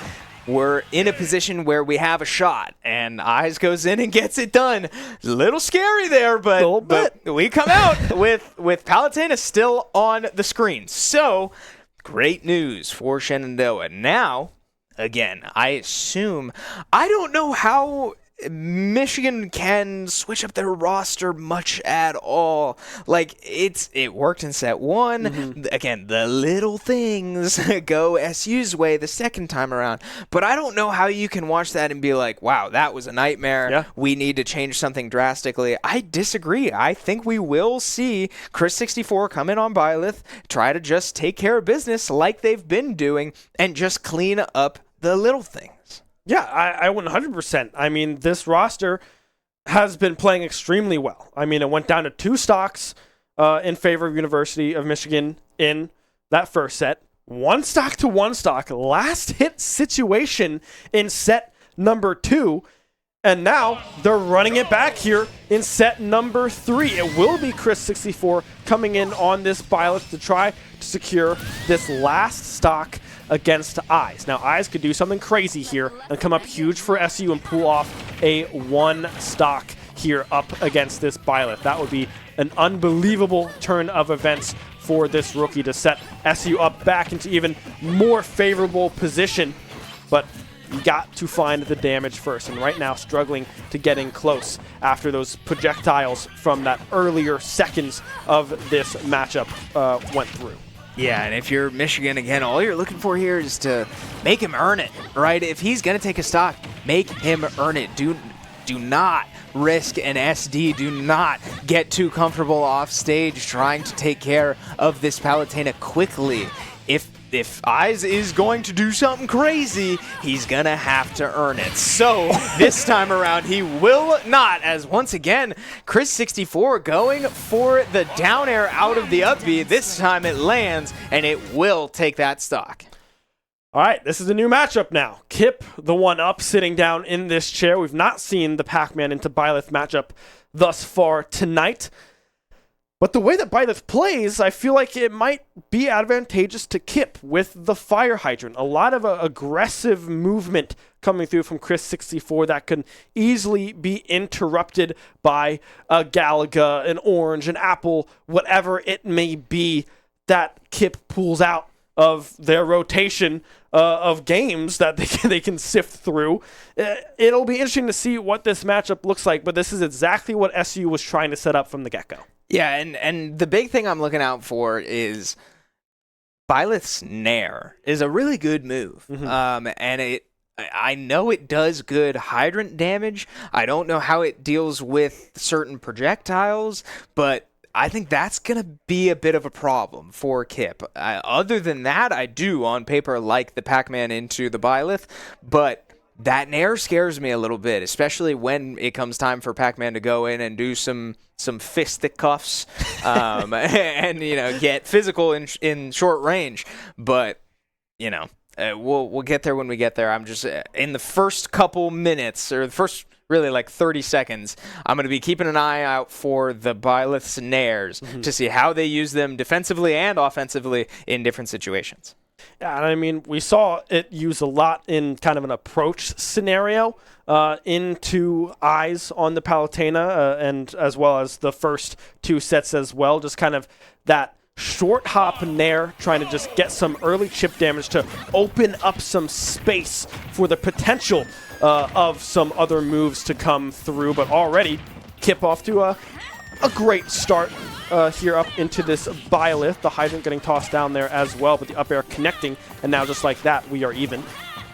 we're in a position where we have a shot, and Eyes goes in and gets it done. A little scary there, but we come out with Palutena still on the screen. So, great news for Shenandoah. Now, again, I don't know how Michigan can switch up their roster much at all. Like, it worked in set 1. Mm-hmm. Again, the little things go SU's way the second time around. But I don't know how you can watch that and be like, wow, that was a nightmare. Yeah. We need to change something drastically. I disagree. I think we will see Chris64 come in on Byleth, try to just take care of business like they've been doing, and just clean up the little things. Yeah, I 100%. I mean, this roster has been playing extremely well. I mean, it went down to 2 stocks in favor of University of Michigan in that first set. 1 stock to 1 stock. Last hit situation in set number 2. And now they're running it back here in set number 3. It will be Chris64 coming in on this byleth to try to secure this last stock against Eyes. Now, Eyes could do something crazy here and come up huge for SU and pull off a 1 stock here up against this byleth. That would be an unbelievable turn of events for this rookie to set SU up back into even more favorable position. But you got to find the damage first, and right now struggling to get in close after those projectiles from that earlier seconds of this matchup went through. Yeah, and if you're Michigan, again, all you're looking for here is to make him earn it, right? If he's going to take a stock, make him earn it. Do not risk an SD. Do not get too comfortable off stage trying to take care of this Palutena quickly. If Eyes is going to do something crazy, he's going to have to earn it. So this time around, he will not, as once again, Chris64 going for the down air out of the up B. This time it lands, and it will take that stock. All right, this is a new matchup now. Kip, the one up, sitting down in this chair. We've not seen the Pac-Man into Byleth matchup thus far tonight. But the way that Byleth plays, I feel like it might be advantageous to Kip with the Fire Hydrant. A lot of aggressive movement coming through from Chris64 that can easily be interrupted by a Galaga, an Orange, an Apple, whatever it may be that Kip pulls out of their rotation of games that they can sift through. It'll be interesting to see what this matchup looks like, but this is exactly what SU was trying to set up from the get-go. Yeah, and the big thing I'm looking out for is Byleth's Nair is a really good move. Mm-hmm. And I know it does good hydrant damage. I don't know how it deals with certain projectiles, but I think that's going to be a bit of a problem for Kip. Other than that, I do, on paper, like the Pac-Man into the Byleth, but that Nair scares me a little bit, especially when it comes time for Pac-Man to go in and do some fisticuffs and, get physical in short range. But, we'll get there when we get there. I'm just, in the first couple minutes, or the first really like 30 seconds, I'm going to be keeping an eye out for the Byleth's Nairs to see how they use them defensively and offensively in different situations. Yeah, and I mean, we saw it used a lot in kind of an approach scenario into Eyes on the Palutena, and as well as the first 2 sets as well. Just kind of that short hop Nair, trying to just get some early chip damage to open up some space for the potential of some other moves to come through. But already, Kip off to a great start here up into this Byleth. The Hydrant getting tossed down there as well, but the up air connecting, and now just like that, we are even.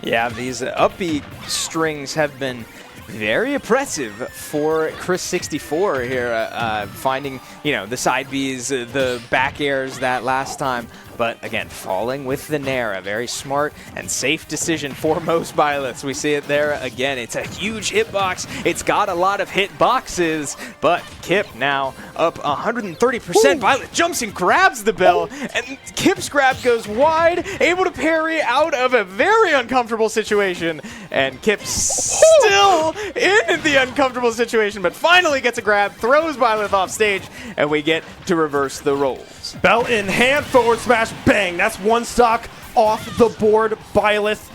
Yeah, these up B strings have been very oppressive for Chris64 here, finding, the side Bs, the back airs that last time. But again, falling with the Nair, a very smart and safe decision for most Byleths. We see it there again. It's a huge hitbox. It's got a lot of hitboxes, but Kip now up 130%. Byleth jumps and grabs the bell, and Kip's grab goes wide, able to parry out of a very uncomfortable situation. And Kip's still in the uncomfortable situation, but finally gets a grab, throws Byleth off stage, and we get to reverse the roles. Bell in hand, forward smash, bang. That's 1 stock off the board, Byleth.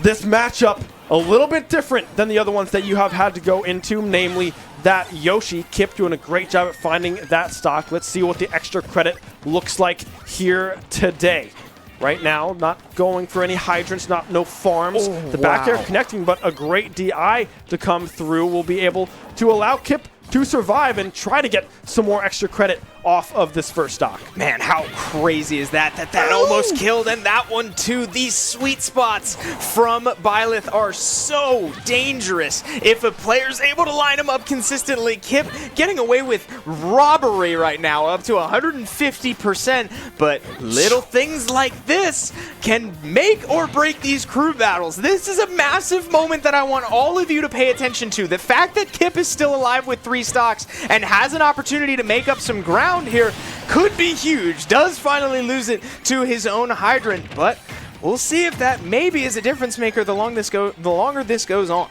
This matchup, a little bit different than the other ones that you have had to go into, namely that Yoshi. Kip doing a great job at finding that stock. Let's see what the extra credit looks like here today. Right now, not going for any hydrants, no farms. The back air connecting, but a great DI to come through will be able to allow Kip to survive and try to get some more extra credit off of this first stock. Man, how crazy is that almost killed, and that one too. These sweet spots from Byleth are so dangerous. If a player's able to line them up consistently, Kip getting away with robbery right now, up to 150%, but little things like this can make or break these crew battles. This is a massive moment that I want all of you to pay attention to. The fact that Kip is still alive with 3 stocks and has an opportunity to make up some ground here could be huge. Does finally lose it to his own hydrant, but we'll see if that maybe is a difference maker the longer this goes on.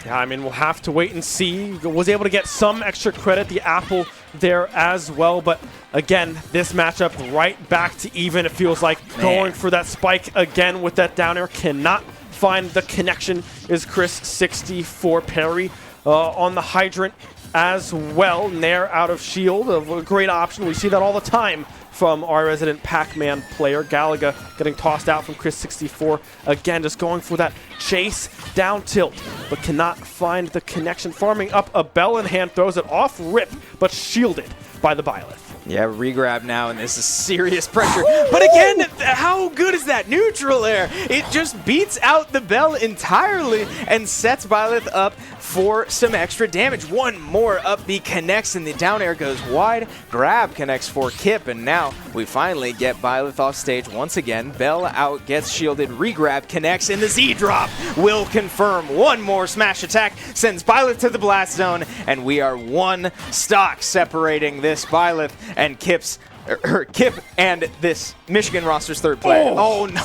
Yeah, I mean, we'll have to wait and see. Was able to get some extra credit, the apple there as well, but again, this matchup right back to even. It feels like going for that spike again with that down air. Cannot find the connection is Chris 64 parry on the hydrant as well. Nair out of shield, a great option. We see that all the time from our resident Pac-Man player. Galaga getting tossed out from Chris 64. Again, just going for that chase down tilt, but cannot find the connection. Farming up a bell in hand, throws it off rip, but shielded by the Byleth. Yeah, regrab now, and this is serious pressure. But again, how good is that neutral air? It just beats out the bell entirely and sets Byleth up for some extra damage. One more up B connects, and the down air goes wide. Grab connects for Kip, and now we finally get Byleth off stage once again. Bell out, gets shielded, regrab connects, and the Z drop will confirm. One more smash attack sends Byleth to the blast zone, and we are 1 stock separating this Byleth and Kip and this Michigan roster's 3rd player. Oh no.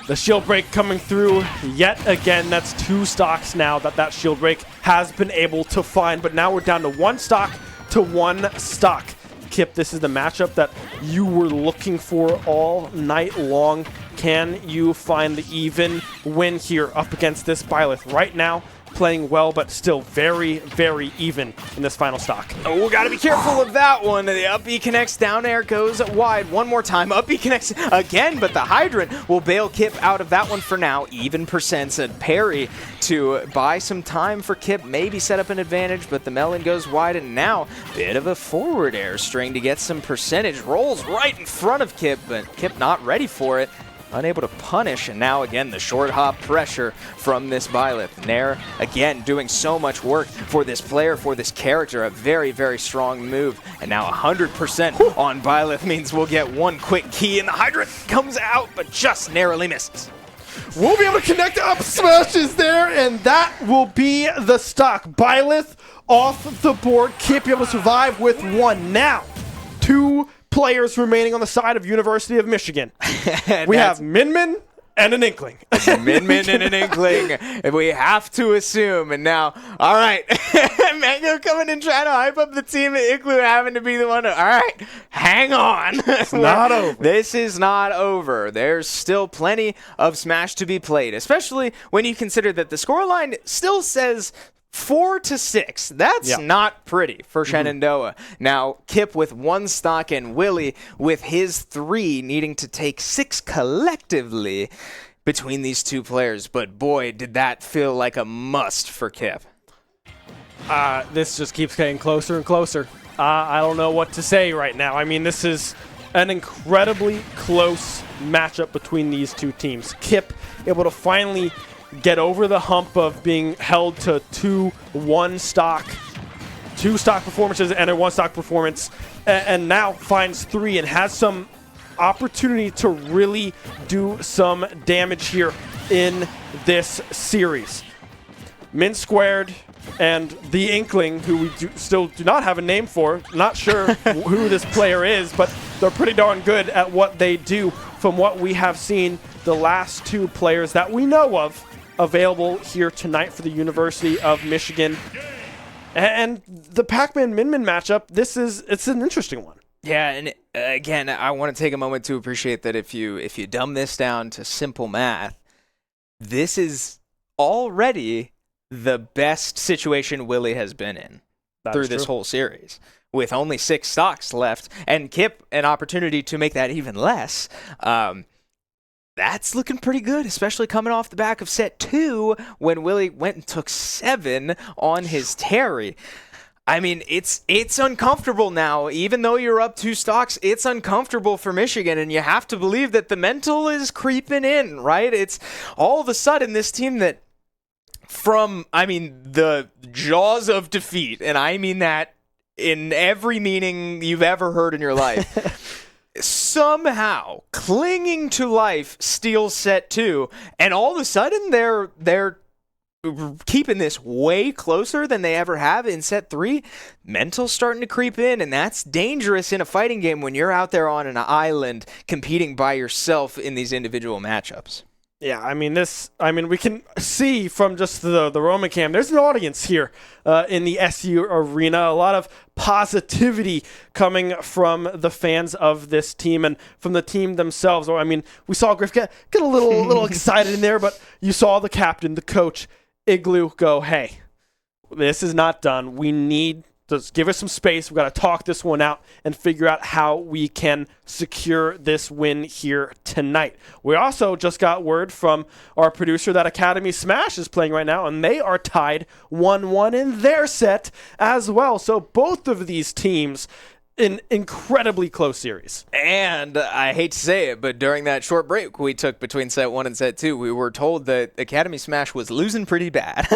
The shield break coming through yet again. That's 2 stocks now that shield break has been able to find, but now we're down to 1 stock to 1 stock. Kip, this is the matchup that you were looking for all night long. Can you find the even win here up against this Byleth? Right now, playing well, but still very, very even in this final stock. Oh, gotta be careful of that one. The up B connects, down air goes wide one more time. Up B connects again, but the hydrant will bail Kip out of that one for now. Even percents, a parry to buy some time for Kip, maybe set up an advantage, but the melon goes wide, and now bit of a forward air string to get some percentage. Rolls right in front of Kip, but Kip not ready for it. Unable to punish, and now again the short hop pressure from this Byleth. Nair again doing so much work for this player, for this character. A very, very strong move, and now 100% on Byleth means we'll get 1 quick key, and the hydrant comes out, but just narrowly misses. We'll be able to connect up smashes there, and that will be the stock. Byleth off the board. Kip able to survive with 1. Now, 2 players remaining on the side of University of Michigan. We have Min and an Inkling. Min and an Inkling. We have to assume. And now, all right, Mango coming and trying to hype up the team. Inkling having to be the one to, all right, hang on. It's not over. This is not over. There's still plenty of Smash to be played, especially when you consider that the scoreline still says 4-6. That's not pretty for Shenandoah. Now, Kip with 1 stock and Willie with his 3, needing to take 6 collectively between these 2 players. But boy, did that feel like a must for Kip. This just keeps getting closer and closer. I don't know what to say right now. I mean, this is an incredibly close matchup between these 2 teams. Kip able to finally get over the hump of being held to 2 stock performances and a 1 stock performance, and now finds 3 and has some opportunity to really do some damage here in this series. Min Squared and the Inkling, who we still do not have a name for, not sure who this player is, but they're pretty darn good at what they do from what we have seen. The last 2 players that we know of available here tonight for the University of Michigan. And the Pac-Man Min matchup, it's an interesting one. Yeah, and again, I want to take a moment to appreciate that if you dumb this down to simple math, this is already the best situation Willie has been in through this whole series. With only 6 stocks left, and Kip an opportunity to make that even less. That's looking pretty good, especially coming off the back of set 2 when Willie went and took 7 on his Terry. I mean, it's uncomfortable now. Even though you're up 2 stocks, it's uncomfortable for Michigan, and you have to believe that the mental is creeping in, right? It's all of a sudden this team that from, I mean, the jaws of defeat, and I mean that in every meaning you've ever heard in your life, somehow clinging to life steals set 2, and all of a sudden they're keeping this way closer than they ever have in set 3. Mental's starting to creep in, and that's dangerous in a fighting game when you're out there on an island competing by yourself in these individual matchups. Yeah, I mean, we can see from just the Roman cam, there's an audience here in the SU arena. A lot of positivity coming from the fans of this team and from the team themselves. Or, I mean, we saw Griff get a little excited in there, but you saw the captain, the coach, Igloo, go, hey, this is not done. We need to give us some space. We've got to talk this one out and figure out how we can secure this win here tonight. We also just got word from our producer that Academy Smash is playing right now, and they are tied 1-1 in their set as well. So both of these teams, an incredibly close series. And I hate to say it, but during that short break we took between set 1 and set 2, we were told that Academy Smash was losing pretty bad.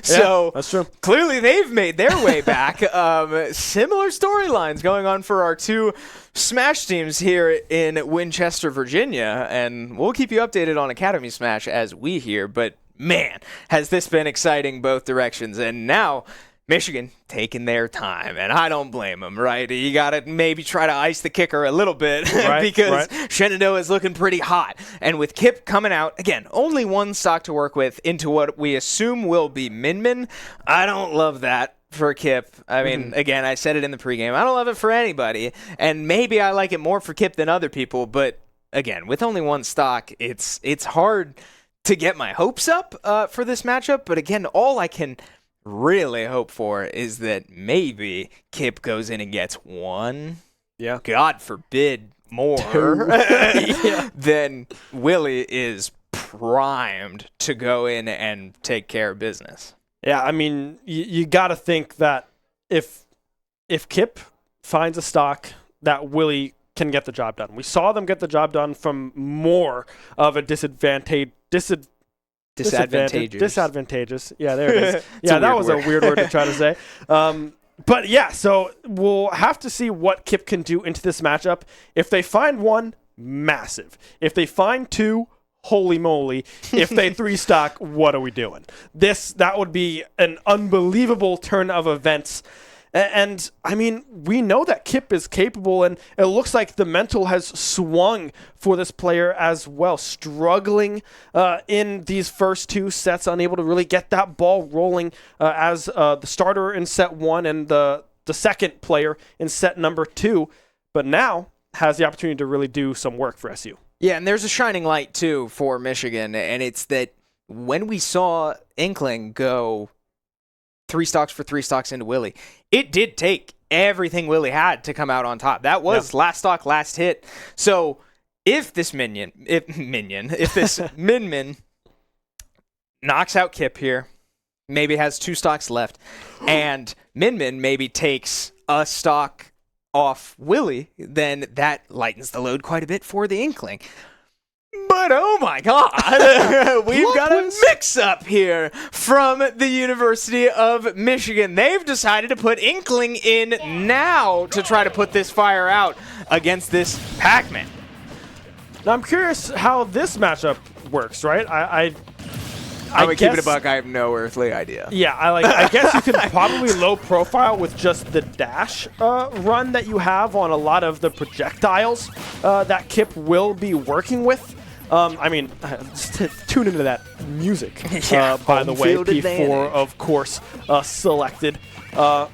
So yeah, that's true. Clearly they've made their way back. Similar storylines going on for our 2 Smash teams here in Winchester, Virginia, and we'll keep you updated on Academy Smash as we hear. But man, has this been exciting both directions. And now Michigan taking their time, and I don't blame them, right? You got to maybe try to ice the kicker a little bit because Shenandoah is looking pretty hot. And with Kip coming out, again, only 1 stock to work with into what we assume will be Min. I don't love that for Kip. I mean, again, I said it in the pregame. I don't love it for anybody, and maybe I like it more for Kip than other people, but again, with only 1 stock, it's hard to get my hopes up for this matchup. But again, all I can really hope for is that maybe Kip goes in and gets 1. Yeah. God forbid more. Then Willie is primed to go in and take care of business. Yeah, I mean, you got to think that if Kip finds a stock, that Willie can get the job done. We saw them get the job done from more of a disadvantageous. Yeah, there it is. Yeah, that was a weird word to try to say. But yeah, so we'll have to see what Kip can do into this matchup. If they find 1, massive. If they find 2, holy moly. If they 3 stock, what are we doing? That would be an unbelievable turn of events. And I mean, we know that Kip is capable, and it looks like the mental has swung for this player as well. Struggling in these first 2 sets, unable to really get that ball rolling as the starter in set 1 and the second player in set number 2. But now has the opportunity to really do some work for SU. Yeah, and there's a shining light, too, for Michigan, and it's that when we saw Inkling go 3 stocks for 3 stocks into Willie, it did take everything Willie had to come out on top. That was last stock, last hit. So if this Min knocks out Kip here, maybe has 2 stocks left, and Min maybe takes a stock off Willie, then that lightens the load quite a bit for the Inkling. But oh my God, we've got a mix-up here from the University of Michigan. They've decided to put Inkling in now to try to put this fire out against this Pac-Man. Now I'm curious how this matchup works, right? I'm gonna keep it a buck. I have no earthly idea. Yeah, I guess you can probably low profile with just the dash run that you have on a lot of the projectiles that Kip will be working with. I mean, just to tune into that music, by the way. P4, advantage. Of course, selected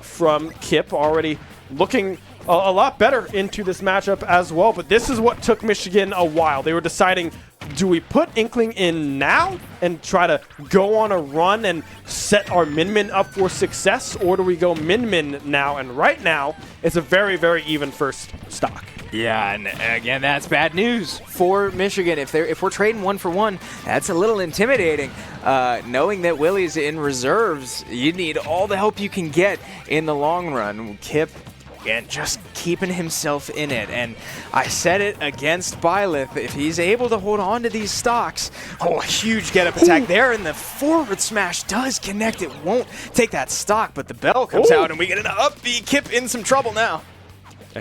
from Kip, already looking a lot better into this matchup as well. But this is what took Michigan a while. They were deciding, do we put Inkling in now and try to go on a run and set our Min up for success, or do we go Min now? And right now, it's a very, very even first stock. Yeah, and again, that's bad news for Michigan. If we're trading 1 for 1, that's a little intimidating. Knowing that Willie's in reserves, you need all the help you can get in the long run. Kip, again, just keeping himself in it. And I said it against Byleth, if he's able to hold on to these stocks, a huge get-up attack there, and the forward smash does connect. It won't take that stock, but the bell comes out, and we get an up B. Kip in some trouble now.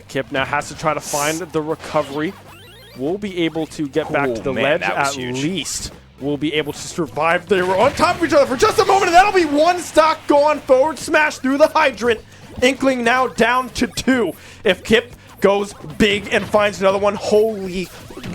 Kip now has to try to find the recovery. We'll be able to get back to the ledge at least. We'll be able to survive. They were on top of each other for just a moment, and that'll be one stock gone. Forward smash through the hydrant. Inkling now down to 2. If Kip goes big and finds another one, holy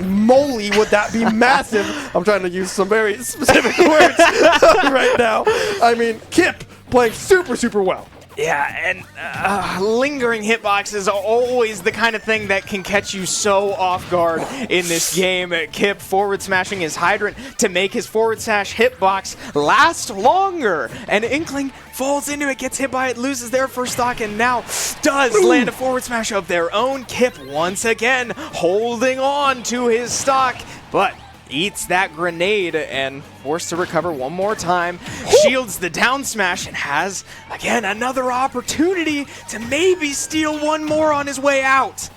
moly, would that be massive. I'm trying to use some very specific words right now. I mean, Kip playing super, super well. Yeah, and lingering hitboxes are always the kind of thing that can catch you so off guard in this game. Kip forward smashing his hydrant to make his forward smash hitbox last longer. And Inkling falls into it, gets hit by it, loses their first stock, and now does land a forward smash of their own. Kip once again holding on to his stock, but eats that grenade and forced to recover one more time. Shields the down smash and has, again, another opportunity to maybe steal one more on his way out.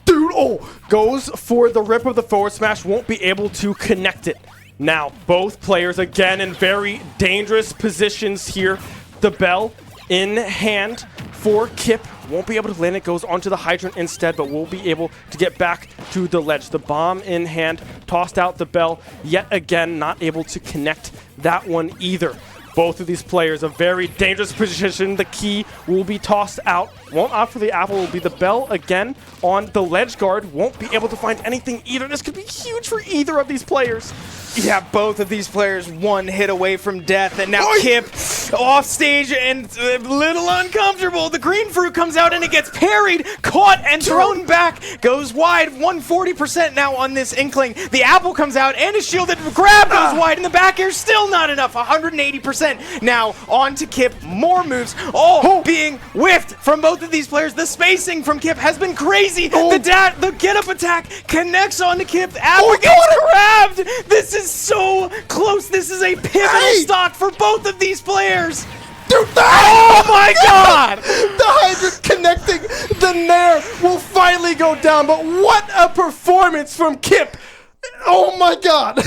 Dude, goes for the rip of the forward smash, won't be able to connect it. Now, both players, again, in very dangerous positions here. The bell in hand for Kip. Won't be able to land it, goes onto the hydrant instead, but will be able to get back to the ledge. The bomb in hand, tossed out the bell, yet again not able to connect that one either. Both of these players, a very dangerous position. The key will be tossed out. Won't opt for the apple, will be the bell again on the ledge guard. Won't be able to find anything either. This could be huge for either of these players. Yeah, both of these players one hit away from death, and now Kip off stage and a little uncomfortable. The green fruit comes out and it gets parried, caught, and thrown back. Goes wide, 140% now on this Inkling. The apple comes out and is shielded. Grab goes wide, and the back air still not enough, 180%. Now on to Kip, more moves, all being whiffed from both of these players. The spacing from Kip has been crazy. The get-up attack connects onto Kip. The apple gets grabbed. This is so close. This is a pivotal stock for both of these players. Dude, oh my god! The hydrant connecting the Nair will finally go down, but what a performance from Kip! Oh my god!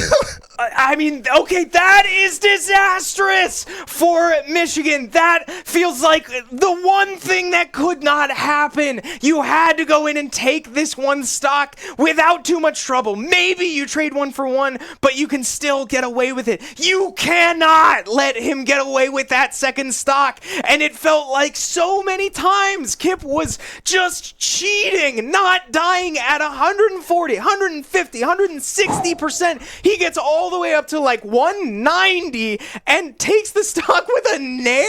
I mean, okay, that is disastrous for Michigan. That feels like the one thing that could not happen. You had to go in and take this one stock without too much trouble. Maybe you trade 1 for 1, but you can still get away with it. You cannot let him get away with that second stock. And it felt like so many times Kip was just cheating, not dying at 140, 150, 160%. He gets all the way up to like 190 and takes the stock with a Nair?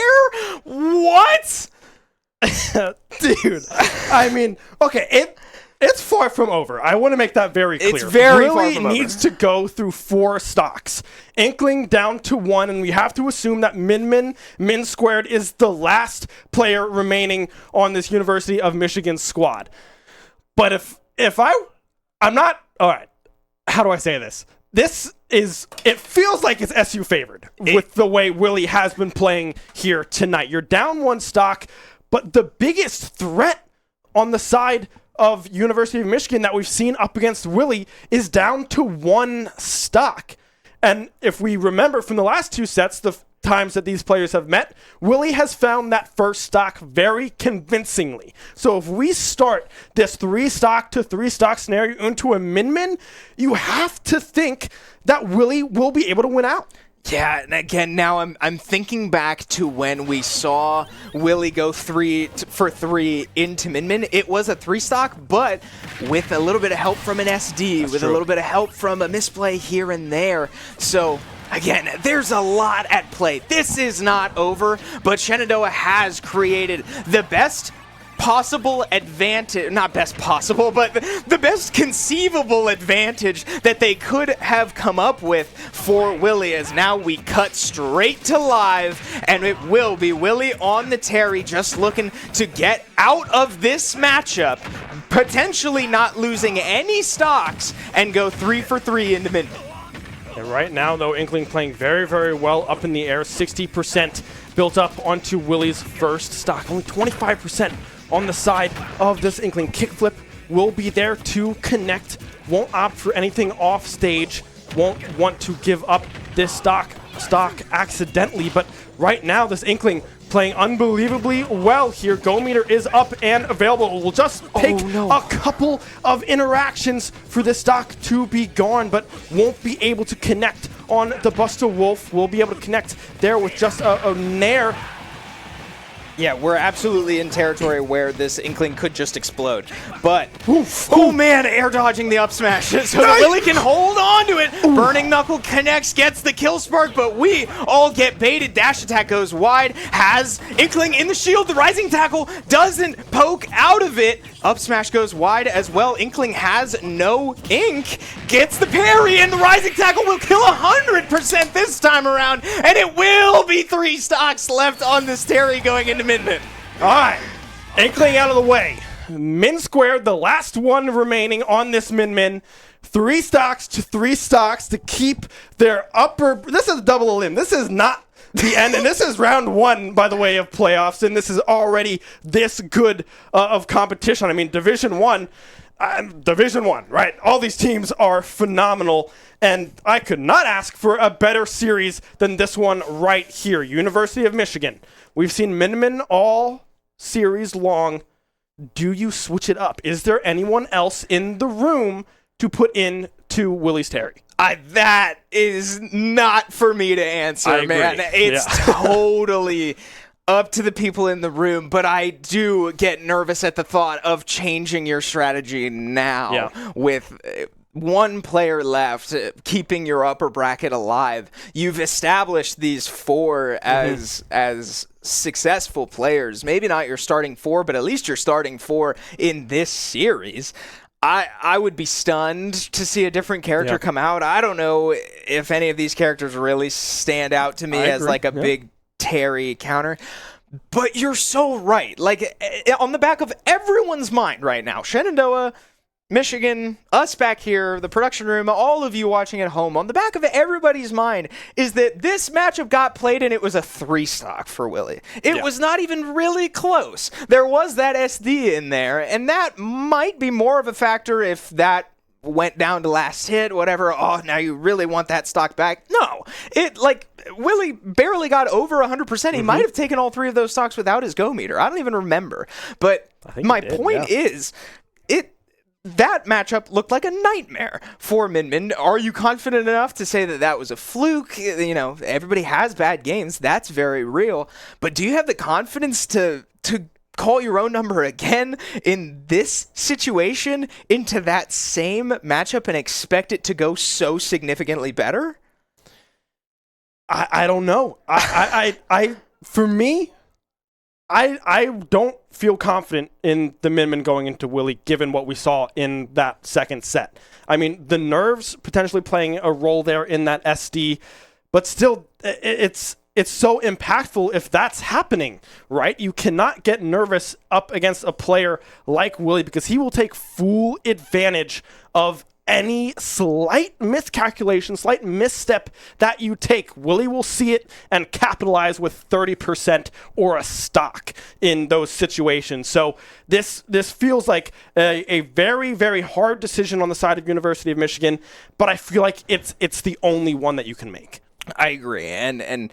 What? Dude, I mean, okay, it's far from over. I want to make that very clear. It's very really far from over. Needs to go through 4 stocks. Inkling down to 1, and we have to assume that Min Squared is the last player remaining on this University of Michigan squad. But if I'm not, all right, how do I say this? It feels like it's SU favored with the way Willie has been playing here tonight. You're down 1 stock, but the biggest threat on the side of University of Michigan that we've seen up against Willie is down to 1 stock. And if we remember from the last 2 sets, the times that these players have met, Willie has found that first stock very convincingly. So if we start this 3 stock to 3 stock scenario into a min, you have to think that Willie will be able to win out. Yeah, and again, now I'm thinking back to when we saw Willie go 3 for 3 into Min. It was a 3 stock, but with a little bit of help from an SD, That's with true. a little bit of help from a misplay here and there. So again, there's a lot at play. This is not over, but Shenandoah has created the best possible advantage, not best possible, but the best conceivable advantage that they could have come up with for Willie, as now we cut straight to live, and it will be Willie on the Terry, just looking to get out of this matchup, potentially not losing any stocks, and go 3 for 3 into mid. And right now, though, Inkling playing very, very well up in the air. 60% built up onto Willie's first stock. Only 25% on the side of this Inkling. Kickflip will be there to connect. Won't opt for anything off stage. Won't want to give up this stock accidentally. But right now, this Inkling playing unbelievably well here. Go meter is up and available. It will just take a couple of interactions for this stock to be gone, but won't be able to connect on the Buster Wolf. Will be able to connect there with just a nair. Yeah, we're absolutely in territory where this Inkling could just explode. But, oh man, air dodging the up smash so that Willie can hold on to it. Burning Knuckle connects, gets the kill spark, but we all get baited. Dash attack goes wide, has Inkling in the shield. The rising tackle doesn't poke out of it. Up smash goes wide as well. Inkling has no ink, gets the parry, and the rising tackle will kill 100% this time around, and it will be 3 stocks left on this Terry going into mid-mid. All right, Inkling out of the way. Min squared, the last one remaining on this min-min. 3 stocks to 3 stocks to keep their upper. This is double elim. This is not the end, and this is round 1, by the way, of playoffs, and this is already this good of competition. I mean, Division 1, right? All these teams are phenomenal, and I could not ask for a better series than this one right here. University of Michigan. We've seen Min-Min all series long. Do you switch it up? Is there anyone else in the room to put in to Willie's Terry? That is not for me to answer, man. It's totally up to the people in the room, but I do get nervous at the thought of changing your strategy now with one player left, keeping your upper bracket alive. You've established these 4 as successful players. Maybe not your starting 4, but at least your starting 4 in this series. I would be stunned to see a different character come out. I don't know if any of these characters really stand out to me as like a big Terry counter. But you're so right. Like, on the back of everyone's mind right now, Shenandoah, Michigan, us back here, the production room, all of you watching at home, on the back of everybody's mind is that this matchup got played and it was a 3 stock for Willie. It was not even really close. There was that SD in there, and that might be more of a factor if that went down to last hit, whatever. Oh, now you really want that stock back? No. Willie barely got over 100%. He might have taken all 3 of those stocks without his go meter. I don't even remember. But my point is, that matchup looked like a nightmare for Min-Min. Are you confident enough to say that that was a fluke? You know, everybody has bad games. That's very real. But do you have the confidence to call your own number again in this situation into that same matchup and expect it to go so significantly better? I don't know. For me, I don't feel confident in the Min-Min going into Willie, given what we saw in that second set. I mean, the nerves potentially playing a role there in that SD, but still, it's so impactful if that's happening, right? You cannot get nervous up against a player like Willie because he will take full advantage of any slight miscalculation, slight misstep that you take. Willie will see it and capitalize with 30% or a stock in those situations. So this feels like a very, very hard decision on the side of University of Michigan, but I feel like it's the only one that you can make. I agree. And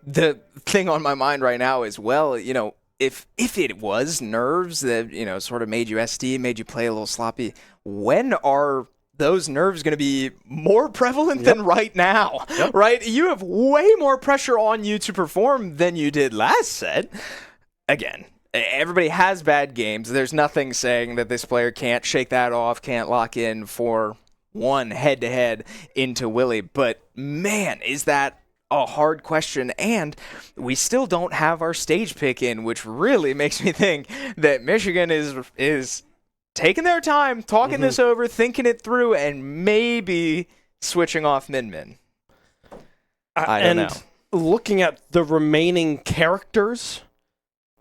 the thing on my mind right now is, well, you know, if it was nerves that, you know, sort of made you SD, made you play a little sloppy, when are those nerves going to be more prevalent than right now, right? You have way more pressure on you to perform than you did last set. Again, everybody has bad games. There's nothing saying that this player can't shake that off, can't lock in for one head-to-head into Willie. But, man, is that a hard question, and we still don't have our stage pick in, which really makes me think that Michigan is taking their time, talking this over, thinking it through, and maybe switching off Min. I don't know. Looking at the remaining characters,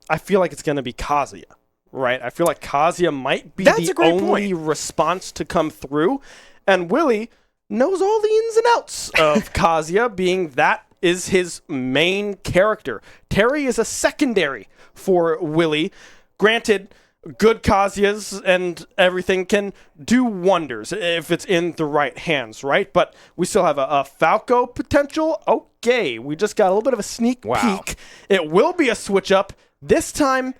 I feel like it's going to be Kazuya, right? I feel like Kazuya might be the only response to come through, and Willie knows all the ins and outs of Kazuya, being that is his main character. Terry is a secondary for Willie. Granted, good Kazuyas and everything can do wonders if it's in the right hands, right? But we still have a Falco potential. Okay, we just got a little bit of a sneak peek. It will be a switch up. This time,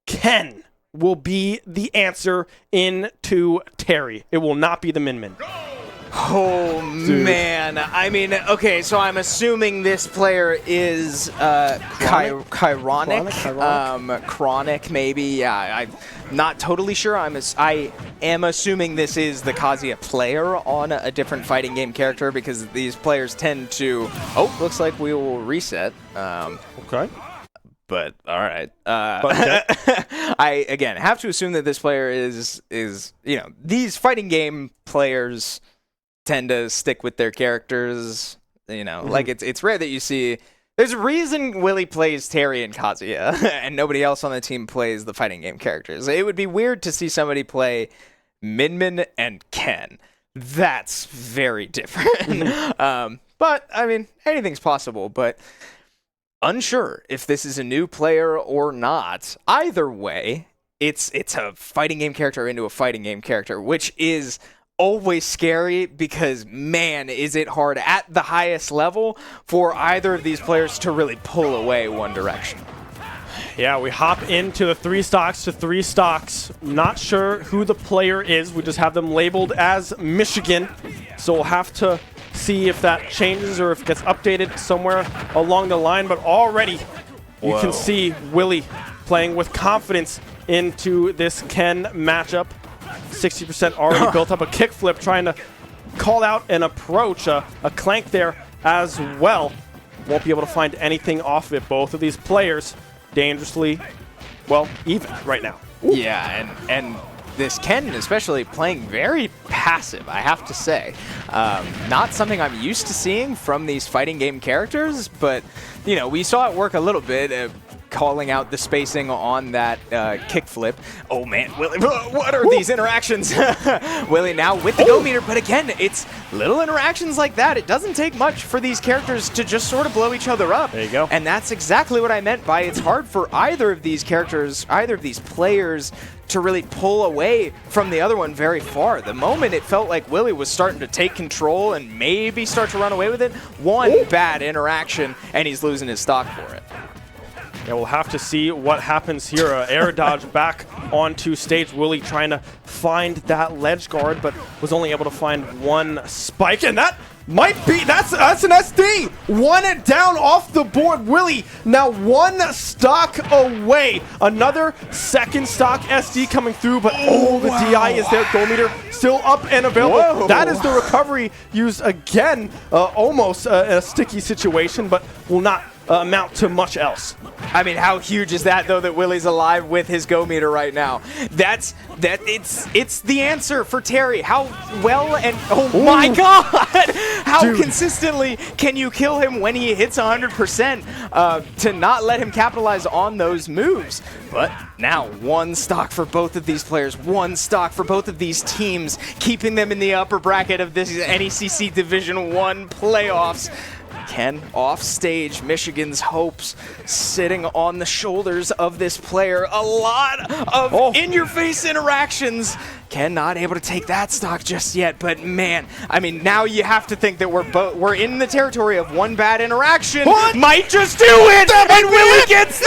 Ken will be the answer into Terry. It will not be the Min. Oh, dude. Man. I mean, okay, so I'm assuming this player is Chironic, maybe. Yeah, I'm not totally sure. I am assuming this is the Kazuya player on a different fighting game character, because these players tend to... Oh, looks like we will reset. Okay. But, all right. I, again, have to assume that this player is these fighting game players tend to stick with their characters, like it's rare that you see. There's a reason Willie plays Terry and Kazuya and nobody else on the team plays the fighting game characters. It would be weird to see somebody play Min and Ken. That's very different. But I mean, anything's possible, but unsure if this is a new player or not. Either way, it's a fighting game character into a fighting game character, which is always scary, because man, is it hard at the highest level for either of these players to really pull away one direction. Yeah, we hop into the 3 stocks to 3 stocks. Not sure who the player is. We just have them labeled as Michigan. So we'll have to see if that changes or if it gets updated somewhere along the line. But already you can see Willie playing with confidence into this Ken matchup. 60% already built up. A kickflip, trying to call out an approach. A clank there as well. Won't be able to find anything off of it. Both of these players dangerously, well, even right now. Ooh. Yeah, and this Ken especially playing very passive, I have to say. Not something I'm used to seeing from these fighting game characters, but, we saw it work a little bit. Calling out the spacing on that kickflip. Oh man, Willie, what are these interactions? Willie now with the go meter, but again, it's little interactions like that. It doesn't take much for these characters to just sort of blow each other up. There you go. And that's exactly what I meant by it's hard for either of these characters, either of these players, to really pull away from the other one very far. The moment it felt like Willie was starting to take control and maybe start to run away with it, one bad interaction and he's losing his stock for it. Yeah, we'll have to see what happens here. Air dodge back onto stage. Willie trying to find that ledge guard, but was only able to find one spike, and that might be, that's an SD! One down off the board. Willie now 1 stock away. Another second stock SD coming through, but the DI is there. Goal meter still up and available. Whoa. That is the recovery used again. Almost a sticky situation, but will not amount to much else. I mean, how huge is that, though, that Willie's alive with his go meter right now? It's the answer for Terry. How well and my God, how consistently can you kill him when he hits 100% to not let him capitalize on those moves? But now 1 stock for both of these players, 1 stock for both of these teams, keeping them in the upper bracket of this NECC Division 1 playoffs. Ken off stage, Michigan's hopes sitting on the shoulders of this player. A lot of in-your-face interactions. Ken not able to take that stock just yet, but man, I mean, now you have to think that we're in the territory of 1 bad interaction. What? Might just do it, and Willie gets the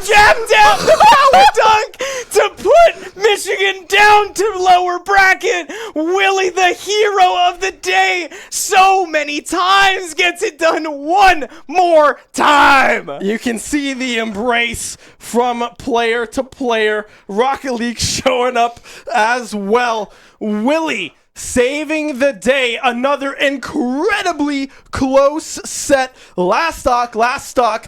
jab down, the power dunk to put Michigan down to lower bracket. Willie, the hero of the day, so many times, gets it done 1 more time. You can see the embrace from player to player. Rocket League showing up as well. Willie saving the day. Another incredibly close set. Last stock.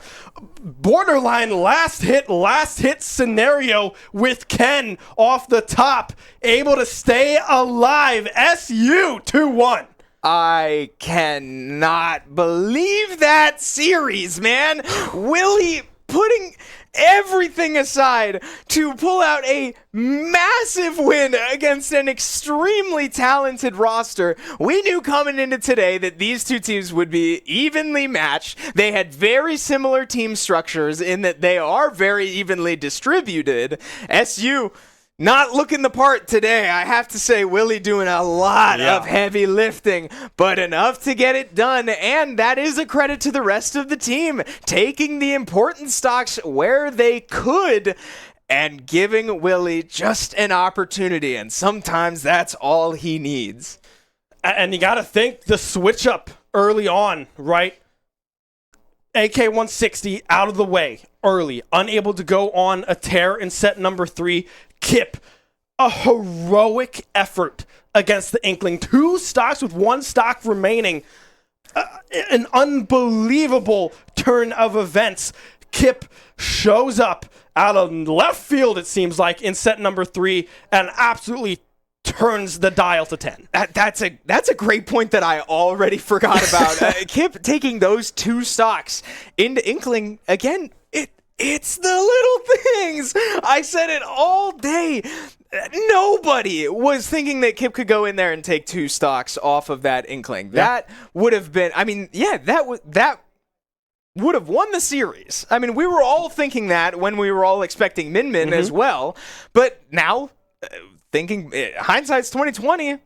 Borderline last hit scenario with Ken off the top, able to stay alive. SU 2-1. I cannot believe that series, man. Willie putting everything aside to pull out a massive win against an extremely talented roster. We knew coming into today that these two teams would be evenly matched. They had very similar team structures in that they are very evenly distributed. SU not looking the part today. I have to say, Willie doing a lot of heavy lifting, but enough to get it done, and that is a credit to the rest of the team, taking the important stocks where they could and giving Willie just an opportunity, and sometimes that's all he needs. And you got to think the switch up early on, right? AK-160 out of the way early, unable to go on a tear in set number 3. Kip, a heroic effort against the Inkling. 2 stocks with 1 stock remaining. An unbelievable turn of events. Kip shows up out of left field, it seems like, in set number 3 and absolutely turns the dial to 10. That's a great point that I already forgot about. Kip taking those 2 stocks into Inkling again. It's the little things. I said it all day. Nobody was thinking that Kip could go in there and take 2 stocks off of that Inkling. Yeah. That would have been, that would have won the series. I mean, we were all thinking that when we were all expecting Min as well. But now, thinking, hindsight's 2020.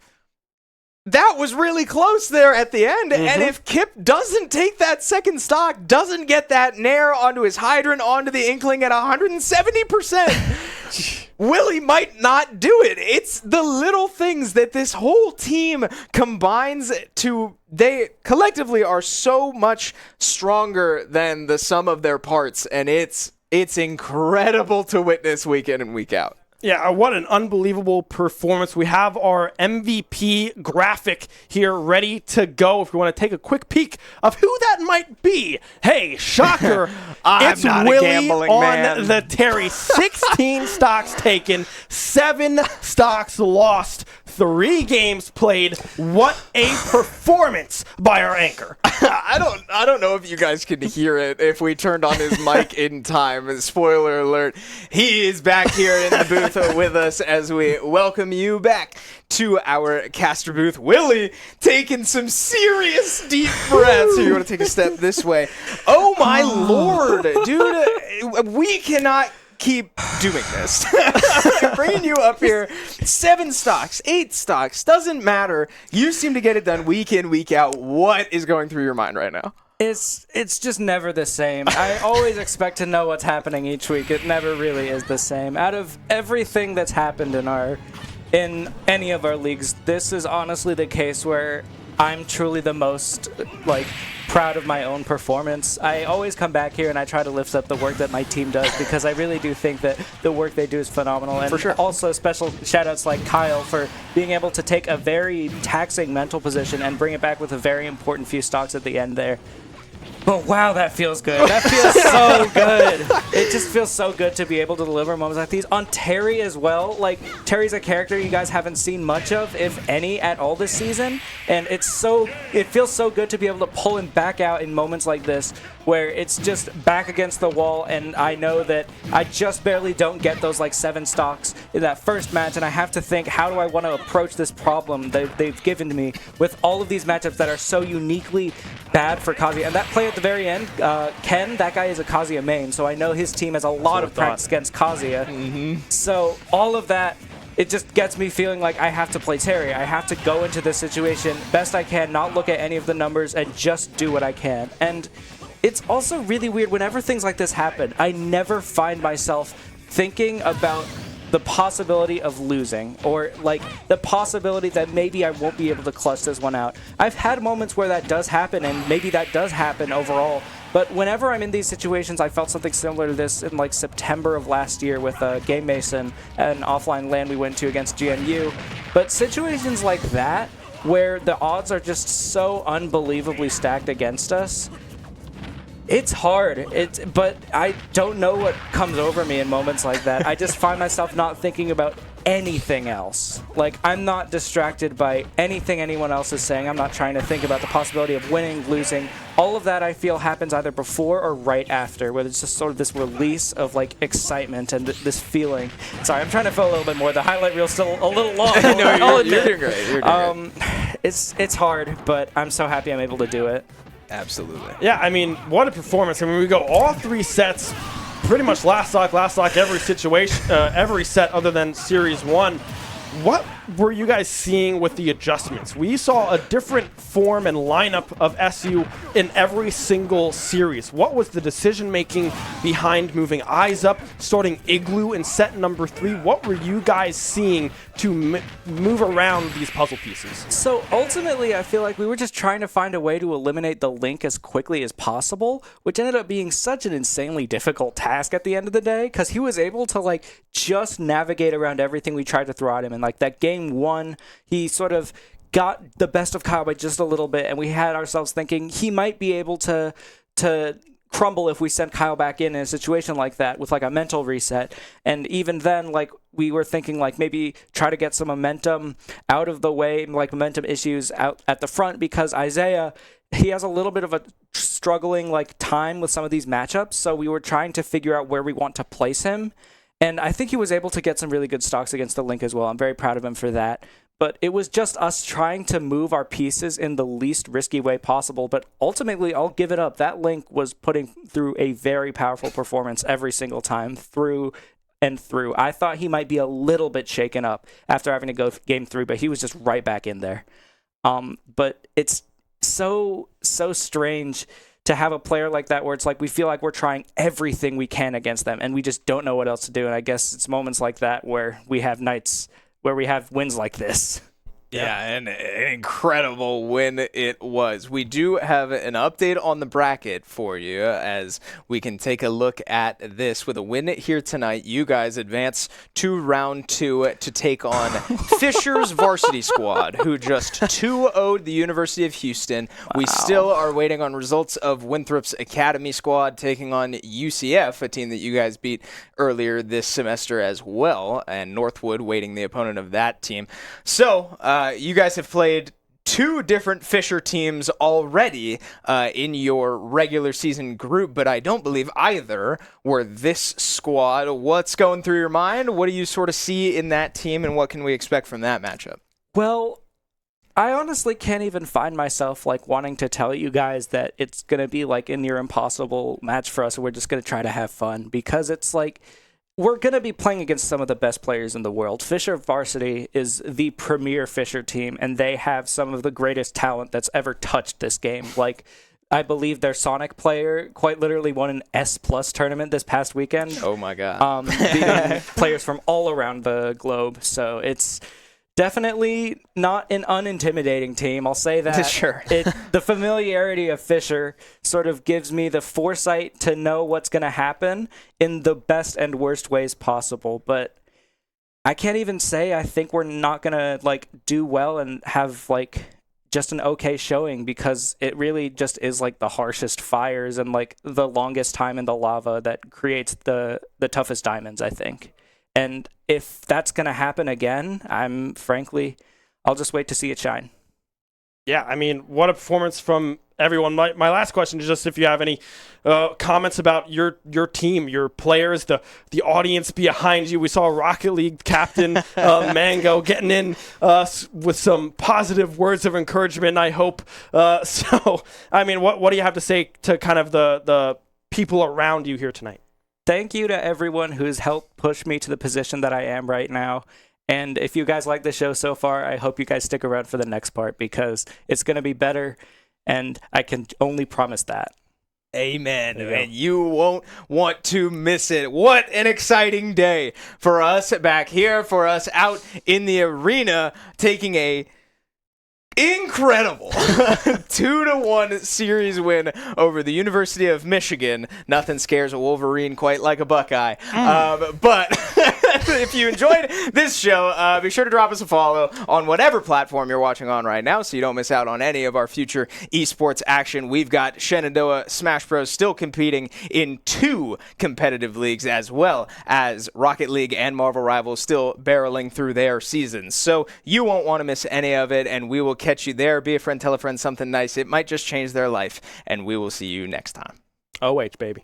That was really close there at the end, and if Kip doesn't take that second stock, doesn't get that Nair onto his Hydrant, onto the Inkling at 170%, Willie might not do it. It's the little things that this whole team combines to, they collectively are so much stronger than the sum of their parts, and it's incredible to witness week in and week out. Yeah, what an unbelievable performance. We have our MVP graphic here ready to go if we want to take a quick peek of who that might be. Hey, shocker, it's Willie on the Terry. 16 stocks taken, 7 stocks lost, 3 games played. What a performance by our anchor. I don't know if you guys could hear it if we turned on his mic in time. Spoiler alert, he is back here in the booth with us as we welcome you back to our caster booth. Willie taking some serious deep breaths. So you want to take a step this way. Oh my lord, dude, we cannot keep doing this. Bringing you up here, 7 stocks, 8 stocks, doesn't matter. You seem to get it done week in, week out. What is going through your mind right now? It's just never the same. I always expect to know what's happening each week. It never really is the same. Out of everything that's happened in any of our leagues, this is honestly the case where I'm truly the most proud of my own performance. I always come back here and I try to lift up the work that my team does because I really do think that the work they do is phenomenal. And for sure. Also special shout-outs like Kyle for being able to take a very taxing mental position and bring it back with a very important few stocks at the end there. But wow, that feels good. That feels so good. It just feels so good to be able to deliver moments like these. On Terry as well. Terry's a character you guys haven't seen much of, if any, at all this season. And it feels so good to be able to pull him back out in moments like this where it's just back against the wall, and I know that I just barely don't get those 7 stocks in that first match, and I have to think, how do I want to approach this problem that they've given to me with all of these matchups that are so uniquely bad for Kazuya. And that play at the very end, Ken, that guy is a Kazuya main, so I know his team has a lot of practice against Kazuya. So all of that, it just gets me feeling like I have to play Terry. I have to go into this situation best I can, not look at any of the numbers, and just do what I can. And it's also really weird whenever things like this happen. I never find myself thinking about the possibility of losing or the possibility that maybe I won't be able to clutch this one out. I've had moments where that does happen, and maybe that does happen overall. But whenever I'm in these situations, I felt something similar to this in September of last year with Game Mason, an offline LAN we went to against GNU. But situations like that, where the odds are just so unbelievably stacked against us, it's hard. But I don't know what comes over me in moments like that. I just find myself not thinking about anything else. Like, I'm not distracted by anything anyone else is saying. I'm not trying to think about the possibility of winning, losing. All of that I feel happens either before or right after, where it's just sort of this release of like excitement and this feeling. Sorry, I'm trying to fill a little bit more. The highlight reel's still a little long. No, you're doing great. You're doing great. It's hard, but I'm so happy I'm able to do it. Absolutely. Yeah, I mean, what a performance. I mean, we go all 3 sets, pretty much last stock, every situation, every set other than Series 1. What were you guys seeing with the adjustments? We saw a different form and lineup of SU in every single series. What was the decision-making behind moving Eyes Up, starting Igloo in set number 3? What were you guys seeing to move around these puzzle pieces? So ultimately, I feel like we were just trying to find a way to eliminate the Link as quickly as possible, which ended up being such an insanely difficult task at the end of the day, because he was able to like just navigate around everything we tried to throw at him. And like that game 1, he sort of got the best of Kyle by just a little bit, and we had ourselves thinking he might be able to crumble if we sent Kyle back in a situation like that with like a mental reset. And even then, like, we were thinking like maybe try to get some momentum out of the way, like momentum issues out at the front, because Isaiah, he has a little bit of a struggling like time with some of these matchups. So we were trying to figure out where we want to place him. And I think he was able to get some really good stocks against the Link as well. I'm very proud of him for that. But it was just us trying to move our pieces in the least risky way possible. But ultimately, I'll give it up. That Link was putting through a very powerful performance every single time, through and through. I thought he might be a little bit shaken up after having to go game 3, but he was just right back in there. But it's so strange to have a player like that where it's like we feel like we're trying everything we can against them and we just don't know what else to do. And I guess it's moments like that where we have nights where we have wins like this. Yeah, and an incredible win it was. We do have an update on the bracket for you as we can take a look at this. With a win here tonight, you guys advance to round 2 to take on Fisher's Varsity squad, who just 2-0'd the University of Houston. Wow. We still are waiting on results of Winthrop's Academy squad taking on UCF, a team that you guys beat earlier this semester as well, and Northwood waiting the opponent of that team. So, you guys have played 2 different Fisher teams already in your regular season group, but I don't believe either were this squad. What's going through your mind? What do you sort of see in that team, and what can we expect from that matchup? Well, I honestly can't even find myself like wanting to tell you guys that it's going to be like a near impossible match for us, and we're just going to try to have fun, because it's like we're going to be playing against some of the best players in the world. Fisher Varsity is the premier Fisher team, and they have some of the greatest talent that's ever touched this game. Like, I believe their Sonic player quite literally won an S+ tournament this past weekend. Oh, my God. Beating players from all around the globe. So it's definitely not an unintimidating team. I'll say that. Sure. The familiarity of Fisher sort of gives me the foresight to know what's going to happen in the best and worst ways possible. But I can't even say I think we're not going to like do well and have like just an okay showing, because it really just is like the harshest fires and like the longest time in the lava that creates the toughest diamonds, I think. And if that's going to happen again, I'll just wait to see it shine. Yeah, I mean, what a performance from everyone. My last question is just if you have any comments about your team, your players, the audience behind you. We saw Rocket League captain Mango getting in with some positive words of encouragement, I hope. So, I mean, what do you have to say to kind of the people around you here tonight? Thank you to everyone who's helped push me to the position that I am right now. And if you guys like the show so far, I hope you guys stick around for the next part, because it's going to be better, and I can only promise that. Amen. And you won't want to miss it. What an exciting day for us back here, for us out in the arena, taking a incredible 2-1 series win over the University of Michigan. Nothing scares a Wolverine quite like a Buckeye. But if you enjoyed this show, be sure to drop us a follow on whatever platform you're watching on right now so you don't miss out on any of our future esports action. We've got Shenandoah Smash Bros. Still competing in 2 competitive leagues, as well as Rocket League and Marvel Rivals still barreling through their seasons. So you won't want to miss any of it, and we will catch you there. Be a friend, tell a friend something nice. It might just change their life, and we will see you next time. OH, baby.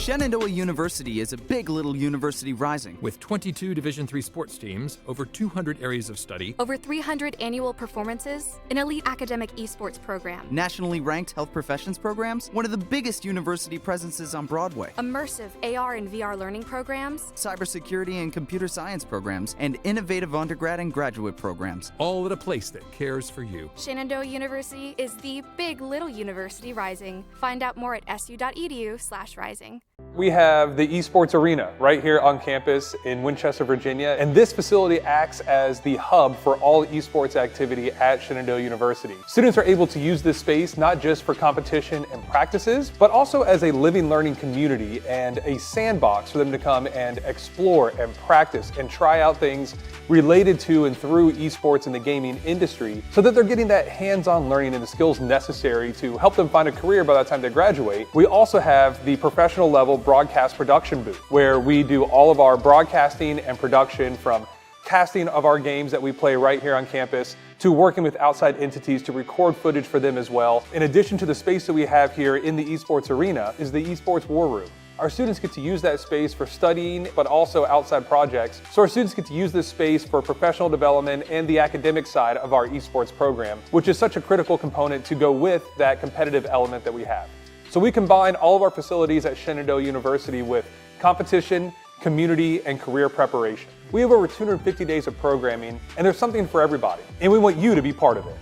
Shenandoah University is a big little university rising. With 22 Division III sports teams, over 200 areas of study, over 300 annual performances, an elite academic esports program, Nationally ranked health professions programs, one of the biggest university presences on Broadway, immersive AR and VR learning programs, cybersecurity and computer science programs, and innovative undergrad and graduate programs. all at a place that cares for you. Shenandoah University is the big little university rising. Find out more at su.edu/rising. We have the Esports Arena right here on campus in Winchester, Virginia, and this facility acts as the hub for all esports activity at Shenandoah University. Students are able to use this space not just for competition and practices, but also as a living learning community and a sandbox for them to come and explore and practice and try out things related to and through esports in the gaming industry, so that they're getting that hands-on learning and the skills necessary to help them find a career by the time they graduate. We also have the professional level broadcast production booth, where we do all of our broadcasting and production, from casting of our games that we play right here on campus to working with outside entities to record footage for them as well. In addition to the space that we have here in the Esports Arena is the Esports War Room. Our students get to use that space for studying, but also outside projects. So our students get to use this space for professional development and the academic side of our esports program, which is such a critical component to go with that competitive element that we have. So we combine all of our facilities at Shenandoah University with competition, community, and career preparation. We have over 250 days of programming, and there's something for everybody, and we want you to be part of it.